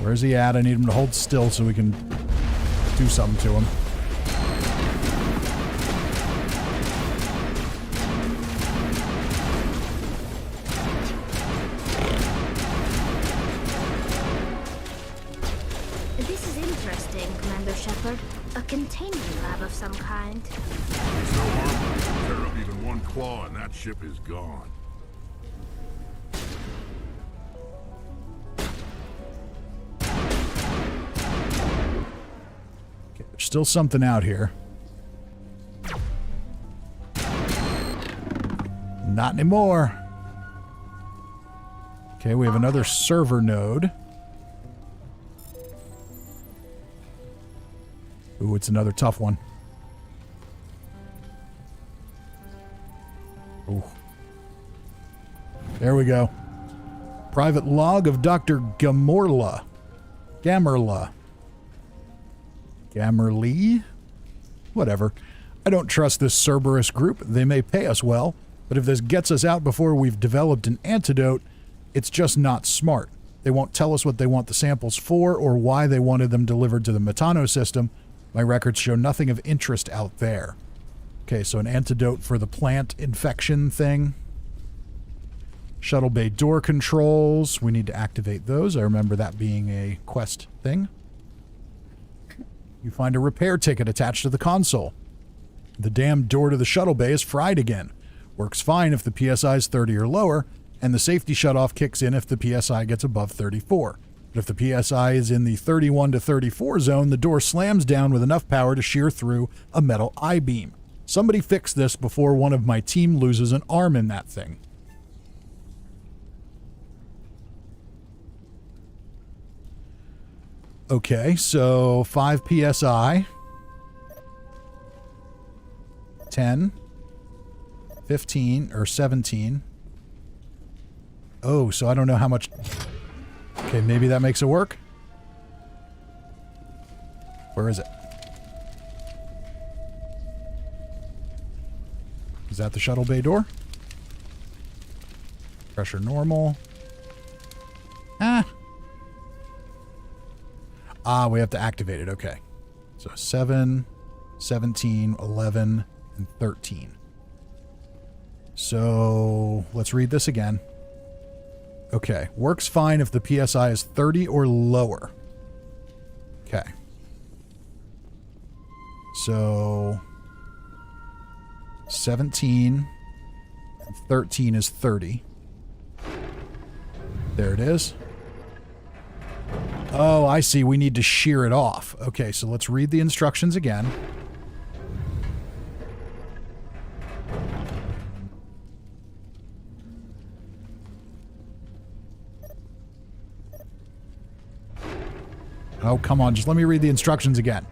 Where's he at? I need him to hold still so we can do something to him. This is interesting, Commander Shepard. A containment lab of some kind. So harmless. Tear up even one claw and that ship is gone. There's still something out here. Not anymore. Okay, we have another server node. Ooh, it's another tough one. Ooh. There we go. Private log of Dr. Gamorla. Gamerly? Whatever. I don't trust this Cerberus group. They may pay us well, but if this gets us out before we've developed an antidote, it's just not smart. They won't tell us what they want the samples for or why they wanted them delivered to the Metano system. My records show nothing of interest out there. Okay, so an antidote for the plant infection thing. Shuttle bay door controls. We need to activate those. I remember that being a quest thing. You find a repair ticket attached to the console. The damn door to the shuttle bay is fried again. Works fine if the PSI is 30 or lower, and the safety shutoff kicks in if the PSI gets above 34. But if the PSI is in the 31 to 34 zone, the door slams down with enough power to shear through a metal I-beam. Somebody fix this before one of my team loses an arm in that thing. Okay, so 5 PSI. 10. 15 or 17. Oh, so I don't know how much... Okay, maybe that makes it work. Where is it? Is that the shuttle bay door? Pressure normal. We have to activate it. Okay. So 7, 17, 11, and 13. So let's read this again. Okay. Works fine if the PSI is 30 or lower. Okay. So 17 and 13 is 30. There it is. Oh, I see. We need to shear it off. Okay, so let's read the instructions again. Oh, come on. Just let me read the instructions again.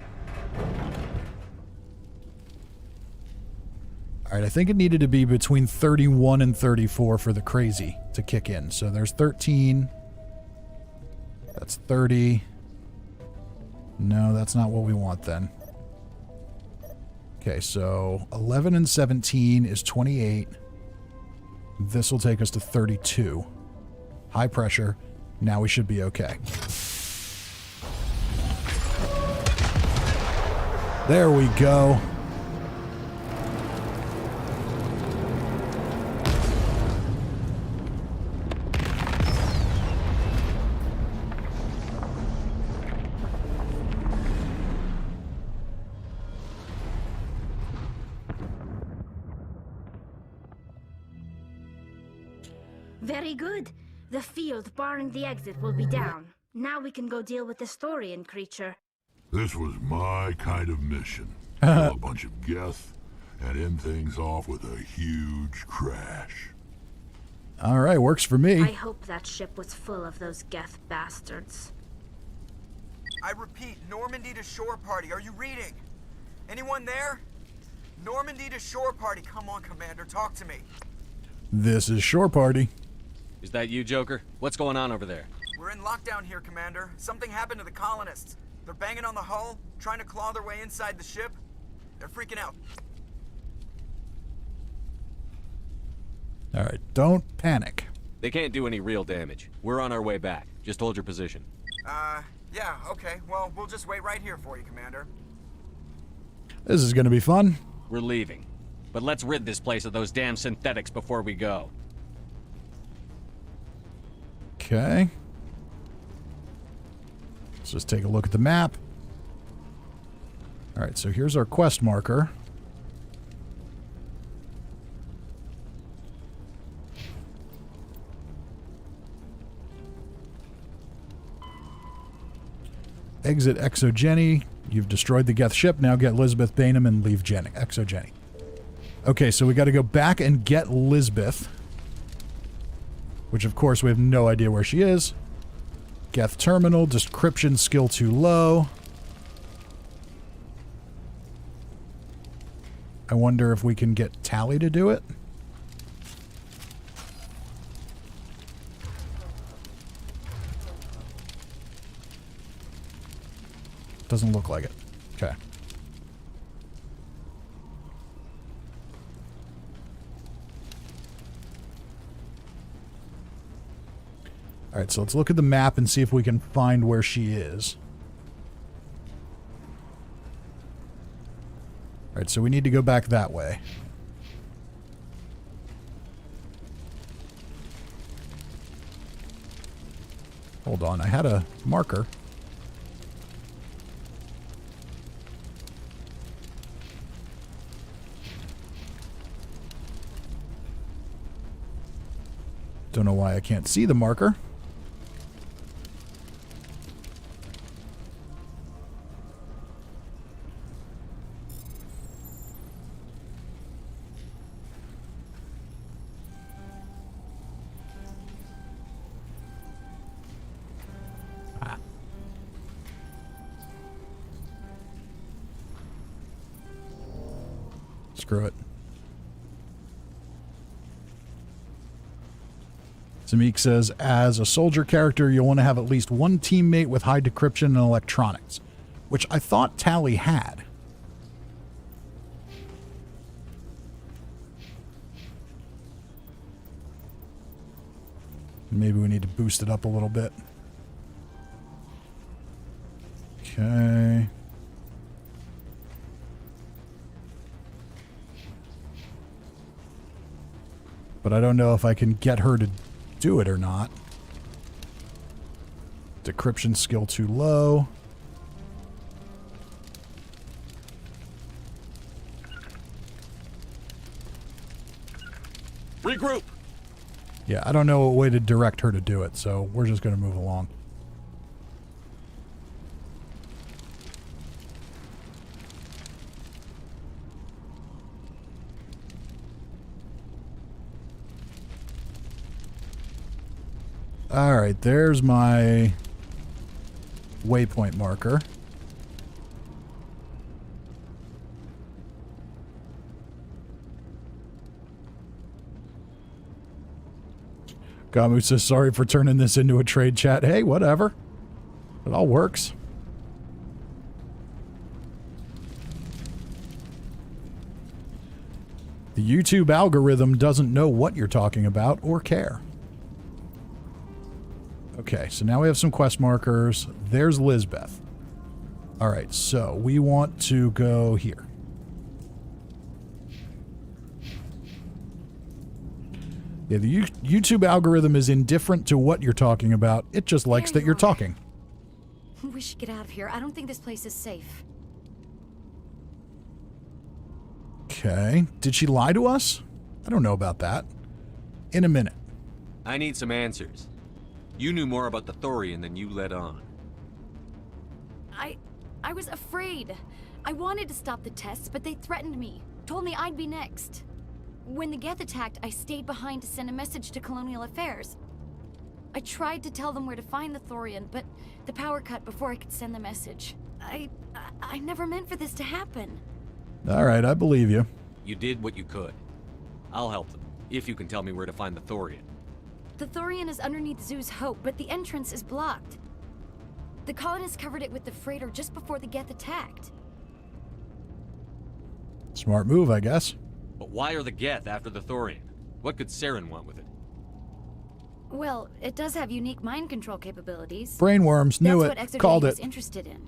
All right, I think it needed to be between 31 and 34 for the crazy to kick in. So there's 13. That's 30. No, that's not what we want then. Okay, so 11 and 17 is 28. This will take us to 32. High pressure. Now we should be okay. There we go. Very good. The field barring the exit will be down. Now we can go deal with the Storian creature. This was my kind of mission. Kill a bunch of Geth and end things off with a huge crash. All right, works for me. I hope that ship was full of those Geth bastards. I repeat, Normandy to shore party. Are you reading? Anyone there? Normandy to shore party. Come on, Commander, talk to me. This is shore party. Is that you, Joker? What's going on over there? We're in lockdown here, Commander. Something happened to the colonists. They're banging on the hull, trying to claw their way inside the ship. They're freaking out. All right, don't panic. They can't do any real damage. We're on our way back. Just hold your position. Yeah, okay. Well, we'll just wait right here for you, Commander. This is gonna be fun. We're leaving. But let's rid this place of those damn synthetics before we go. Okay. Let's just take a look at the map. All right, so here's our quest marker. Exit Exogeny. You've destroyed the Geth ship. Now get Lisbeth Bainham and leave Exogeny. Okay, so we got to go back and get Lisbeth. Which, of course, we have no idea where she is. Geth terminal. Description skill too low. I wonder if we can get Tally to do it. Doesn't look like it. Okay. Alright, so let's look at the map and see if we can find where she is. Alright, so we need to go back that way. Hold on, I had a marker. Don't know why I can't see the marker. Screw it. Samik says, as a soldier character, you'll want to have at least one teammate with high decryption and electronics, which I thought Tally had. Maybe we need to boost it up a little bit. Okay. But I don't know if I can get her to do it or not. Decryption skill too low. Regroup! Yeah, I don't know a way to direct her to do it, so we're just going to move along. Alright, there's my waypoint marker. Gamu says, sorry for turning this into a trade chat. Hey, whatever. It all works. The YouTube algorithm doesn't know what you're talking about or care. Okay, so now we have some quest markers. There's Lizbeth. Alright, so we want to go here. Yeah, the YouTube algorithm is indifferent to what you're talking about. It just likes that you're talking. We should get out of here. I don't think this place is safe. Okay. Did she lie to us? I don't know about that. In a minute. I need some answers. You knew more about the Thorian than you let on. I was afraid. I wanted to stop the tests, but they threatened me. Told me I'd be next. When the Geth attacked, I stayed behind to send a message to Colonial Affairs. I tried to tell them where to find the Thorian, but the power cut before I could send the message. I never meant for this to happen. Alright, I believe you. You did what you could. I'll help them, if you can tell me where to find the Thorian. The Thorian is underneath Zoo's Hope, but the entrance is blocked. The colonists covered it with the freighter just before the Geth attacked. Smart move, I guess. But why are the Geth after the Thorian? What could Saren want with it? Well, it does have unique mind control capabilities. Brainworms, knew it. That's what Called Exodia was it. interested in.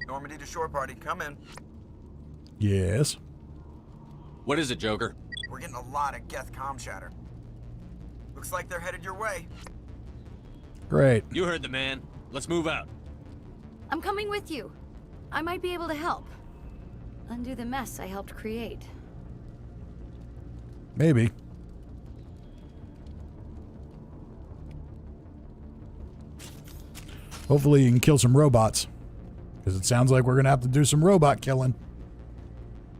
Normandy to shore party, come in. Yes. What is it, Joker? We're getting a lot of Geth comm chatter. Looks like they're headed your way. Great. You heard the man. Let's move out. I'm coming with you. I might be able to help. Undo the mess I helped create. Maybe. Hopefully you can kill some robots. Because it sounds like we're going to have to do some robot killing.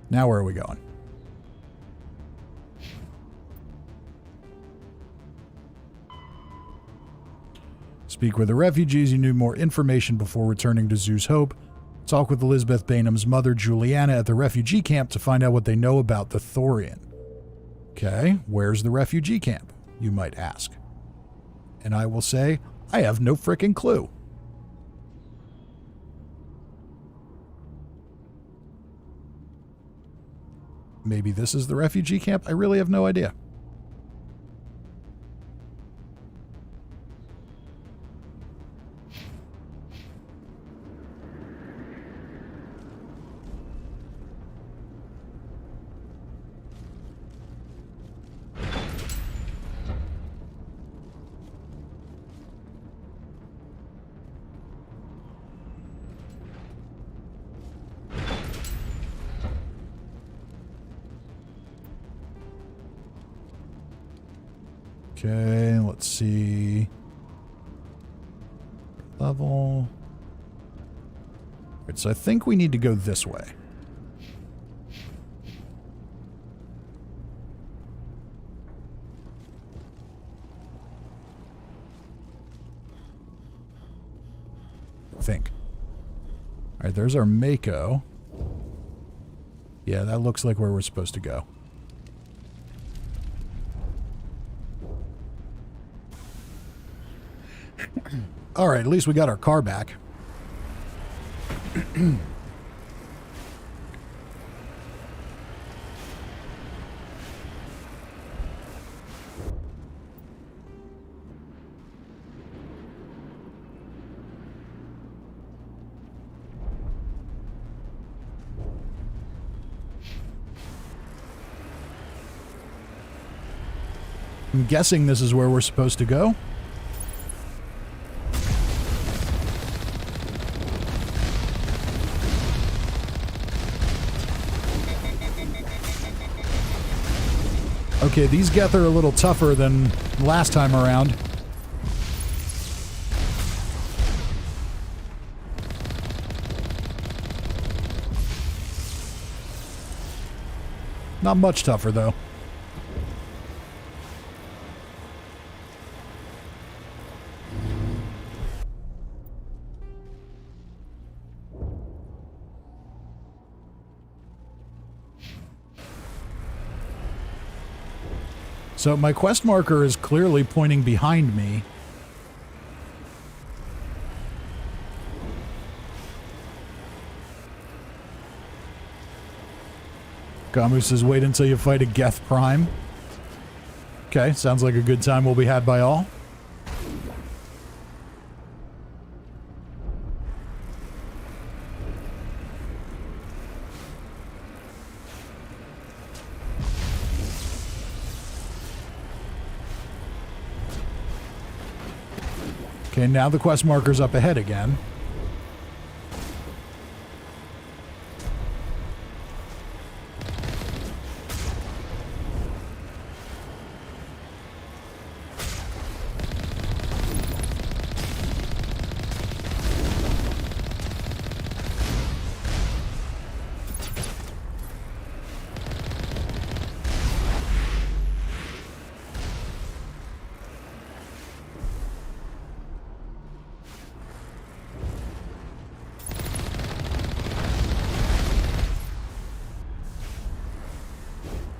Now where are we going? Speak with the refugees. You knew more information before returning to Zoo's Hope. Talk with Elizabeth Bainham's mother, Juliana, at the refugee camp to find out what they know about the Thorian. Okay, where's the refugee camp, you might ask. And I will say, I have no frickin' clue. Maybe this is the refugee camp? I really have no idea. Okay, let's see. Level. Right, so I think we need to go this way. I think. All right, there's our Mako. Yeah, that looks like where we're supposed to go. All right, at least we got our car back. I'm guessing this is where we're supposed to go. Okay, these Geth are a little tougher than last time around. Not much tougher, though. So my quest marker is clearly pointing behind me. Gamu says, wait until you fight a Geth Prime. Okay, sounds like a good time will be had by all. Okay, now the quest marker's up ahead again.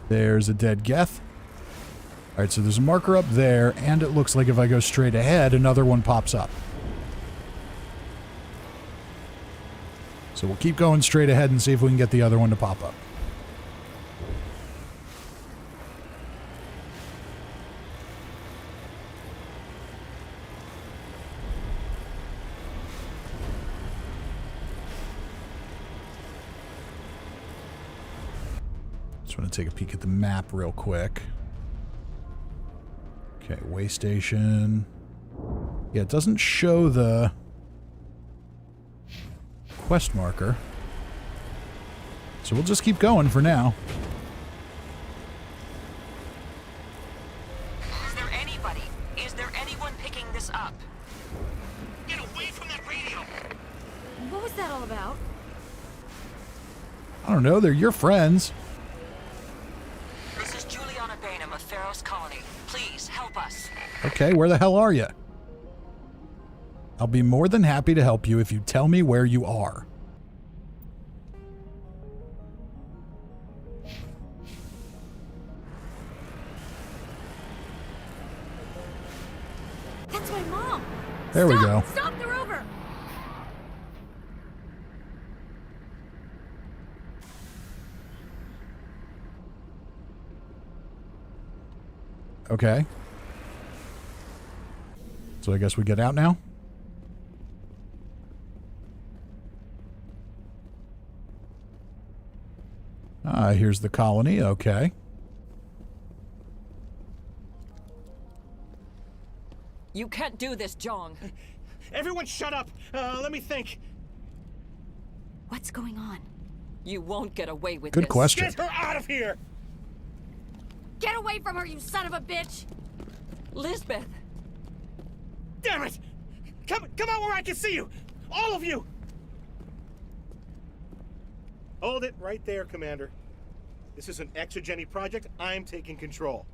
There's a dead Geth. Alright, so there's a marker up there, and it looks like if I go straight ahead, another one pops up. So we'll keep going straight ahead and see if we can get the other one to pop up. Just want to take a peek at the map real quick. Okay, way station. Yeah, it doesn't show the quest marker. So we'll just keep going for now. Is there anybody? Is there anyone picking this up? Get away from that radio! What was that all about? I don't know, they're your friends. This is Juliana Bainham of Pharaoh's Colony. Please help us. Okay, where the hell are you? I'll be more than happy to help you if you tell me where you are. That's my mom. There we go. Stop the rover. Okay. So I guess we get out now? Ah, here's the colony. Okay. You can't do this, Jong. Everyone shut up! Let me think. What's going on? You won't get away with Good this. question. Get her out of here! Get away from her, you son of a bitch! Lisbeth! Damn it! Come out where I can see you! All of you! Hold it right there, Commander. This is an exogeny project. I'm taking control.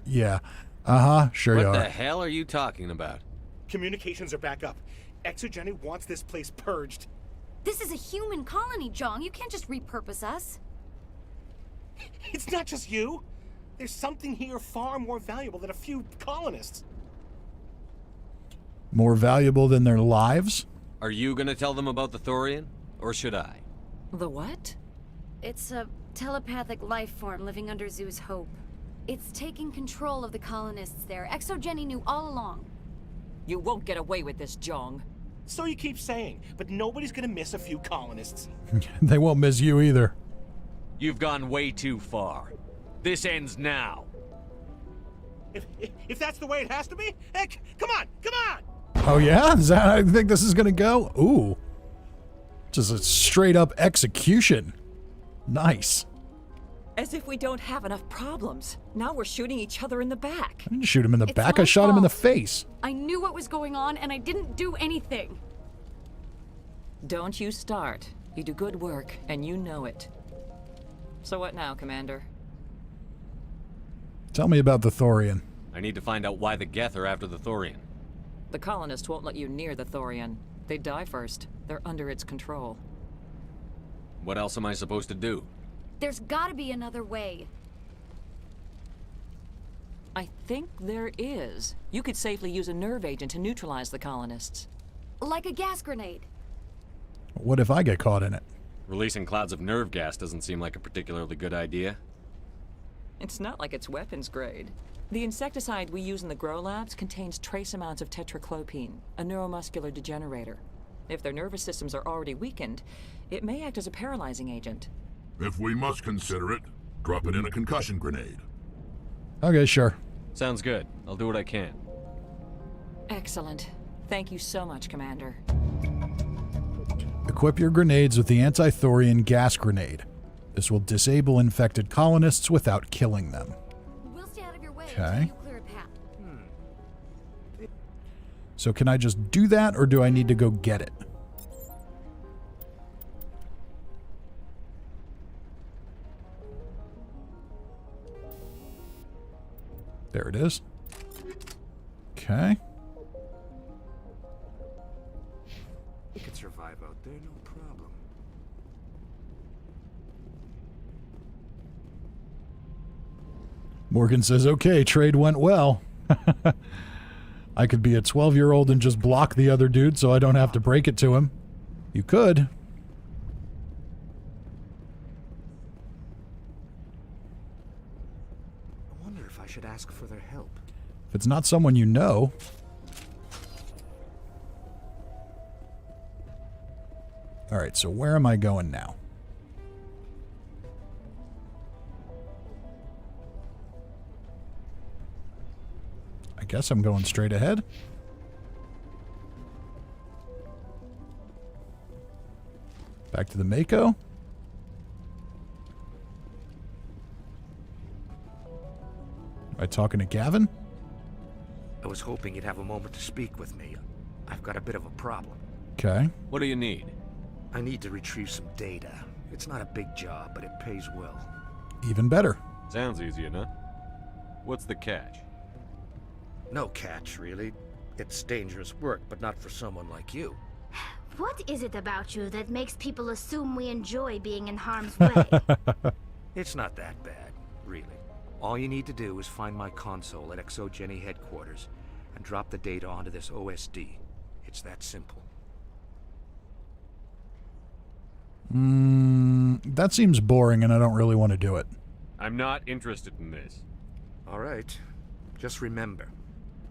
Yeah. Uh-huh. Sure you What are. the hell are you talking about? Communications are back up. Exogeny wants this place purged. This is a human colony, Jong. You can't just repurpose us. It's not just you. There's something here far more valuable than a few colonists. More valuable than their lives? Are you gonna tell them about the Thorian? Or should I? The what? It's a telepathic life form living under Zoo's Hope. It's taking control of the colonists there. ExoGeni knew all along. You won't get away with this, Jong. So you keep saying, but nobody's gonna miss a few colonists. They won't miss you either. You've gone way too far. This ends now. If that's the way it has to be, heck, come on! Oh yeah? Is that how I think this is gonna go? Ooh. Just a straight up execution. Nice. As if we don't have enough problems. Now we're shooting each other in the back. I didn't shoot him in the It's back, my I shot him in the fault. face. I knew what was going on, and I didn't do anything. Don't you start. You do good work, and you know it. So what now, Commander? Tell me about the Thorian. I need to find out why the Geth are after the Thorian. The colonists won't let you near the Thorian. They die first. They're under its control. What else am I supposed to do? There's gotta be another way. I think there is. You could safely use a nerve agent to neutralize the colonists. Like a gas grenade. What if I get caught in it? Releasing clouds of nerve gas doesn't seem like a particularly good idea. It's not like it's weapons grade. The insecticide we use in the grow labs contains trace amounts of tetraclopine, a neuromuscular degenerator. If their nervous systems are already weakened, it may act as a paralyzing agent. If we must consider it, drop it in a concussion grenade. Okay, sure. Sounds good. I'll do what I can. Excellent. Thank you so much, Commander. Equip your grenades with the anti-Thorian gas grenade. This will disable infected colonists without killing them. We'll stay out of your way Okay. until you clear a path. So can I just do that, or do I need to go get it? There it is. Okay. We could survive out there, no problem. Morgan says, okay, trade went well. I could be a 12-year-old and just block the other dude so I don't have to break it to him. You could. I wonder if I should ask for their help. If it's not someone you know. Alright, so where am I going now? I guess I'm going straight ahead. Back to the Mako. Am I talking to Gavin? I was hoping you'd have a moment to speak with me. I've got a bit of a problem. Okay. What do you need? I need to retrieve some data. It's not a big job, but it pays well. Even better. Sounds easy enough. What's the catch? No catch, really. It's dangerous work, but not for someone like you. What is it about you that makes people assume we enjoy being in harm's way? It's not that bad, really. All you need to do is find my console at ExoGeni headquarters and drop the data onto this OSD. It's that simple. That seems boring and I don't really want to do it. I'm not interested in this. All right. Just remember,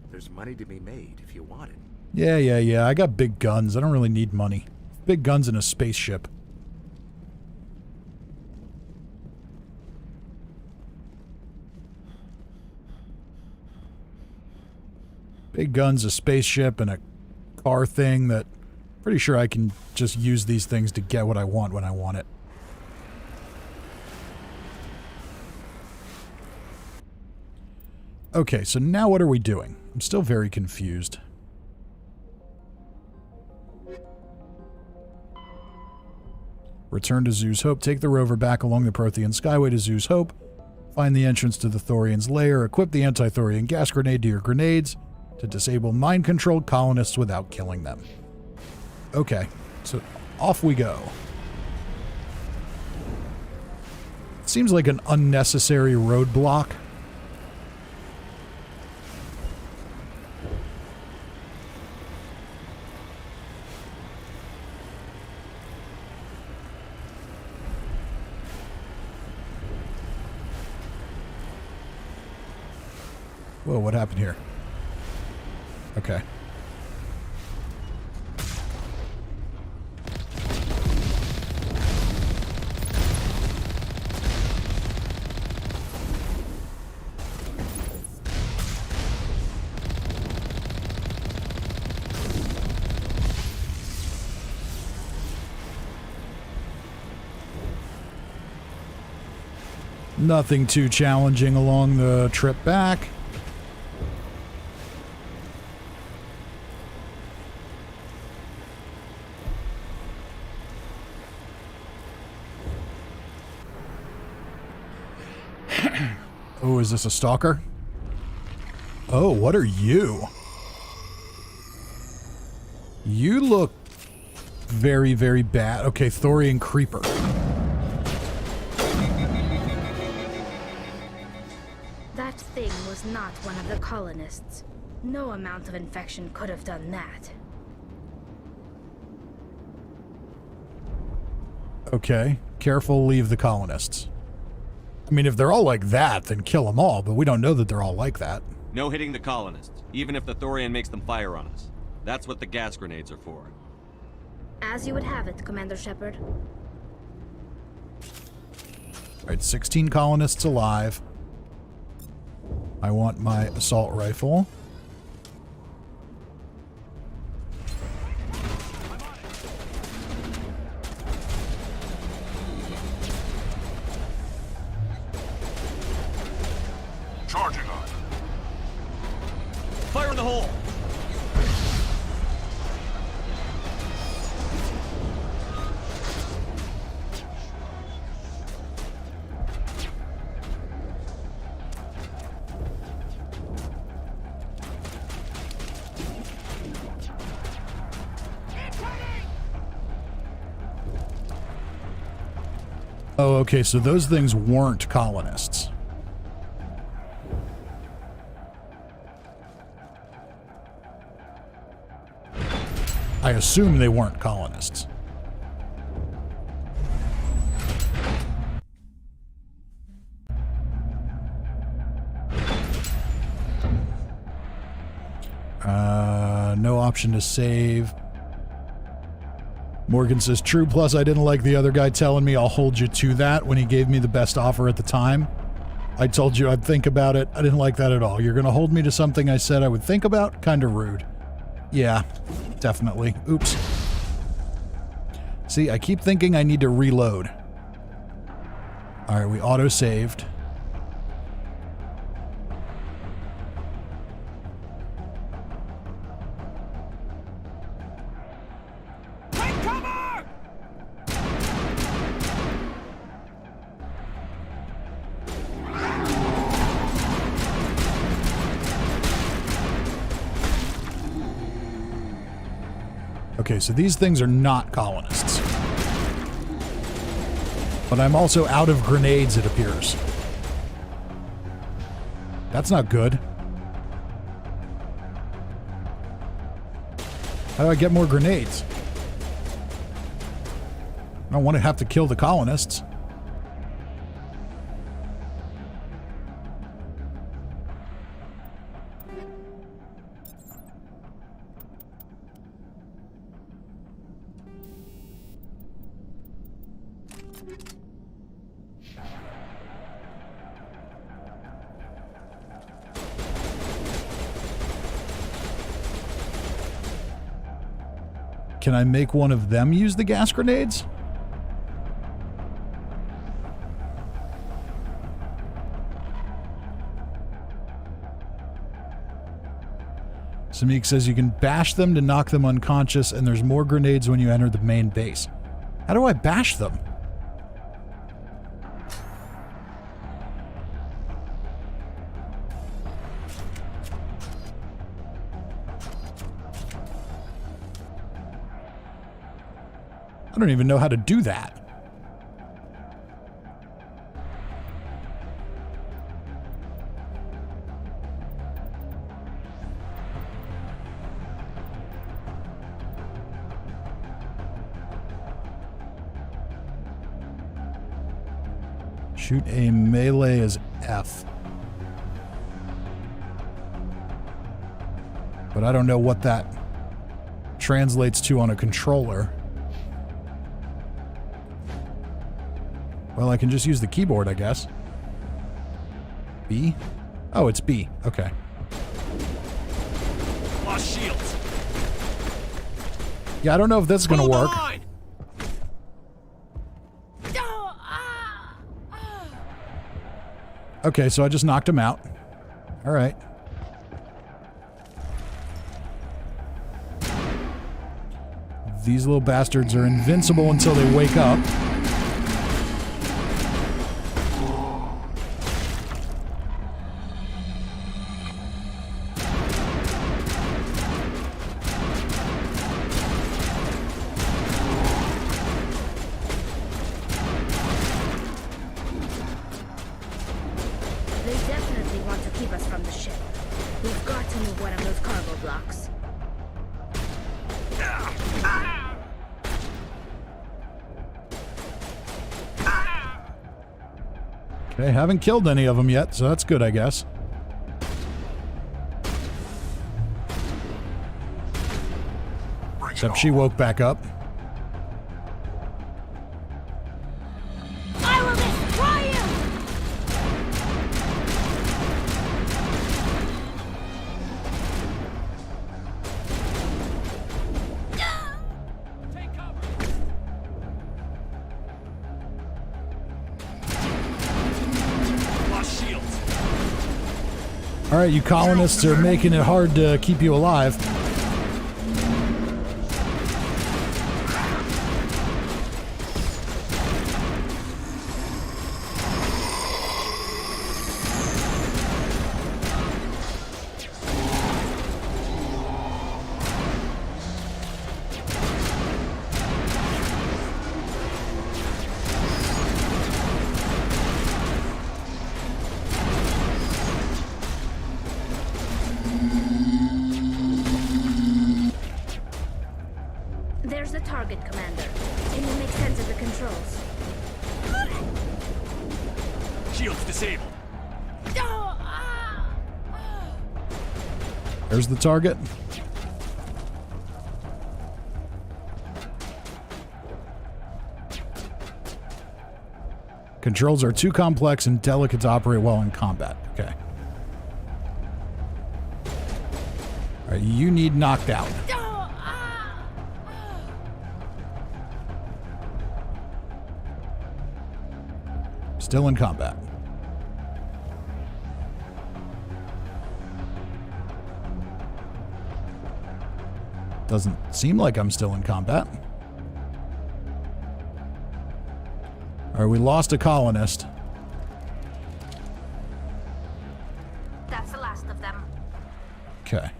there's money to be made if you want it. Yeah. I got big guns. I don't really need money. Big guns in a spaceship. Big guns, a spaceship, and a car thing that... Pretty sure I can just use these things to get what I want when I want it. Okay, so now what are we doing? I'm still very confused. Return to Zoo's Hope. Take the rover back along the Prothean Skyway to Zoo's Hope. Find the entrance to the Thorian's lair. Equip the anti-Thorian gas grenade to your grenades to disable mind-controlled colonists without killing them. Okay, so off we go. It seems like an unnecessary roadblock. Whoa, what happened here? Okay. Nothing too challenging along the trip back. Oh, is this a stalker? Oh, what are you? You look very, very bad. Okay, Thorian Creeper. That thing was not one of the colonists. No amount of infection could have done that. Okay, careful, leave the colonists. I mean, if they're all like that, then kill them all, but we don't know that they're all like that. No hitting the colonists, even if the Thorian makes them fire on us. That's what the gas grenades are for. As you would have it, Commander Shepard. Alright, 16 colonists alive. I want my assault rifle. Charging on. Fire in the hole! Oh, okay, so those things weren't colonists. I assume they weren't colonists. No option to save. Morgan says, true, plus I didn't like the other guy telling me I'll hold you to that when he gave me the best offer at the time. I told you I'd think about it. I didn't like that at all. You're going to hold me to something I said I would think about? Kind of rude. Yeah, definitely. Oops. See, I keep thinking I need to reload. All right, we auto-saved. Okay, so these things are not colonists. But I'm also out of grenades, it appears. That's not good. How do I get more grenades? I don't want to have to kill the colonists. Can I make one of them use the gas grenades? Samik says you can bash them to knock them unconscious, and there's more grenades when you enter the main base. How do I bash them? I don't even know how to do that. Shoot a melee as F. But I don't know what that translates to on a controller. Well, I can just use the keyboard, I guess. B? Oh, it's B. Okay. Lost shields. Yeah, I don't know if this is gonna work. Okay, so I just knocked him out. All right. These little bastards are invincible until they wake up. They definitely want to keep us from the ship. We've got to move one of those cargo blocks. Okay, haven't killed any of them yet, so that's good, I guess. Except she woke back up. I will destroy you! Lost shields. All right, you colonists are making it hard to keep you alive. There's the target, Commander. Can you make sense of the controls? Shields disabled. There's the target. Controls are too complex and delicate to operate well in combat. Okay. All right, you need knocked out. Still in combat. Doesn't seem like I'm still in combat. All right, we lost a colonist. That's the last of them. Okay.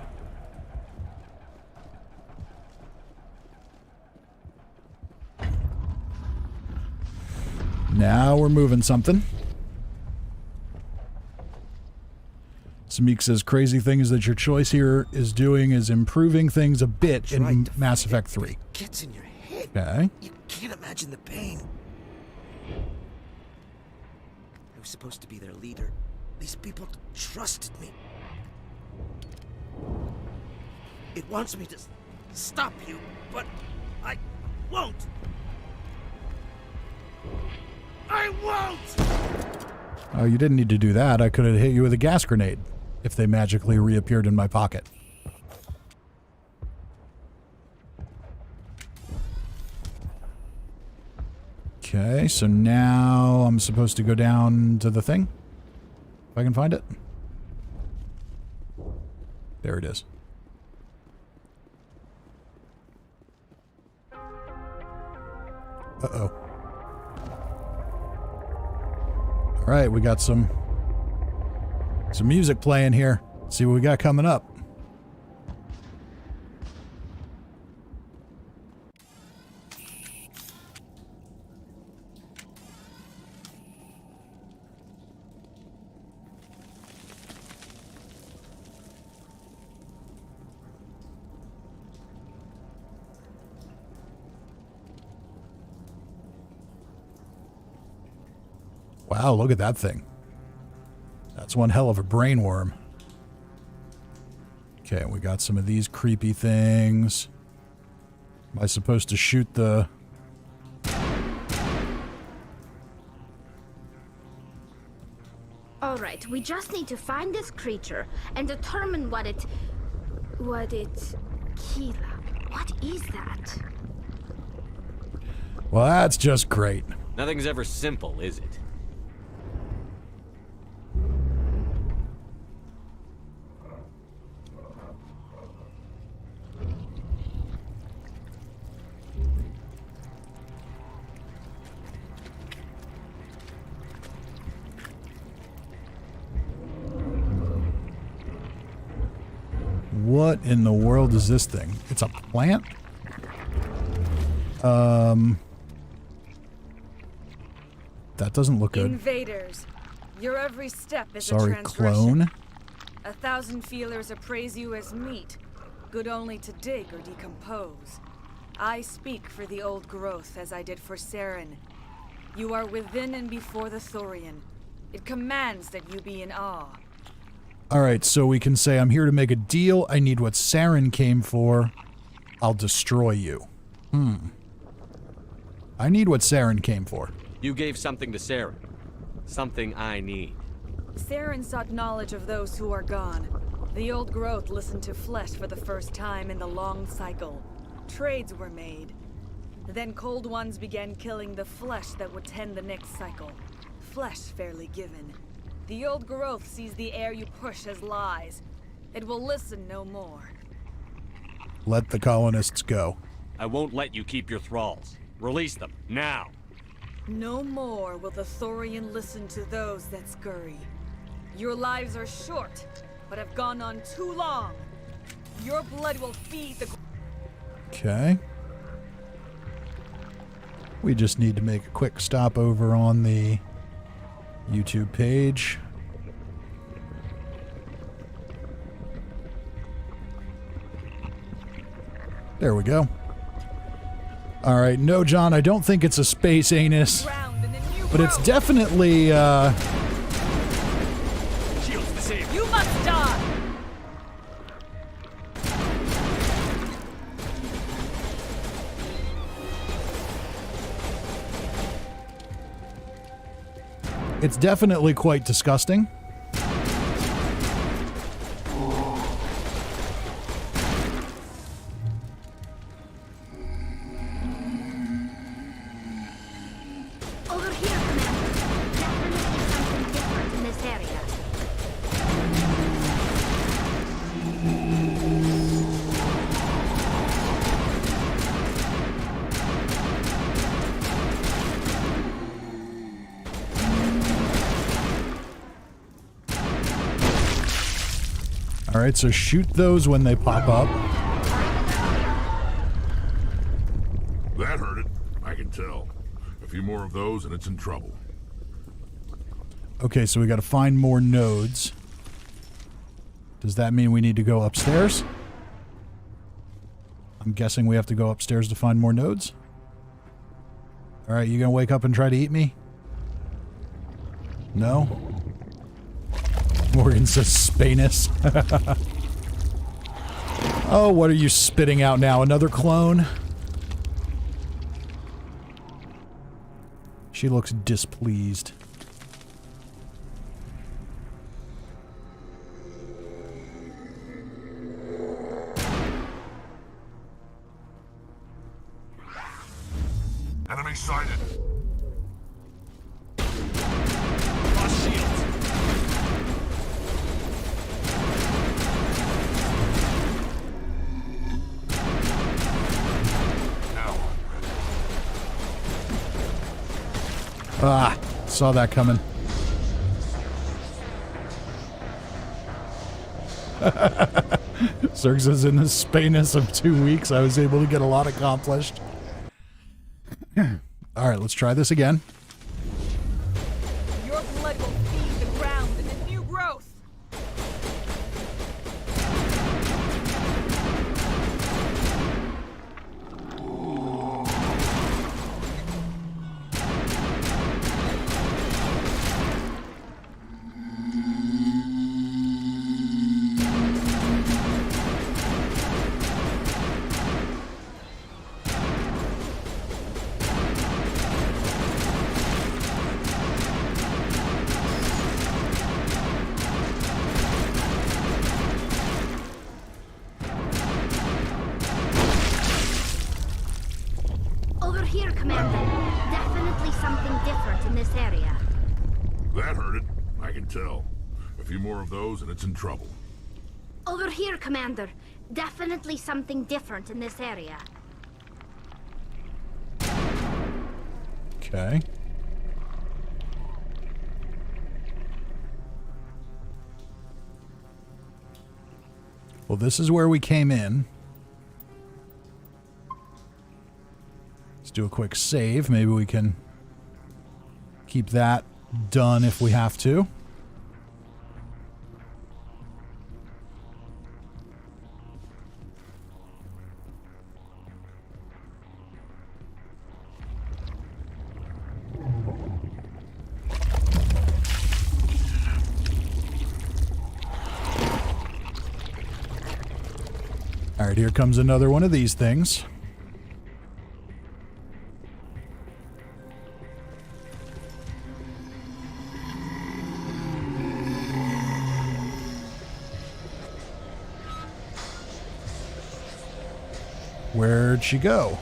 Now we're moving something. Samik says crazy thing is that your choice here is doing is improving things a bit in Mass Effect 3. Gets in your head. Okay. You can't imagine the pain. I was supposed to be their leader. These people trusted me. It wants me to stop you, but I won't. I won't! Oh, you didn't need to do that. I could have hit you with a gas grenade if they magically reappeared in my pocket. Okay, so now I'm supposed to go down to the thing? If I can find it. There it is. Uh-oh. All right, we got some music playing here. Let's see what we got coming up. Wow, look at that thing. That's one hell of a brain worm. Okay, we got some of these creepy things. Am I supposed to shoot the... Alright, we just need to find this creature and determine what it... Kila, what is that? Well, that's just great. Nothing's ever simple, is it? What in the world is this thing? It's a plant? That doesn't look good. Invaders, your every step is a Sorry, transgression. clone. 1,000 feelers appraise you as meat, good only to dig or decompose. I speak for the old growth as I did for Saren. You are within and before the Thorian. It commands that you be in awe. Alright, so we can say I'm here to make a deal. I need what Saren came for. I'll destroy you. I need what Saren came for. You gave something to Saren. Something I need. Saren sought knowledge of those who are gone. The old growth listened to flesh for the first time in the long cycle. Trades were made. Then cold ones began killing the flesh that would tend the next cycle. Flesh fairly given. The old growth sees the air you push as lies. It will listen no more. Let the colonists go. I won't let you keep your thralls. Release them, now! No more will the Thorian listen to those that scurry. Your lives are short, but have gone on too long. Your blood will feed the... Okay. We just need to make a quick stop over on the YouTube page. There we go. All right, no, John, I don't think it's a space anus, but it's definitely, Shields to save. You must die! it's definitely quite disgusting. Over here, Commander. Definitely something different in this area. All right, so shoot those when they pop up. That hurt it. I can tell. A few more of those and it's in trouble. Okay, so we got to find more nodes. Does that mean we need to go upstairs? I'm guessing we have to go upstairs to find more nodes. All right, you gonna wake up and try to eat me? No? Morgan says Spanus. Oh, what are you spitting out now? Another clone? She looks displeased. Enemy sighted. Lost shields. Ah, saw that coming. Zerg says in the Spanus of 2 weeks, I was able to get a lot accomplished. All right, let's try this again. Your blood will feed the ground and the new growth. Commander, definitely something different in this area. That hurt it. I can tell. A few more of those and it's in trouble. Over here, Commander. Definitely something different in this area. Okay. Well, this is where we came in. Let's do a quick save. Maybe we can keep that done if we have to. All right, here comes another one of these things. Where'd she go?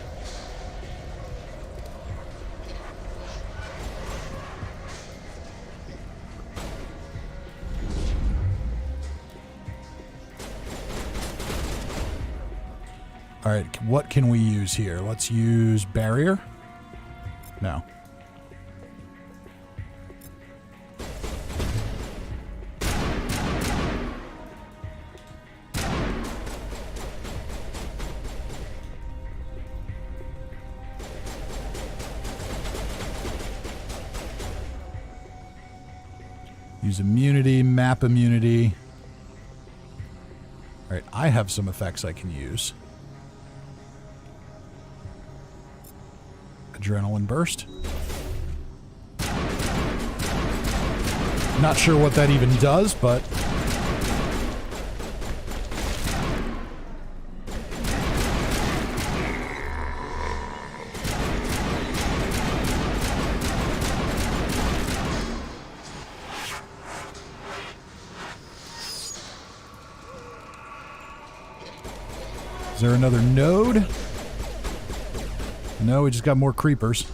All right, what can we use here? Let's use barrier. No. Use immunity, map immunity. All right, I have some effects I can use. Adrenaline burst. Not sure what that even does, but is there another node? No, we just got more creepers.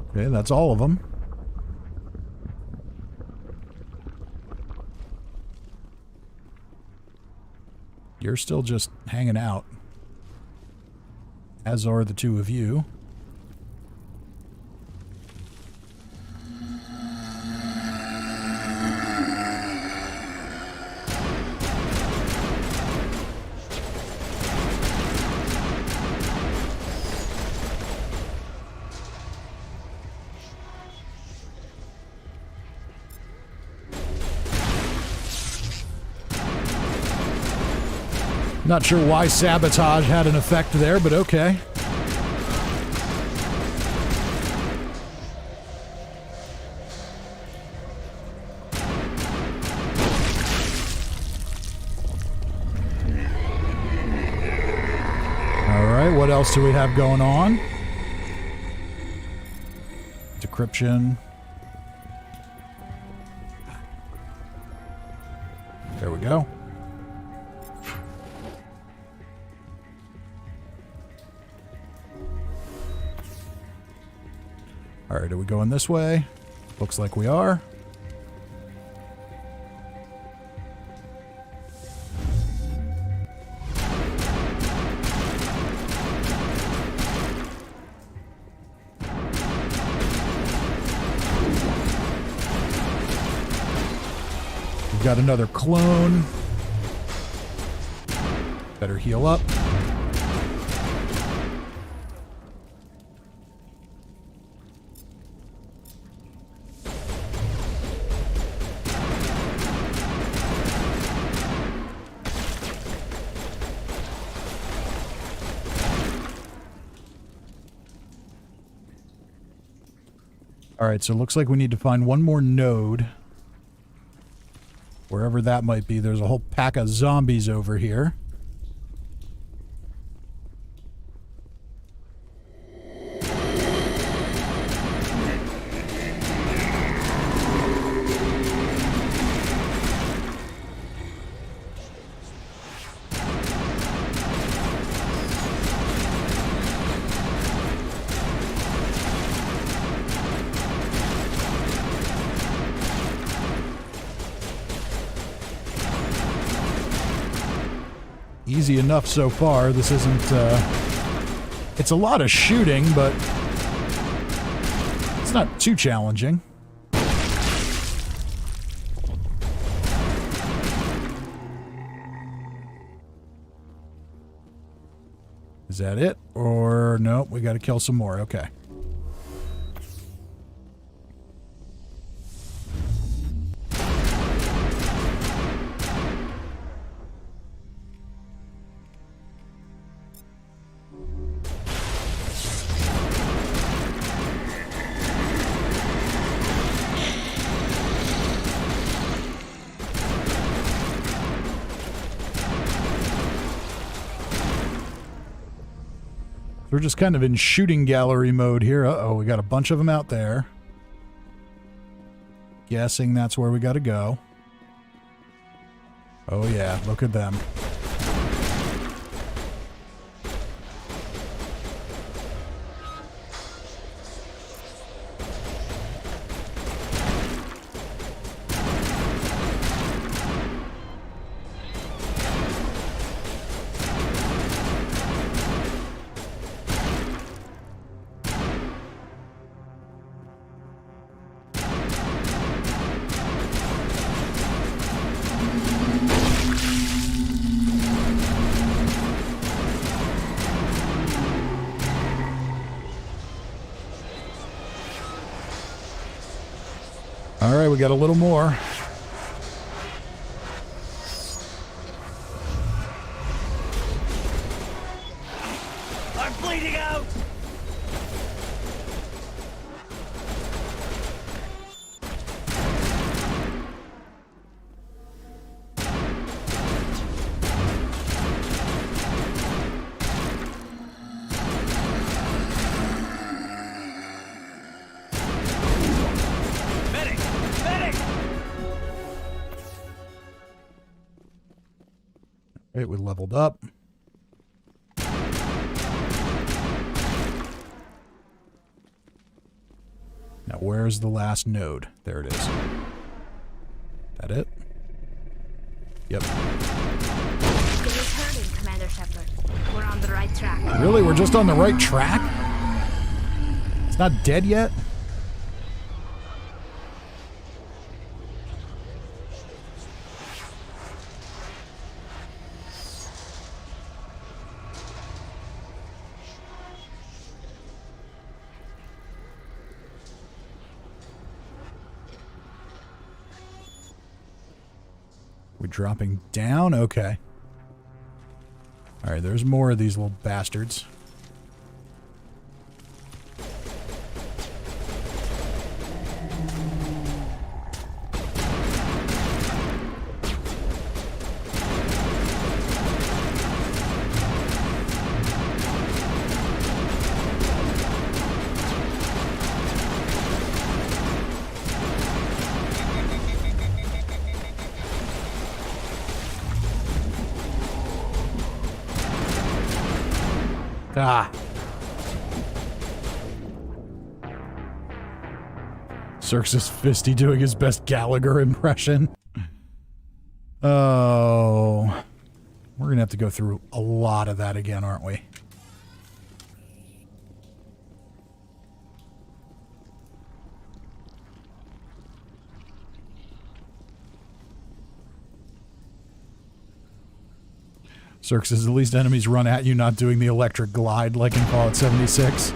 Okay, that's all of them. You're still just hanging out, as are the two of you. Not sure why sabotage had an effect there, but okay. Alright, what else do we have going on? Decryption. There we go. Alright, are we going this way? Looks like we are. We've got another clone. Better heal up. Alright, so it looks like we need to find one more node. Wherever that might be, there's a whole pack of zombies over here. Easy enough so far. This isn't, it's a lot of shooting, but it's not too challenging. Is that it? Or no, we got to kill some more. Okay. We're just kind of in shooting gallery mode here. Uh-oh, we got a bunch of them out there. Guessing that's where we got to go. Oh yeah, look at them. All right, we got a little more. I'm bleeding out! Right, we leveled up. Now, where's the last node? There it is. That it? Yep. It is hurting, Commander Shepard. We're on the right track. Really? We're just on the right track? It's not dead yet? We're dropping down? Okay. Alright, there's more of these little bastards. Ah. Cirxus Fisty doing his best Gallagher impression. Oh. We're gonna have to go through a lot of that again, aren't we? Circus, at least enemies run at you, not doing the electric glide like in Fallout 76.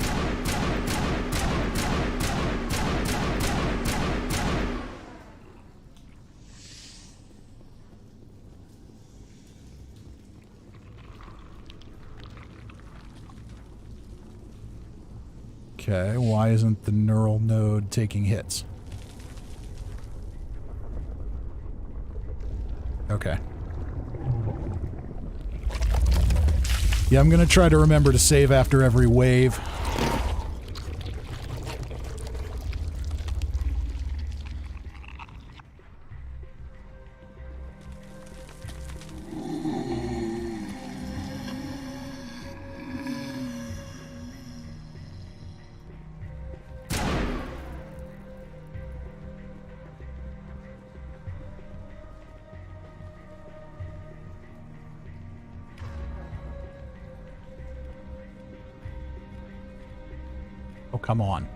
Okay, why isn't the neural node taking hits? Okay. Yeah, I'm gonna try to remember to save after every wave. Oh, come on.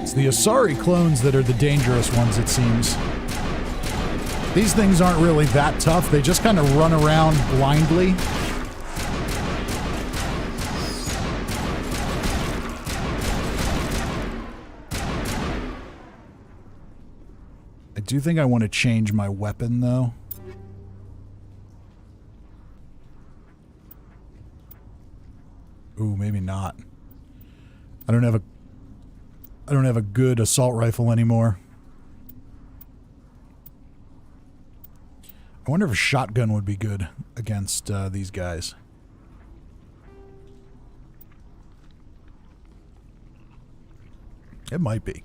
It's the Asari clones that are the dangerous ones, it seems. These things aren't really that tough. They just kind of run around blindly. I do think I want to change my weapon, though. Ooh, maybe not. I don't have a good assault rifle anymore. I wonder if a shotgun would be good against these guys. It might be.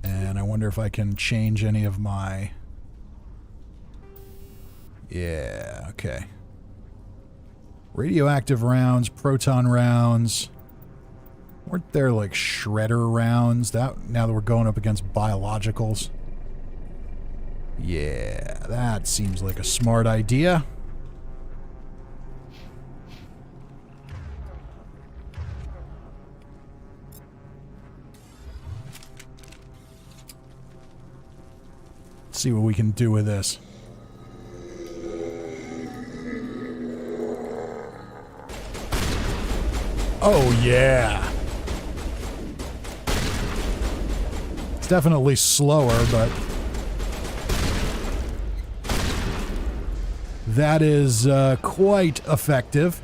And I wonder if I can change any of my... Yeah, okay. Radioactive rounds, proton rounds. Weren't there like shredder rounds? Now that we're going up against biologicals. Yeah, that seems like a smart idea. Let's see what we can do with this. Oh, yeah. It's definitely slower, but... that is quite effective.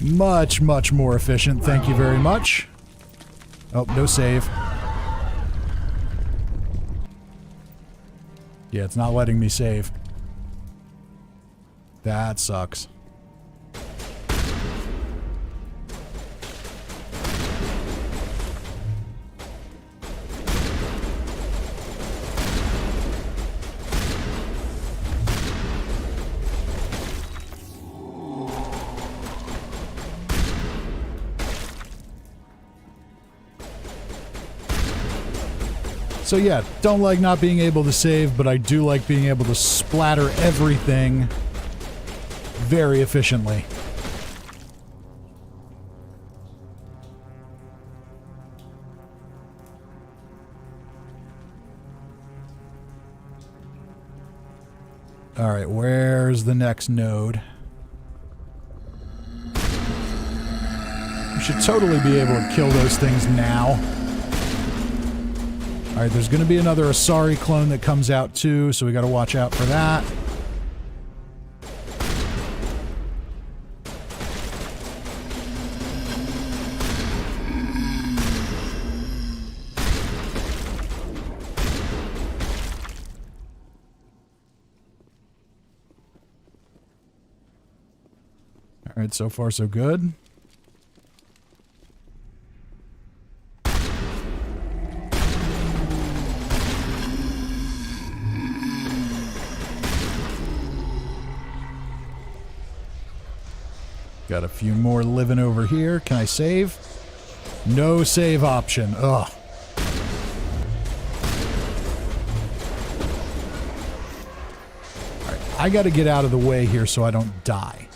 Much, much more efficient. Thank you very much. Oh, no save. Yeah, it's not letting me save. That sucks. So yeah, don't like not being able to save, but I do like being able to splatter everything very efficiently. Alright, where's the next node? We should totally be able to kill those things now. Alright, there's going to be another Asari clone that comes out too, so we got to watch out for that. Alright, so far so good. Got a few more living over here. Can I save? No save option. Ugh. Alright, I gotta get out of the way here so I don't die.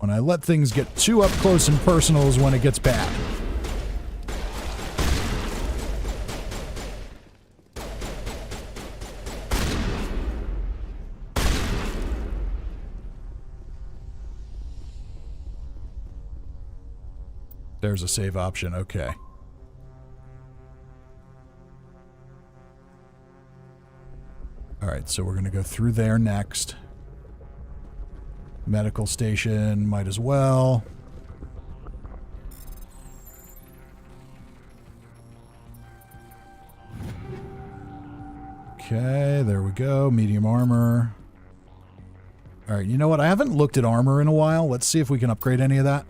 When I let things get too up close and personal is when it gets bad. There's a save option, okay. Alright, so we're going to go through there next. Medical station, might as well. Okay, there we go. Medium armor. Alright, you know what? I haven't looked at armor in a while. Let's see if we can upgrade any of that.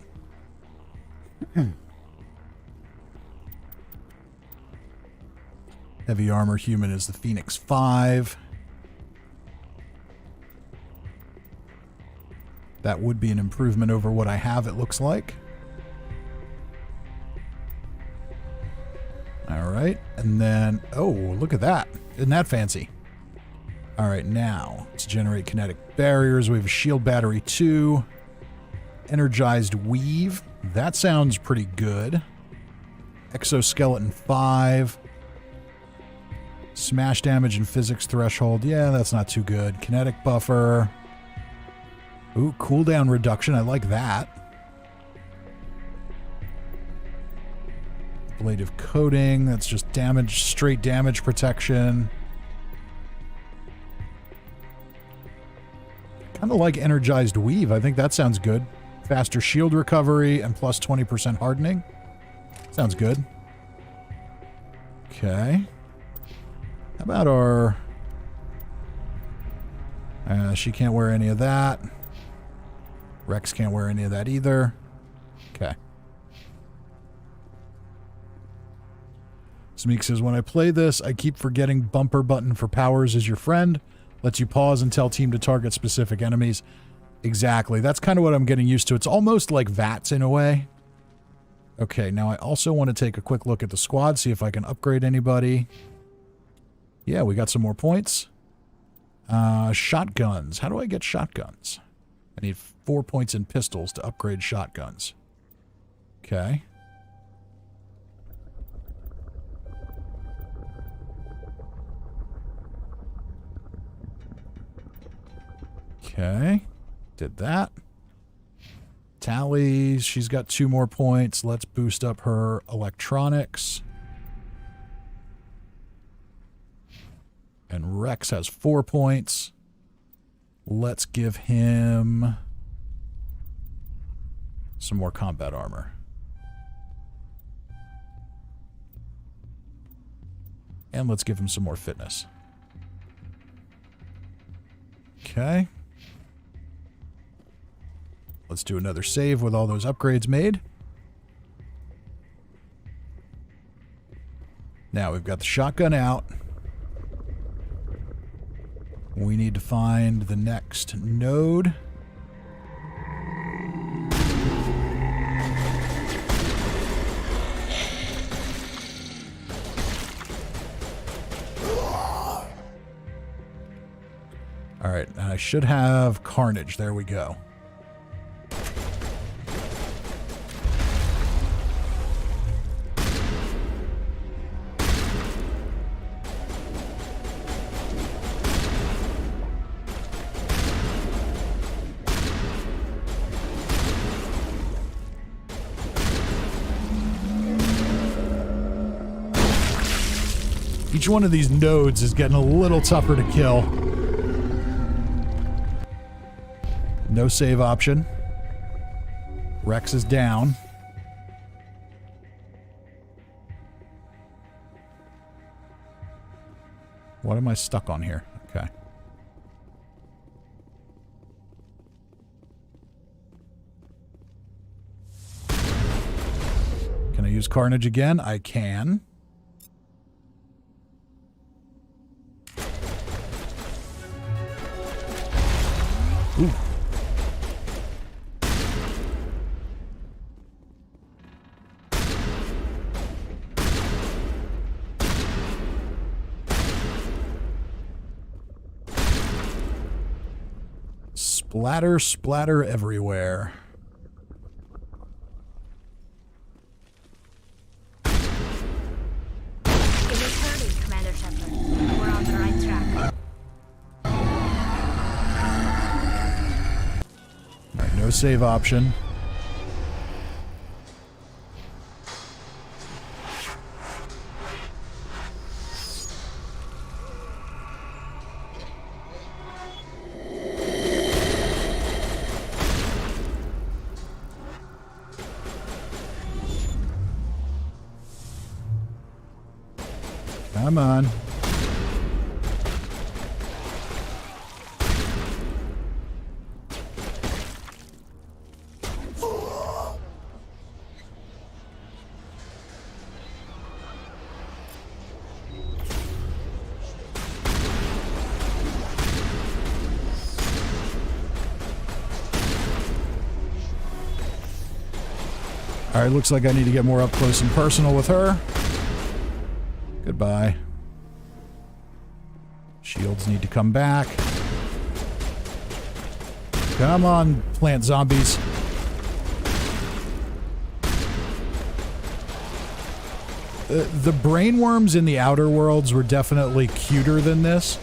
Heavy armor human is the Phoenix 5. That would be an improvement over what I have, it looks like. Alright, and then... Oh, look at that. Isn't that fancy? Alright, now, let's generate kinetic barriers. We have a shield battery 2. Energized weave. That sounds pretty good. Exoskeleton 5. Smash damage and physics threshold. Yeah, that's not too good. Kinetic buffer. Ooh, cooldown reduction. I like that. Ablative coating. That's just damage, straight damage protection. Kind of like energized weave. I think that sounds good. Faster shield recovery and plus 20% hardening. Sounds good. Okay. How about our... she can't wear any of that. Rex can't wear any of that either. Okay. Smeek says, when I play this, I keep forgetting bumper button for powers is your friend. Lets you pause and tell team to target specific enemies. Exactly. That's kind of what I'm getting used to. It's almost like VATS in a way. Okay, now I also want to take a quick look at the squad, see if I can upgrade anybody. Yeah, we got some more points. Shotguns. How do I get shotguns? I need 4 points in pistols to upgrade shotguns. Okay. Okay. Did that. Tally, she's got 2 more points. Let's boost up her electronics. And Rex has 4 points. Let's give him some more combat armor. And let's give him some more fitness. Okay. Let's do another save with all those upgrades made. Now we've got the shotgun out. We need to find the next node. All right, I should have Carnage. There we go. Each one of these nodes is getting a little tougher to kill. No save option. Rex is down. What am I stuck on here? Okay. Can I use Carnage again? I can. Ooh. Splatter, splatter everywhere. No save option. Come on. All right, looks like I need to get more up close and personal with her. Goodbye. Shields need to come back. Come on, plant zombies. The brainworms in the Outer Worlds were definitely cuter than this.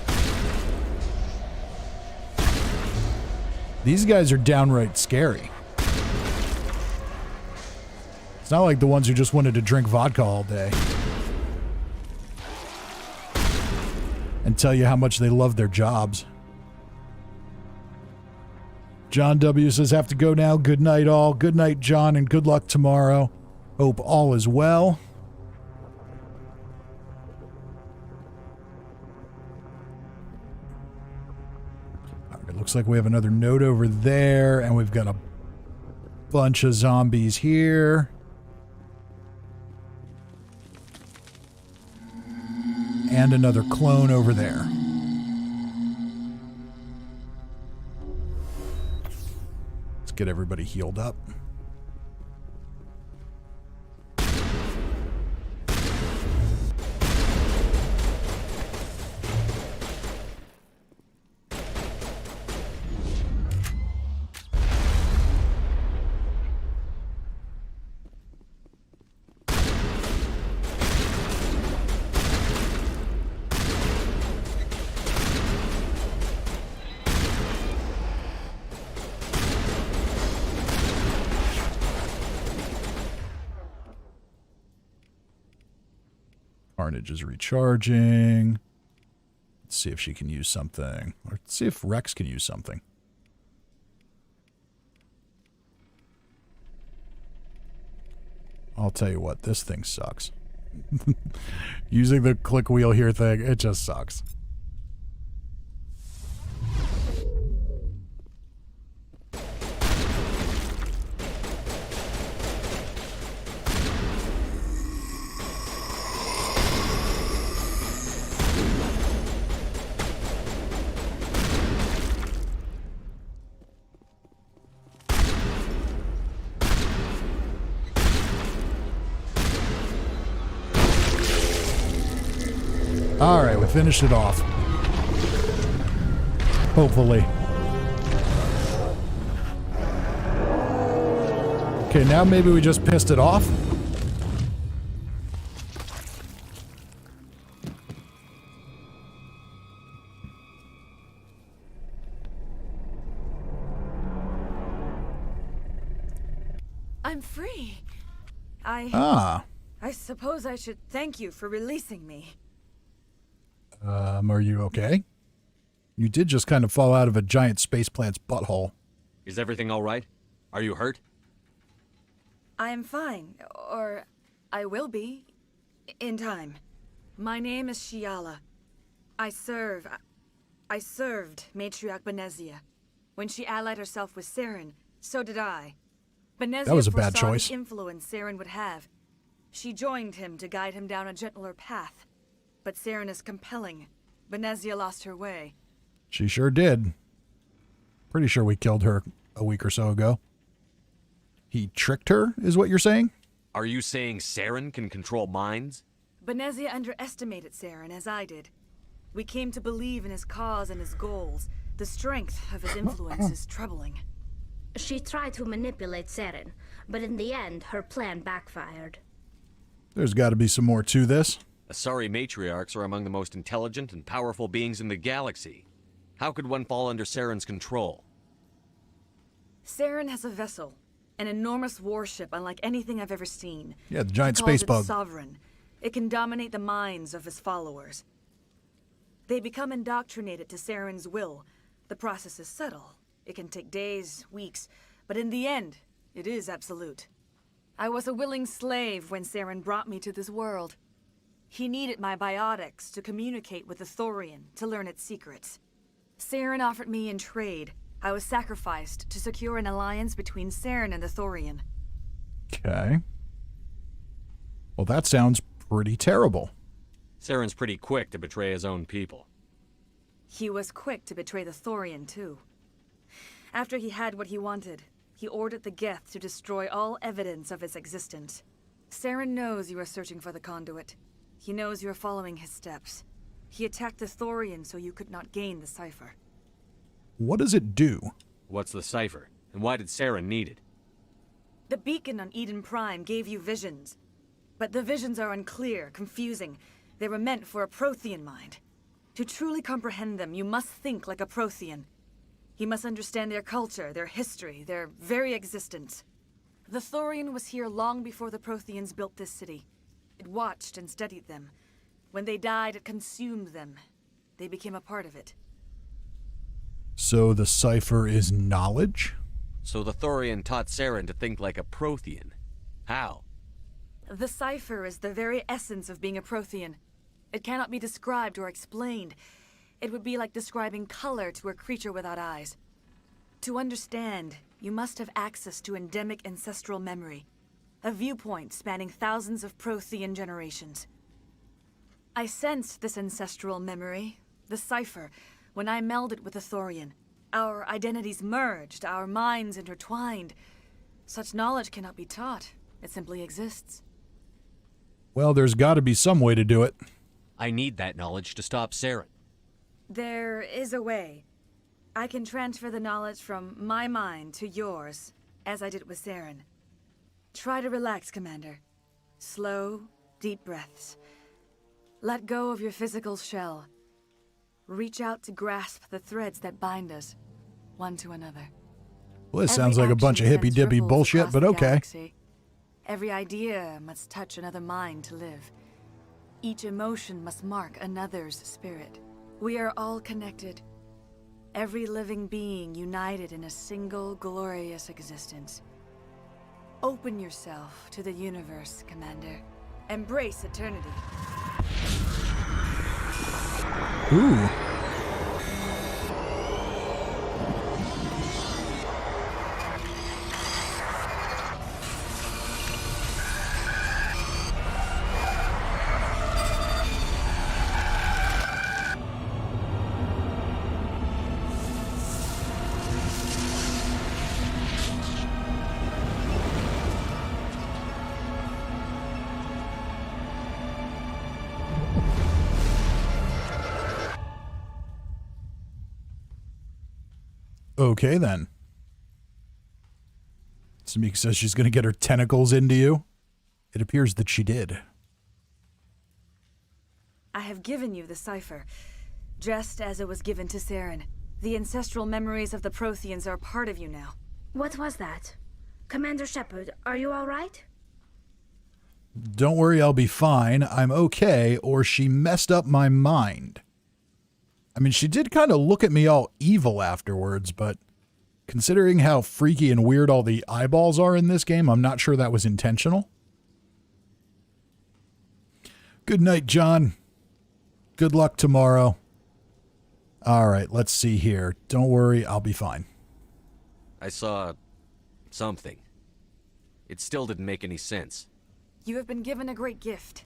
These guys are downright scary. It's not like the ones who just wanted to drink vodka all day and tell you how much they love their jobs. John W. says, have to go now. Good night, all. Good night, John, and good luck tomorrow. Hope all is well. All right, looks like we have another node over there, and we've got a bunch of zombies here. And another clone over there. Let's get everybody healed up. Carnage is recharging. Let's see if she can use something. Or let's see if Rex can use something. I'll tell you what, this thing sucks. Using the click wheel here thing, it just sucks. Alright, we finished it off. Hopefully. Okay, now maybe we just pissed it off. I'm free. Ah. I suppose I should thank you for releasing me. Are you okay? You did just kind of fall out of a giant space plant's butthole. Is everything all right? Are you hurt? I am fine, or I will be, in time. My name is Shiala. I served Matriarch Benezia. When she allied herself with Saren, so did I. Benezia That was a bad foresaw choice. the influence Saren would have. She joined him to guide him down a gentler path. But Saren is compelling. Benezia lost her way. She sure did. Pretty sure we killed her a week or so ago. He tricked her, is what you're saying? Are you saying Saren can control minds? Benezia underestimated Saren, as I did. We came to believe in his cause and his goals. The strength of his influence is troubling. She tried to manipulate Saren, but in the end, her plan backfired. There's got to be some more to this. Asari matriarchs are among the most intelligent and powerful beings in the galaxy. How could one fall under Saren's control? Saren has a vessel, an enormous warship unlike anything I've ever seen. Yeah, the giant He calls space it bug. Sovereign. It can dominate the minds of his followers. They become indoctrinated to Saren's will. The process is subtle. It can take days, weeks, but in the end, it is absolute. I was a willing slave when Saren brought me to this world. He needed my biotics to communicate with the Thorian, to learn its secrets. Saren offered me in trade. I was sacrificed to secure an alliance between Saren and the Thorian. Okay. Well, that sounds pretty terrible. Saren's pretty quick to betray his own people. He was quick to betray the Thorian, too. After he had what he wanted, he ordered the Geth to destroy all evidence of its existence. Saren knows you are searching for the conduit. He knows you are following his steps. He attacked the Thorian so you could not gain the cipher. What does it do? What's the cipher? And why did Saren need it? The beacon on Eden Prime gave you visions. But the visions are unclear, confusing. They were meant for a Prothean mind. To truly comprehend them, you must think like a Prothean. You must understand their culture, their history, their very existence. The Thorian was here long before the Protheans built this city. It watched and studied them. When they died, it consumed them. They became a part of it. So the cipher is knowledge? So the Thorian taught Saren to think like a Prothean. How? The cipher is the very essence of being a Prothean. It cannot be described or explained. It would be like describing color to a creature without eyes. To understand, you must have access to endemic ancestral memory, a viewpoint spanning thousands of Prothean generations. I sensed this ancestral memory, the cipher, when I melded with the Thorian. Our identities merged, our minds intertwined. Such knowledge cannot be taught. It simply exists. Well, there's got to be some way to do it. I need that knowledge to stop Saren. There is a way. I can transfer the knowledge from my mind to yours, as I did with Saren. Try to relax, Commander. Slow, deep breaths. Let go of your physical shell. Reach out to grasp the threads that bind us, one to another. Well, this sounds like a bunch of hippy-dippy bullshit, but okay. Galaxy. Every idea must touch another mind to live. Each emotion must mark another's spirit. We are all connected. Every living being united in a single glorious existence. Open yourself to the universe, Commander. Embrace eternity. Ooh. Okay, then. Samika says she's going to get her tentacles into you. It appears that she did. I have given you the cipher, just as it was given to Saren. The ancestral memories of the Protheans are a part of you now. What was that? Commander Shepard, are you all right? Don't worry, I'll be fine. I'm okay, or she messed up my mind. I mean, she did kind of look at me all evil afterwards, but considering how freaky and weird all the eyeballs are in this game, I'm not sure that was intentional. Good night, John. Good luck tomorrow. All right, let's see here. Don't worry, I'll be fine. I saw something. It still didn't make any sense. You have been given a great gift.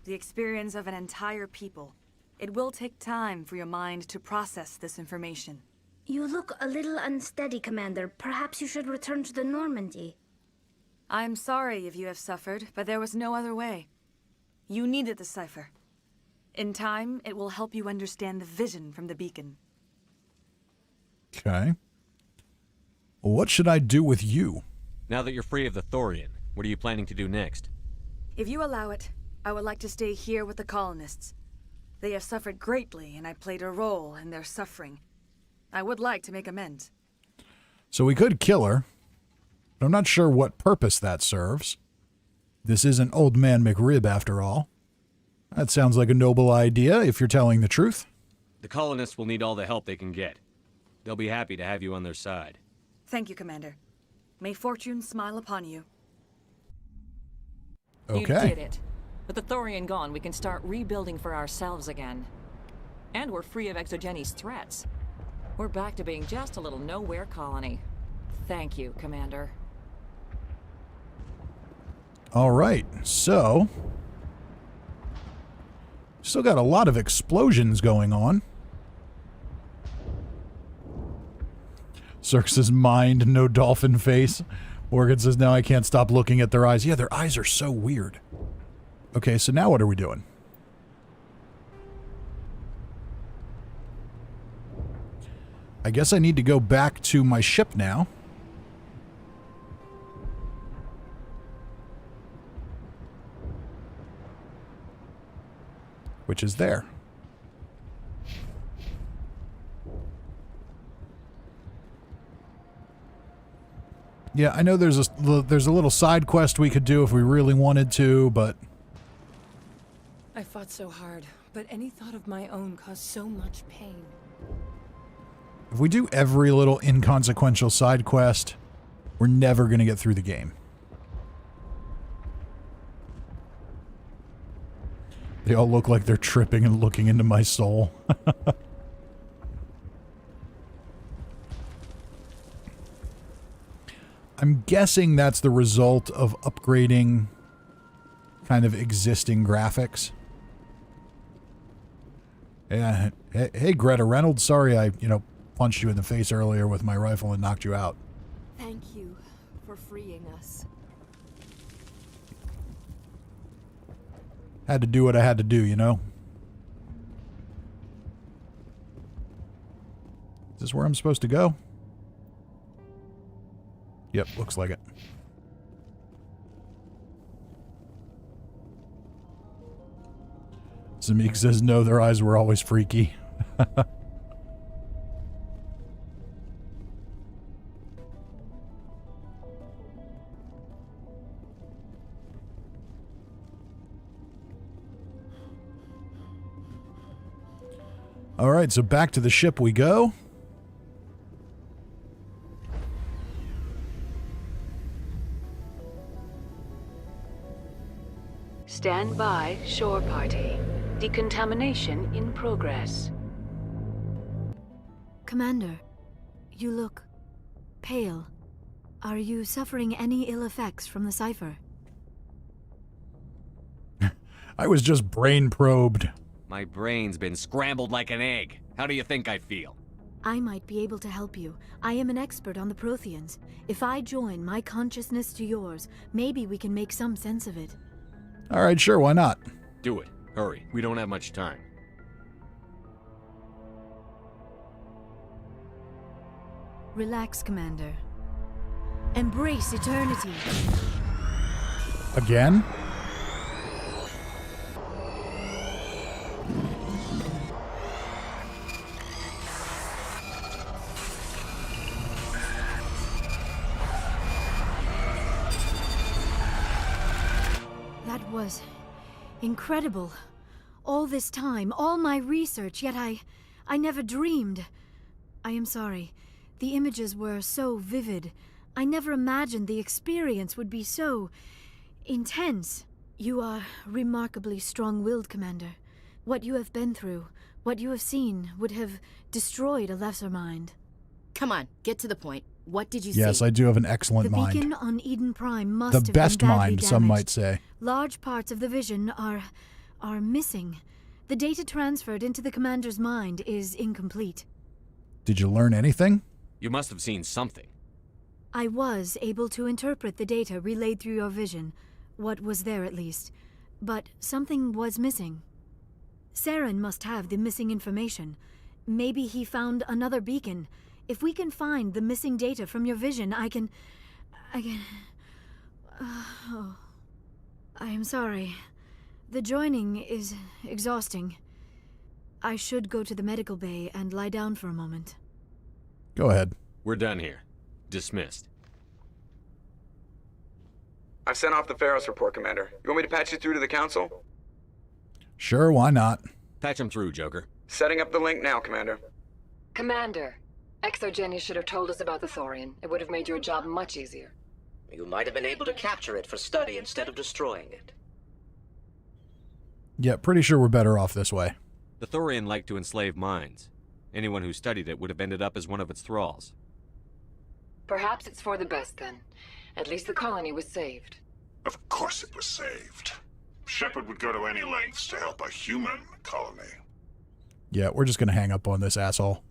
The experience of an entire people. It will take time for your mind to process this information. You look a little unsteady, Commander. Perhaps you should return to the Normandy. I'm sorry if you have suffered, but there was no other way. You needed the cipher. In time, it will help you understand the vision from the beacon. Okay. What should I do with you? Now that you're free of the Thorian, what are you planning to do next? If you allow it, I would like to stay here with the colonists. They have suffered greatly, and I played a role in their suffering. I would like to make amends. So we could kill her, but I'm not sure what purpose that serves. This isn't Old Man McRib, after all. That sounds like a noble idea, if you're telling the truth. The colonists will need all the help they can get. They'll be happy to have you on their side. Thank you, Commander. May fortune smile upon you. Okay. You did it. With the Thorian gone, we can start rebuilding for ourselves again. And we're free of Exogenes' threats. We're back to being just a little nowhere colony. Thank you, Commander. All right, so... still got a lot of explosions going on. Cirque says, mind, no dolphin face. Morgan says, no, I can't stop looking at their eyes. Yeah, their eyes are so weird. Okay, so now what are we doing? I guess I need to go back to my ship now. Which is there. Yeah, I know there's a little side quest we could do if we really wanted to, but... I fought so hard, but any thought of my own caused so much pain. if we do every little inconsequential side quest, we're never going to get through the game. They all look like they're tripping and looking into my soul. I'm guessing that's the result of upgrading kind of existing graphics. Yeah. Hey, Greta Reynolds. Sorry I, punched you in the face earlier with my rifle and knocked you out. Thank you for freeing us. Had to do what I had to do, you know? Is this where I'm supposed to go? Yep, looks like it. Zamik says no, their eyes were always freaky. All right, so back to the ship we go. Stand by, shore party. Decontamination in progress. Commander, you look pale. Are you suffering any ill effects from the cipher? I was just brain probed. My brain's been scrambled like an egg. How do you think I feel? I might be able to help you. I am an expert on the Protheans. If I join my consciousness to yours, maybe we can make some sense of it. All right, sure, why not? Do it. Hurry. We don't have much time. Relax, Commander. Embrace eternity. Again? That was incredible. All this time, all my research, yet I never dreamed. I am sorry. The images were so vivid. I never imagined the experience would be so intense. You are remarkably strong-willed, Commander. What you have been through, what you have seen, would have destroyed a lesser mind. Come on, get to the point. What did you see? Yes, I do have an excellent mind. The beacon on Eden Prime must have The been best badly mind, damaged. some might say. Large parts of the vision are missing. The data transferred into the commander's mind is incomplete. Did you learn anything? You must have seen something. I was able to interpret the data relayed through your vision, what was there at least, but something was missing. Saren must have the missing information. Maybe he found another beacon. If we can find the missing data from your vision, I can... Oh, I am sorry. The joining is exhausting. I should go to the medical bay and lie down for a moment. Go ahead. We're done here. Dismissed. I've sent off the Pharos report, Commander. You want me to patch you through to the Council? Sure, why not? Patch him through, Joker. Setting up the link now, Commander. Commander, Exogeny should have told us about the Thorian. It would have made your job much easier. You might have been able to capture it for study instead of destroying it. Yeah, pretty sure we're better off this way. The Thorian liked to enslave minds. Anyone who studied it would have ended up as one of its thralls. Perhaps it's for the best then. At least the colony was saved. Of course it was saved. Shepard would go to any lengths to help a human colony. Yeah, we're just gonna hang up on this asshole.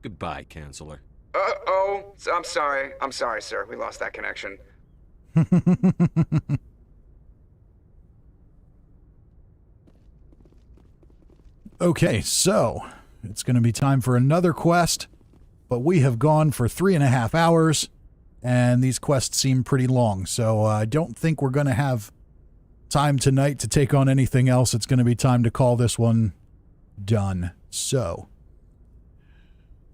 Goodbye, Counselor. Oh, I'm sorry. I'm sorry, sir. We lost that connection. Okay, so it's going to be time for another quest, but we have gone for 3.5 hours, and these quests seem pretty long, so I don't think we're going to have time tonight to take on anything else. It's going to be time to call this one done. So,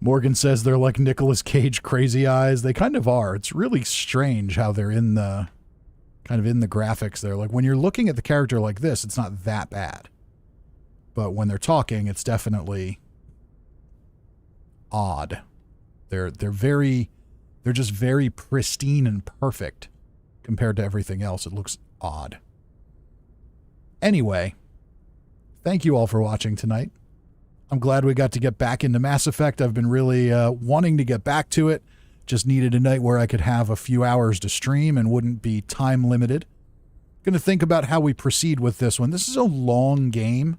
Morgan says they're like Nicolas Cage crazy eyes. They kind of are. It's really strange how they're in the kind of in the graphics there. Like when you're looking at the character like this, it's not that bad. But when they're talking, it's definitely odd. They're just very pristine and perfect compared to everything else. It looks odd. Anyway, thank you all for watching tonight. I'm glad we got to get back into Mass Effect. I've been really wanting to get back to it. Just needed a night where I could have a few hours to stream and wouldn't be time limited. Going to think about how we proceed with this one. This is a long game.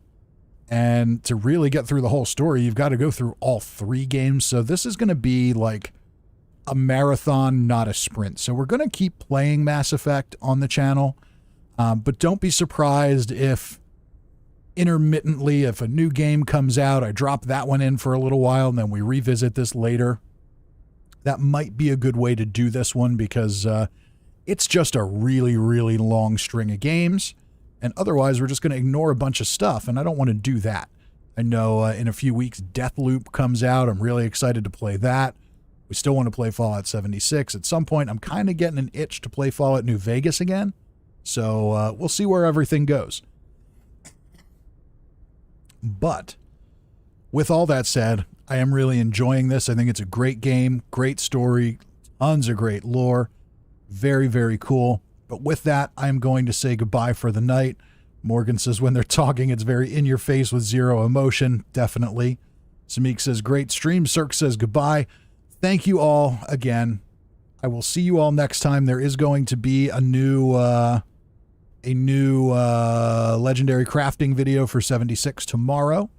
And to really get through the whole story, you've got to go through all 3 games. So this is going to be like a marathon, not a sprint. So we're going to keep playing Mass Effect on the channel. But don't be surprised if intermittently, if a new game comes out, I drop that one in for a little while and then we revisit this later. That might be a good way to do this one because it's just a really, really long string of games. And otherwise, we're just going to ignore a bunch of stuff, and I don't want to do that. I know in a few weeks, Deathloop comes out. I'm really excited to play that. We still want to play Fallout 76. At some point, I'm kind of getting an itch to play Fallout New Vegas again. So we'll see where everything goes. But with all that said, I am really enjoying this. I think it's a great game, great story, tons of great lore. Very, very cool. But with that, I'm going to say goodbye for the night. Morgan says when they're talking, it's very in your face with zero emotion. Definitely. Samik says great stream. Cirque says goodbye. Thank you all again. I will see you all next time. There is going to be a new legendary crafting video for 76 tomorrow.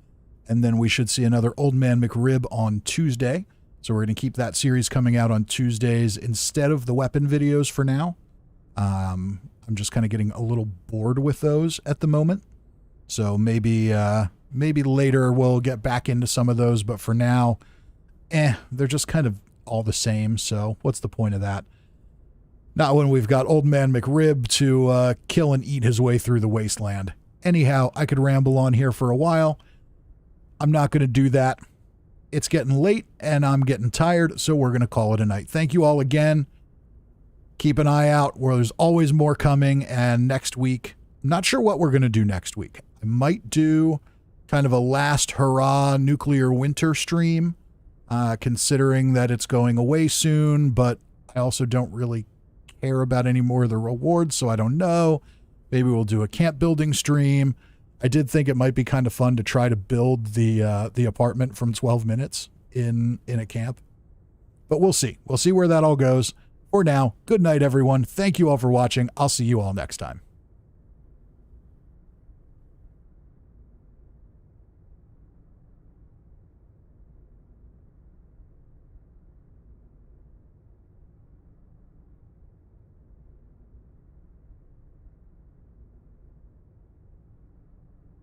And then we should see another Old Man McRib on Tuesday. So we're going to keep that series coming out on Tuesdays instead of the weapon videos for now. I'm just kind of getting a little bored with those at the moment. So maybe later we'll get back into some of those. But for now, they're just kind of all the same. So what's the point of that? Not when we've got Old Man McRib to kill and eat his way through the wasteland. Anyhow, I could ramble on here for a while. I'm not going to do that. It's getting late and I'm getting tired, so we're going to call it a night. Thank you all again. Keep an eye out where there's always more coming. And next week, I'm not sure what we're going to do next week. I might do kind of a last hurrah nuclear winter stream, considering that it's going away soon, but I also don't really care about any more of the rewards, so I don't know. Maybe we'll do a camp building stream. I did think it might be kind of fun to try to build the apartment from 12 minutes in a camp. But we'll see. We'll see where that all goes. For now, good night, everyone. Thank you all for watching. I'll see you all next time.